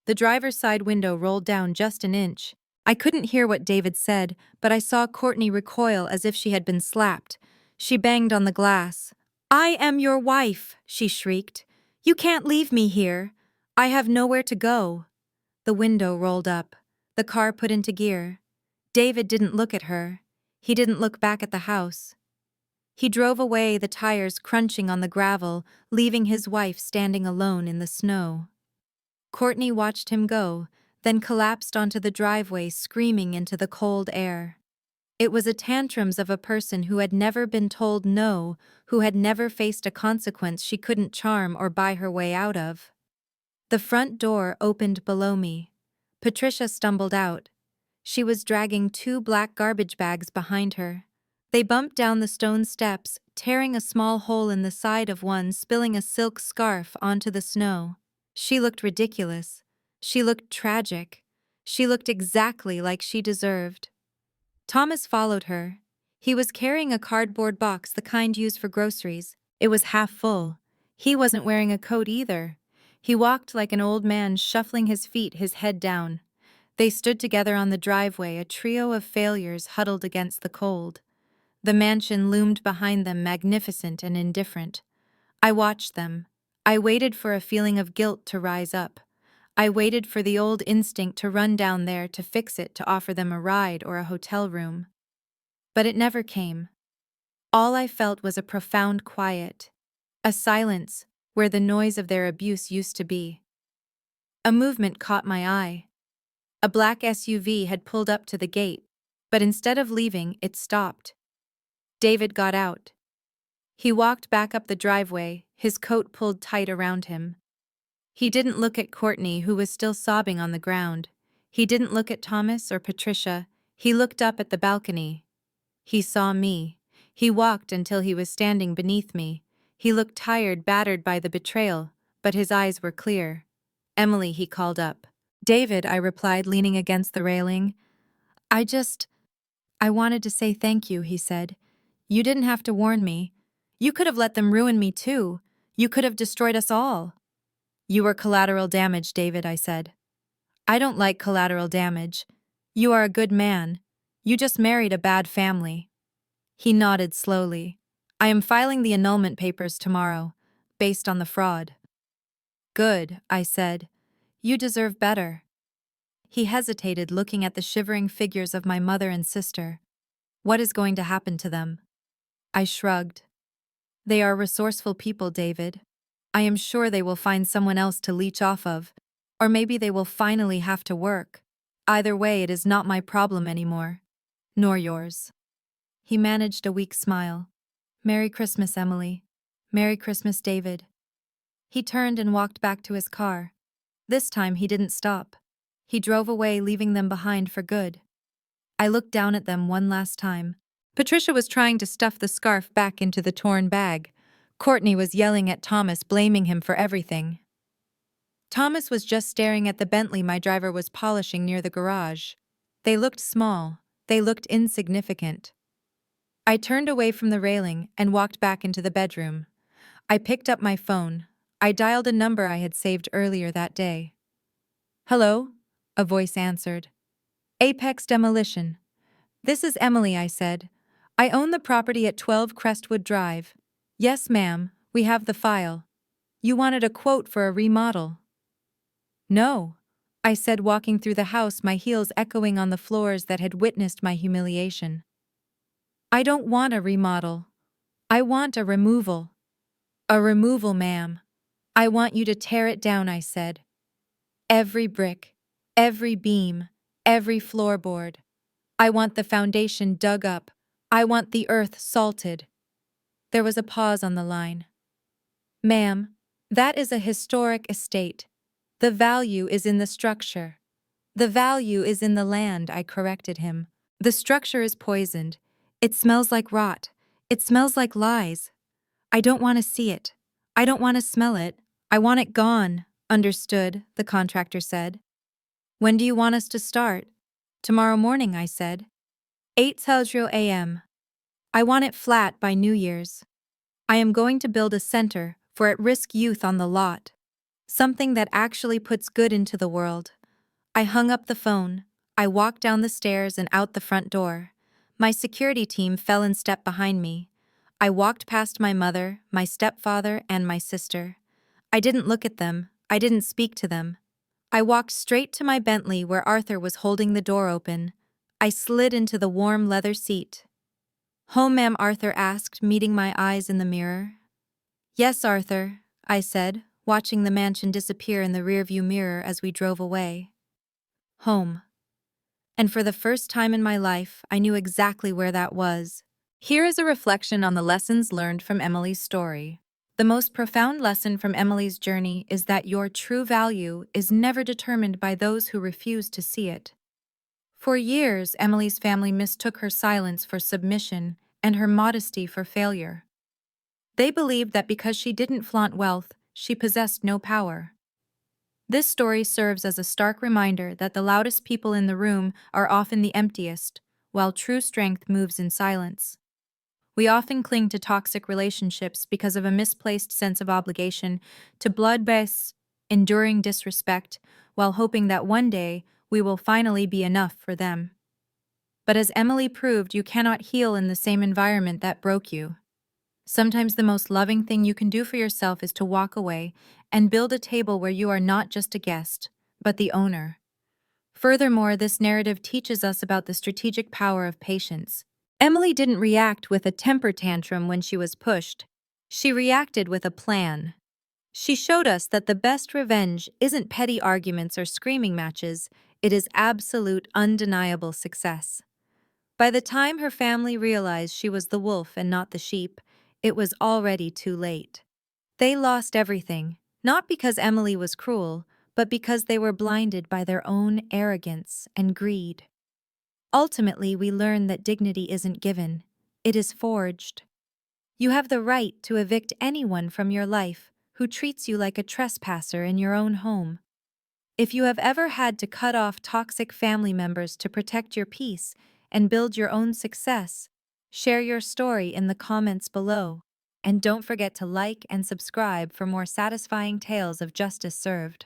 The driver's side window rolled down just an inch. I couldn't hear what David said, but I saw Courtney recoil as if she had been slapped. She banged on the glass. "I am your wife," she shrieked. "You can't leave me here. I have nowhere to go." The window rolled up. The car put into gear. David didn't look at her. He didn't look back at the house. He drove away, the tires crunching on the gravel, leaving his wife standing alone in the snow. Courtney watched him go, then collapsed onto the driveway, screaming into the cold air. It was the tantrums of a person who had never been told no, who had never faced a consequence she couldn't charm or buy her way out of. The front door opened below me. Patricia stumbled out. She was dragging 2 black garbage bags behind her. They bumped down the stone steps, tearing a small hole in the side of one, spilling a silk scarf onto the snow. She looked ridiculous. She looked tragic. She looked exactly like she deserved. Thomas followed her. He was carrying a cardboard box, the kind used for groceries. It was half full. He wasn't wearing a coat either. He walked like an old man, shuffling his feet, his head down. They stood together on the driveway, a trio of failures huddled against the cold. The mansion loomed behind them, magnificent and indifferent. I watched them. I waited for a feeling of guilt to rise up. I waited for the old instinct to run down there, to fix it, to offer them a ride or a hotel room. But it never came. All I felt was a profound quiet, a silence where the noise of their abuse used to be. A movement caught my eye. A black SUV had pulled up to the gate, but instead of leaving, it stopped. David got out. He walked back up the driveway, his coat pulled tight around him. He didn't look at Courtney, who was still sobbing on the ground. He didn't look at Thomas or Patricia. He looked up at the balcony. He saw me. He walked until he was standing beneath me. He looked tired, battered by the betrayal, but his eyes were clear. "Emily," he called up. "David," I replied, leaning against the railing. I wanted to say thank you," he said. "You didn't have to warn me. You could have let them ruin me too. You could have destroyed us all." "You were collateral damage, David," I said. "I don't like collateral damage. You are a good man. You just married a bad family." He nodded slowly. "I am filing the annulment papers tomorrow, based on the fraud." "Good," I said. "You deserve better." He hesitated, looking at the shivering figures of my mother and sister. "What is going to happen to them?" I shrugged. "They are resourceful people, David. I am sure they will find someone else to leech off of, or maybe they will finally have to work. Either way, it is not my problem anymore. Nor yours." He managed a weak smile. "Merry Christmas, Emily. Merry Christmas, David." He turned and walked back to his car. This time he didn't stop. He drove away, leaving them behind for good. I looked down at them one last time. Patricia was trying to stuff the scarf back into the torn bag. Courtney was yelling at Thomas, blaming him for everything. Thomas was just staring at the Bentley my driver was polishing near the garage. They looked small. They looked insignificant. I turned away from the railing and walked back into the bedroom. I picked up my phone. I dialed a number I had saved earlier that day. "Hello?" a voice answered. "Apex Demolition." "This is Emily," I said. "I own the property at 12 Crestwood Drive." "Yes, ma'am, we have the file. You wanted a quote for a remodel." "No," I said, walking through the house, my heels echoing on the floors that had witnessed my humiliation. "I don't want a remodel. I want a removal." "A removal, ma'am. I want you to tear it down," I said. "Every brick, every beam, every floorboard. I want the foundation dug up. I want the earth salted." There was a pause on the line. "Ma'am, that is a historic estate. The value is in the structure." "The value is in the land," I corrected him. "The structure is poisoned. It smells like rot. It smells like lies. I don't want to see it. I don't want to smell it. I want it gone." "Understood," the contractor said. "When do you want us to start?" "Tomorrow morning," I said. 8:00 a.m. I want it flat by New Year's. I am going to build a center for at-risk youth on the lot. Something that actually puts good into the world. I hung up the phone. I walked down the stairs and out the front door. My security team fell in step behind me. I walked past my mother, my stepfather, and my sister. I didn't look at them. I didn't speak to them. I walked straight to my Bentley where Arthur was holding the door open. I slid into the warm leather seat. "Home, ma'am?" Arthur asked, meeting my eyes in the mirror. "Yes, Arthur," I said, watching the mansion disappear in the rearview mirror as we drove away. Home. And for the first time in my life, I knew exactly where that was. Here is a reflection on the lessons learned from Emily's story. The most profound lesson from Emily's journey is that your true value is never determined by those who refuse to see it. For years, Emily's family mistook her silence for submission and her modesty for failure. They believed that because she didn't flaunt wealth, she possessed no power. This story serves as a stark reminder that the loudest people in the room are often the emptiest, while true strength moves in silence. We often cling to toxic relationships because of a misplaced sense of obligation, to blood-based, enduring disrespect, while hoping that one day we will finally be enough for them. But as Emily proved, you cannot heal in the same environment that broke you. Sometimes the most loving thing you can do for yourself is to walk away and build a table where you are not just a guest, but the owner. Furthermore, this narrative teaches us about the strategic power of patience. Emily didn't react with a temper tantrum when she was pushed. She reacted with a plan. She showed us that the best revenge isn't petty arguments or screaming matches, it is absolute, undeniable success. By the time her family realized she was the wolf and not the sheep, it was already too late. They lost everything, not because Emily was cruel, but because they were blinded by their own arrogance and greed. Ultimately, we learn that dignity isn't given, it is forged. You have the right to evict anyone from your life who treats you like a trespasser in your own home. If you have ever had to cut off toxic family members to protect your peace and build your own success, share your story in the comments below. And don't forget to like and subscribe for more satisfying tales of justice served.